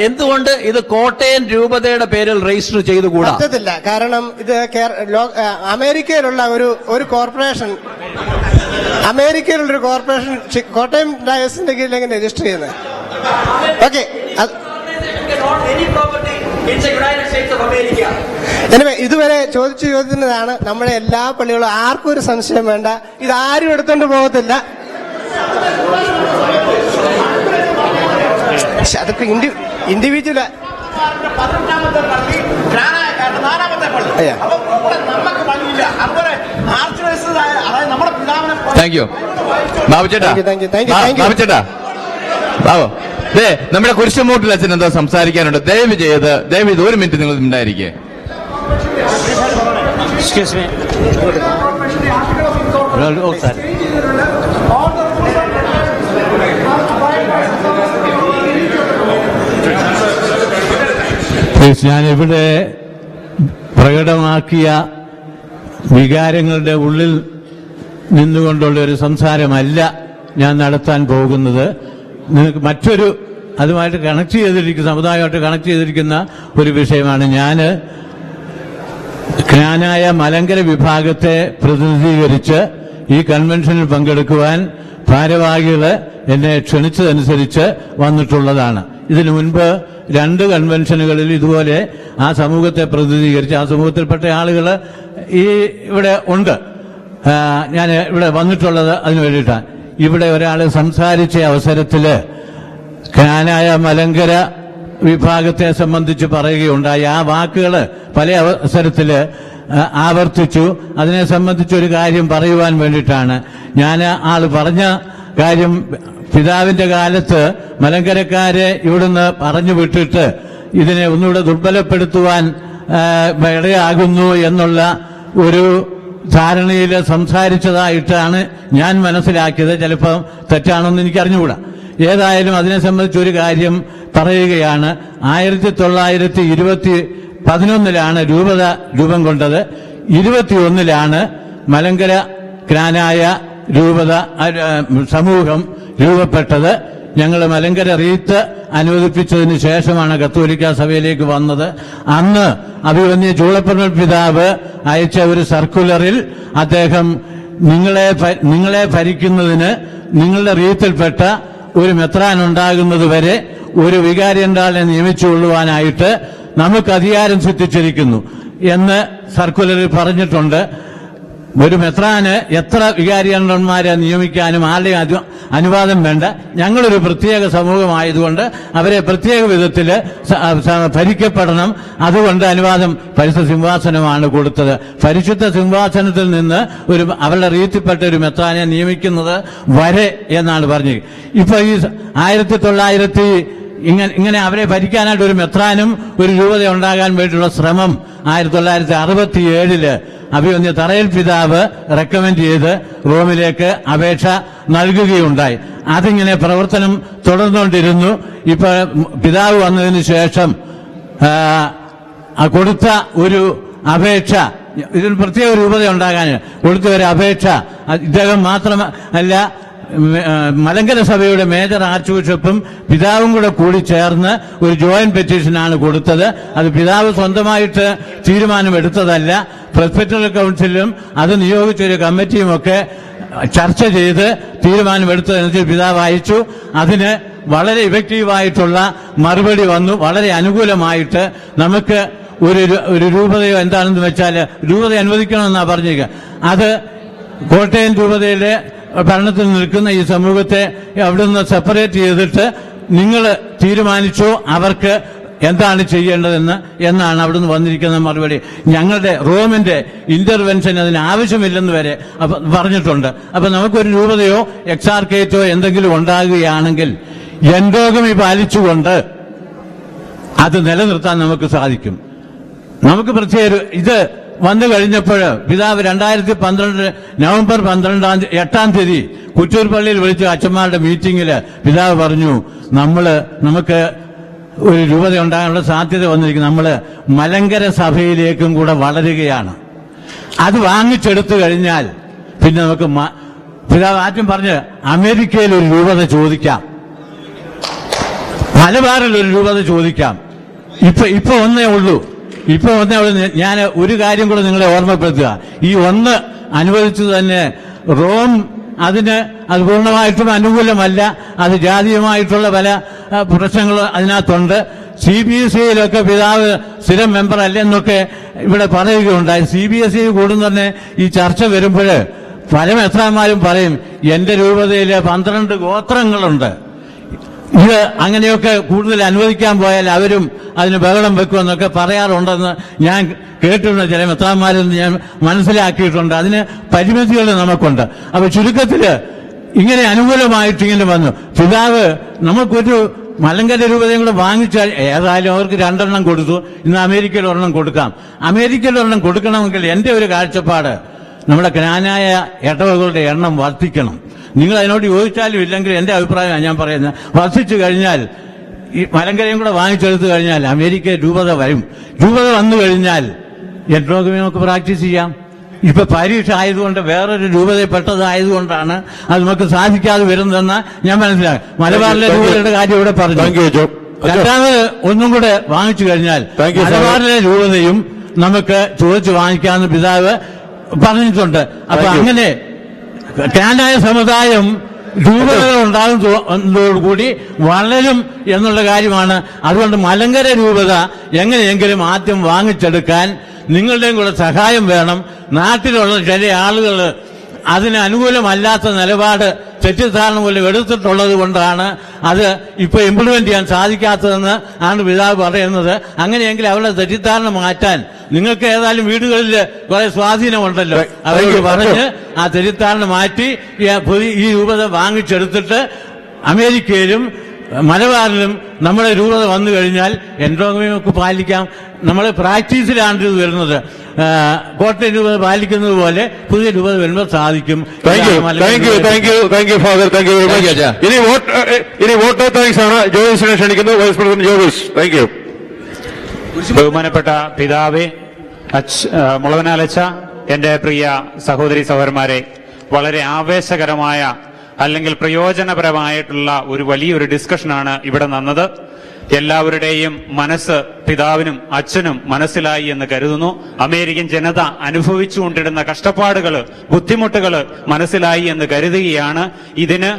എന്തുകൊണ്ട് ഇത് കോട്ടയം രൂപതയുടെ പേരിൽ രജിസ്റ്റർ ചെയ്തുകൂടാ? പറ്റത്തില്ല. കാരണം ഇത് അമേരിക്കയിലുള്ള ഒരു കോർപ്പറേഷൻ, കോട്ടയം ഡയസിന്റെ കീഴിൽ എങ്ങനെ രജിസ്റ്റർ ചെയ്യുന്നത്? ഓക്കെ, ഇതുവരെ ചോദിച്ചു ചോദിക്കുന്നതാണ്. നമ്മുടെ എല്ലാ പള്ളികളും ആർക്കും ഒരു സംശയം വേണ്ട, ഇതാരും എടുത്തോണ്ട് പോകത്തില്ല. അതൊക്കെ ഇൻഡിവിജ്വൽ. താങ്ക് യു ബാബുചേട്ടാ. ബാബു, നമ്മുടെ കുരിശുമൂട്ടിൽ അച്ഛൻ എന്തോ സംസാരിക്കാനുണ്ട്. ദയവ് ഇത് 1 മിനിറ്റ് നിങ്ങൾ ഉണ്ടായിരിക്കേ. ഞാനിവിടെ പ്രകടമാക്കിയ വികാരങ്ങളുടെ ഉള്ളിൽ നിന്നുകൊണ്ടുള്ള ഒരു സംസാരമല്ല ഞാൻ നടത്താൻ പോകുന്നത്. നിങ്ങൾക്ക് മറ്റൊരു അതുമായിട്ട് കണക്ട് ചെയ്തിരിക്കുന്ന, സമുദായമായിട്ട് കണക്ട് ചെയ്തിരിക്കുന്ന ഒരു വിഷയമാണ്. ഞാൻ ജ്ഞാനായ മലങ്കര വിഭാഗത്തെ പ്രതിനിധീകരിച്ച് ഈ കൺവെൻഷനിൽ പങ്കെടുക്കുവാൻ ഭാരവാഹികള് എന്നെ ക്ഷണിച്ചതനുസരിച്ച് വന്നിട്ടുള്ളതാണ്. ഇതിനു മുൻപ് 2 കൺവെൻഷനുകളിൽ ഇതുപോലെ ആ സമൂഹത്തെ പ്രതിനിധീകരിച്ച്, ആ സമൂഹത്തിൽപ്പെട്ട ആളുകൾ ഇവിടെ ഉണ്ട്. ഞാൻ ഇവിടെ വന്നിട്ടുള്ളത് അതിനു വേണ്ടിയിട്ടാണ്. ഇവിടെ ഒരാൾ സംസാരിച്ച അവസരത്തില് ജ്ഞാനായ മലങ്കര വിഭാഗത്തെ സംബന്ധിച്ച് പറയുകയുണ്ടായി. ആ വാക്കുകൾ പല അവസരത്തില് ആവർത്തിച്ചു. അതിനെ സംബന്ധിച്ചൊരു കാര്യം പറയുവാൻ വേണ്ടിയിട്ടാണ്. ഞാൻ ആള് പറഞ്ഞ കാര്യം, പിതാവിന്റെ കാലത്ത് മലങ്കരക്കാരെ ഇവിടുന്ന് പറഞ്ഞു വിട്ടിട്ട് ഇതിനെ ഒന്നുകൂടെ ദുർബലപ്പെടുത്തുവാൻ ഇടയാകുന്നു എന്നുള്ള ഒരു ധാരണയിൽ സംസാരിച്ചതായിട്ടാണ് ഞാൻ മനസ്സിലാക്കിയത്. ചിലപ്പോൾ തെറ്റാണെന്ന് എനിക്ക് അറിഞ്ഞുകൂടാ. ഏതായാലും അതിനെ സംബന്ധിച്ച് ഒരു കാര്യം പറയുകയാണ്. 1911 രൂപത രൂപം കൊണ്ടത്. 21 മലങ്കര ജ്ഞാനായ രൂപത സമൂഹം രൂപപ്പെട്ടത്. ഞങ്ങൾ മലങ്കര റീത്ത് അനുവദിപ്പിച്ചതിന് ശേഷമാണ് കത്തോലിക്ക സഭയിലേക്ക് വന്നത്. അന്ന് അഭിവന്യ ചൂളപ്പറമ്പ് പിതാവ് അയച്ച ഒരു സർക്കുലറിൽ അദ്ദേഹം നിങ്ങളെ ഭരിക്കുന്നതിന് നിങ്ങളുടെ റീത്തിൽപ്പെട്ട ഒരു മെത്രാൻ ഉണ്ടാകുന്നതുവരെ ഒരു വികാരിയണ്ടാളിനെ നിയമിച്ചുകൊള്ളുവാനായിട്ട് നമുക്ക് അധികാരം സിദ്ധിച്ചിരിക്കുന്നു എന്ന് സർക്കുലറിൽ പറഞ്ഞിട്ടുണ്ട്. ഒരു മെത്രാന് എത്ര വികാരിയണ്ടന്മാരെ നിയമിക്കാനും ആരുടെയും അനുവാദം വേണ്ട. ഞങ്ങളൊരു പ്രത്യേക സമൂഹമായതുകൊണ്ട് അവരെ പ്രത്യേക വിധത്തിൽ ഭരിക്കപ്പെടണം. അതുകൊണ്ട് അനുവാദം പരിശുദ്ധ സിംഹാസനമാണ് കൊടുത്തത്. പരിശുദ്ധ സിംഹാസനത്തിൽ നിന്ന് അവരുടെ റീത്തിൽപ്പെട്ട ഒരു മെത്രാനെ നിയമിക്കുന്നത് വരെ എന്നാണ് പറഞ്ഞത്. ഇപ്പൊ ഈ 1900 ഇങ്ങനെ അവരെ ഭരിക്കാനായിട്ട് ഒരു മെത്രാനും ഒരു രൂപത ഉണ്ടാകാൻ വേണ്ടിയുള്ള ശ്രമം 1967 അഭിവന്യ തറയിൽ പിതാവ് റെക്കമെൻഡ് ചെയ്ത് റോമിലേക്ക് അപേക്ഷ നൽകുകയുണ്ടായി. അതിങ്ങനെ പ്രവർത്തനം തുടർന്നുകൊണ്ടിരുന്നു. ഇപ്പൊ പിതാവ് വന്നതിന് ശേഷം കൊടുത്ത ഒരു അപേക്ഷ, ഇതിന് പ്രത്യേക രൂപത ഉണ്ടാകാൻ കൊടുത്ത ഒരു അപേക്ഷ ഇദ്ദേഹം മാത്രമല്ല, മലങ്കര സഭയുടെ മേജർ ആർച്ച് ബിഷപ്പും പിതാവും കൂടി ചേർന്ന് ഒരു ജോയിന്റ് പെറ്റീഷനാണ് കൊടുത്തത്. അത് പിതാവ് സ്വന്തമായിട്ട് തീരുമാനമെടുത്തതല്ല. പ്രസ്ബിറ്ററൽ കൗൺസിലും അത് നിയോഗിച്ചൊരു കമ്മിറ്റിയും ഒക്കെ ചർച്ച ചെയ്ത് തീരുമാനമെടുത്തതനുസരിച്ച് പിതാവ് അയച്ചു. അതിന് വളരെ ഇഫക്റ്റീവായിട്ടുള്ള മറുപടി വന്നു. വളരെ അനുകൂലമായിട്ട് നമുക്ക് ഒരു രൂപതയോ എന്താണെന്ന് വെച്ചാൽ രൂപത അനുവദിക്കണമെന്നാണ് പറഞ്ഞിരിക്കുക. അത് കോട്ടയം രൂപതയിലെ ഭരണത്തിൽ നിൽക്കുന്ന ഈ സമൂഹത്തെ അവിടുന്ന് സെപ്പറേറ്റ് ചെയ്തിട്ട് നിങ്ങൾ തീരുമാനിച്ചോ അവർക്ക് എന്താണ് ചെയ്യേണ്ടതെന്ന് എന്നാണ് അവിടുന്ന് വന്നിരിക്കുന്ന മറുപടി. ഞങ്ങളുടെ റോമിന്റെ ഇന്റർവെൻഷൻ അതിന് ആവശ്യമില്ലെന്ന് വരെ പറഞ്ഞിട്ടുണ്ട്. അപ്പൊ നമുക്കൊരു രൂപതയോ എക്സാർക്കേറ്റോ എന്തെങ്കിലും ഉണ്ടാകുകയാണെങ്കിൽ എൻഡോഗമി പാലിച്ചുകൊണ്ട് അത് നിലനിർത്താൻ നമുക്ക് സാധിക്കും. നമുക്ക് പ്രത്യേക ഇത് വന്നു കഴിഞ്ഞപ്പോൾ പിതാവ് 2012 നവംബർ 8-ാം തീയതി കുറ്റൂർ പള്ളിയിൽ വിളിച്ച അച്ഛന്മാരുടെ മീറ്റിംഗിൽ പിതാവ് പറഞ്ഞു, നമുക്ക് ഒരു രൂപത ഉണ്ടാകാനുള്ള സാധ്യത വന്നിരിക്കുന്നു. നമ്മൾ മലങ്കര സഭയിലേക്കും കൂടെ വളരുകയാണ്. അത് വാങ്ങിച്ചെടുത്തു കഴിഞ്ഞാൽ പിന്നെ നമുക്ക് പിതാവ് ആദ്യം പറഞ്ഞ് അമേരിക്കയിൽ ഒരു രൂപത ചോദിക്കാം, മലബാറിൽ ഒരു രൂപത ചോദിക്കാം. ഇപ്പൊ ഒന്നേ ഉള്ളൂ. ഞാൻ ഒരു കാര്യം കൂടെ നിങ്ങളെ ഓർമ്മപ്പെടുത്തുക. ഈ ഒന്ന് അനുവദിച്ചു തന്നെ റോം അത് പൂർണ്ണമായിട്ടും അനുകൂലമല്ല. അത് ജാതീയമായിട്ടുള്ള പല പ്രശ്നങ്ങളും അതിനകത്തുണ്ട്. CBSE പിതാവ് സ്ഥിരം മെമ്പർ അല്ലെന്നൊക്കെ ഇവിടെ പറയുകയുണ്ടായി. CBSE കൂടുന്ന ഈ ചർച്ച വരുമ്പോൾ പല മെത്രാന്മാരും പറയും, എന്റെ രൂപതയിൽ 12 ഗോത്രങ്ങളുണ്ട്, ഇത് അങ്ങനെയൊക്കെ കൂടുതൽ അനുവദിക്കാൻ പോയാൽ അവരും അതിന് ബഹളം വെക്കുമെന്നൊക്കെ പറയാറുണ്ടെന്ന് ഞാൻ കേട്ടിട്ടുണ്ട്. ചില മെത്രാന്മാരിൽ ഞാൻ മനസ്സിലാക്കിയിട്ടുണ്ട്. അതിന് പരിമിതികൾ നമുക്കുണ്ട്. അപ്പൊ ചുരുക്കത്തില് ഇങ്ങനെ അനുകൂലമായിട്ട് ഇങ്ങനെ വന്നു. പിതാവ് നമുക്കൊരു മലങ്കര രൂപതയും കൂടെ വാങ്ങിച്ചാൽ ഏതായാലും അവർക്ക് 2 എണ്ണം കൊടുത്തു. ഇന്ന് അമേരിക്കയിൽ 1 എണ്ണം കൊടുക്കാം. അമേരിക്കയിൽ 1 എണ്ണം കൊടുക്കണമെങ്കിൽ എന്റെ ഒരു കാഴ്ചപ്പാട് നമ്മുടെ ജ്ഞാനായ ഇടവകളുടെ എണ്ണം വർദ്ധിക്കണം. നിങ്ങൾ അതിനോട് യോജിച്ചാലും ഇല്ലെങ്കിൽ എന്റെ അഭിപ്രായമാണ് ഞാൻ പറയുന്നത്. വർദ്ധിച്ചു കഴിഞ്ഞാൽ ഈ മലങ്കരയും കൂടെ വാങ്ങിച്ചെടുത്തു കഴിഞ്ഞാൽ അമേരിക്ക രൂപത വരും. രൂപത വന്നു കഴിഞ്ഞാൽ എൻഡോഗമി നമുക്ക് പ്രാക്ടീസ് ചെയ്യാം. ഇപ്പൊ പരീക്ഷ ആയതുകൊണ്ട് വേറൊരു രൂപതയിൽ പെട്ടതായതുകൊണ്ടാണ് അത് നമുക്ക് സാധിക്കാതെ വരുന്നതെന്ന് ഞാൻ മനസ്സിലാക്കും. മലബാറിലെ രൂപതയുടെ കാര്യം ഇവിടെ പറഞ്ഞു. രണ്ടാമത് ഒന്നും കൂടെ വാങ്ങിച്ചു കഴിഞ്ഞാൽ മലബാറിലെ രൂപതയും നമുക്ക് ചോദിച്ചു വാങ്ങിക്കാമെന്ന് പിതാവ് പറഞ്ഞിട്ടുണ്ട്. അപ്പൊ അങ്ങനെ ക്നാനായ സമുദായം രൂപതകൾ ഉണ്ടാകുന്നതോടുകൂടി വളരും എന്നുള്ള കാര്യമാണ്. അതുകൊണ്ട് മലങ്കര രൂപത എങ്ങനെയെങ്കിലും ആദ്യം വാങ്ങിച്ചെടുക്കാൻ നിങ്ങളുടെയും കൂടെ സഹായം വേണം. നാട്ടിലുള്ള ചില ആളുകൾ അതിന് അനുകൂലമല്ലാത്ത നിലപാട് തെറ്റിദ്ധാരണ പോലും എടുത്തിട്ടുള്ളത് കൊണ്ടാണ് അത് ഇപ്പൊ ഇംപ്ലിമെന്റ് ചെയ്യാൻ സാധിക്കാത്തതെന്ന് ആണ് പിതാവ് പറയുന്നത്. അങ്ങനെയെങ്കിൽ അവരുടെ തെറ്റിദ്ധാരണ മാറ്റാൻ നിങ്ങൾക്ക് ഏതായാലും വീടുകളിൽ കുറെ സ്വാധീനമുണ്ടല്ലോ, അവർക്ക് പറഞ്ഞ് ആ തെറ്റിദ്ധാരണ മാറ്റി ഈ രൂപത വാങ്ങിച്ചെടുത്തിട്ട് അമേരിക്കയിലും മലബാറിലും നമ്മുടെ രൂപത വന്നു കഴിഞ്ഞാൽ എൻഡോഗമിയൊക്കെ പാലിക്കാം. നമ്മൾ പ്രാക്ടീസിലാണ് ഇത് വരുന്നത്. കോട്ടയം രൂപത പാലിക്കുന്നത് പോലെ പുതിയ രൂപത വരുമ്പോൾ സാധിക്കും. ഇനി വോട്ട് താങ്ക്സ് ആണ് ജോയിസിനെ ക്ഷണിക്കുന്നത്. Vice president Joyce. Thank you. ബഹുമാനപ്പെട്ട പിതാവേ, മുളവനാലച്ച, എന്റെ പ്രിയ സഹോദരി സഹോദരന്മാരെ, വളരെ ആവേശകരമായ അല്ലെങ്കിൽ പ്രയോജനപരമായിട്ടുള്ള ഒരു വലിയൊരു ഡിസ്കഷനാണ് ഇവിടെ നടന്നത്. എല്ലാവരുടെയും മനസ്സ് പിതാവിനും അച്ഛനും മനസ്സിലായി എന്ന് കരുതുന്നു. അമേരിക്കൻ ജനത അനുഭവിച്ചുകൊണ്ടിരുന്ന കഷ്ടപ്പാടുകള്, ബുദ്ധിമുട്ടുകള് മനസ്സിലായി എന്ന് കരുതുകയാണ്. ഇതിന്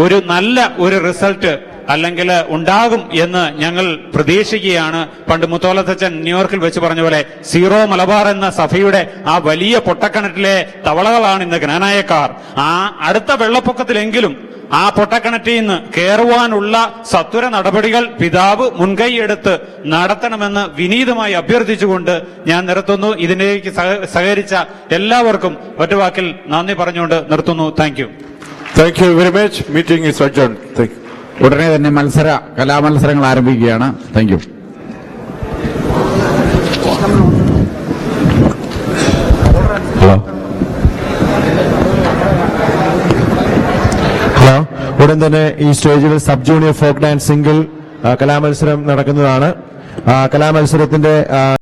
ഒരു നല്ല ഒരു റിസൾട്ട് അല്ലെങ്കിൽ ഉണ്ടാകും എന്ന് ഞങ്ങൾ പ്രതീക്ഷിക്കുകയാണ്. പണ്ട് മുത്തോലത്തച്ഛൻ ന്യൂയോർക്കിൽ വെച്ച് പറഞ്ഞ പോലെ സീറോ മലബാർ എന്ന സഭയുടെ ആ വലിയ പൊട്ടക്കിണറ്റിലെ തവളകളാണ് ഇന്ന് ജ്ഞാനായക്കാർ. ആ അടുത്ത വെള്ളപ്പൊക്കത്തിലെങ്കിലും ആ പൊട്ടക്കിണറ്റിൽ നിന്ന് കയറുവാനുള്ള സത്വര നടപടികൾ പിതാവ് മുൻകൈയെടുത്ത് നടത്തണമെന്ന് വിനീതമായി അഭ്യർത്ഥിച്ചുകൊണ്ട് ഞാൻ നിർത്തുന്നു. ഇതിലേക്ക് സഹകരിച്ച എല്ലാവർക്കും ഒറ്റവാക്കിൽ നന്ദി പറഞ്ഞുകൊണ്ട് നിർത്തുന്നു. Thank you. Thank you very much. Meeting is adjourned. Thank you. ഉടനെ തന്നെ കലാമത്സരങ്ങൾ ആരംഭിക്കുകയാണ്. Thank you. ഹലോ. ഉടൻ തന്നെ ഈ സ്റ്റേജിൽ sub junior folk dance single കലാമത്സരം നടക്കുന്നതാണ്. കലാമത്സരത്തിന്റെ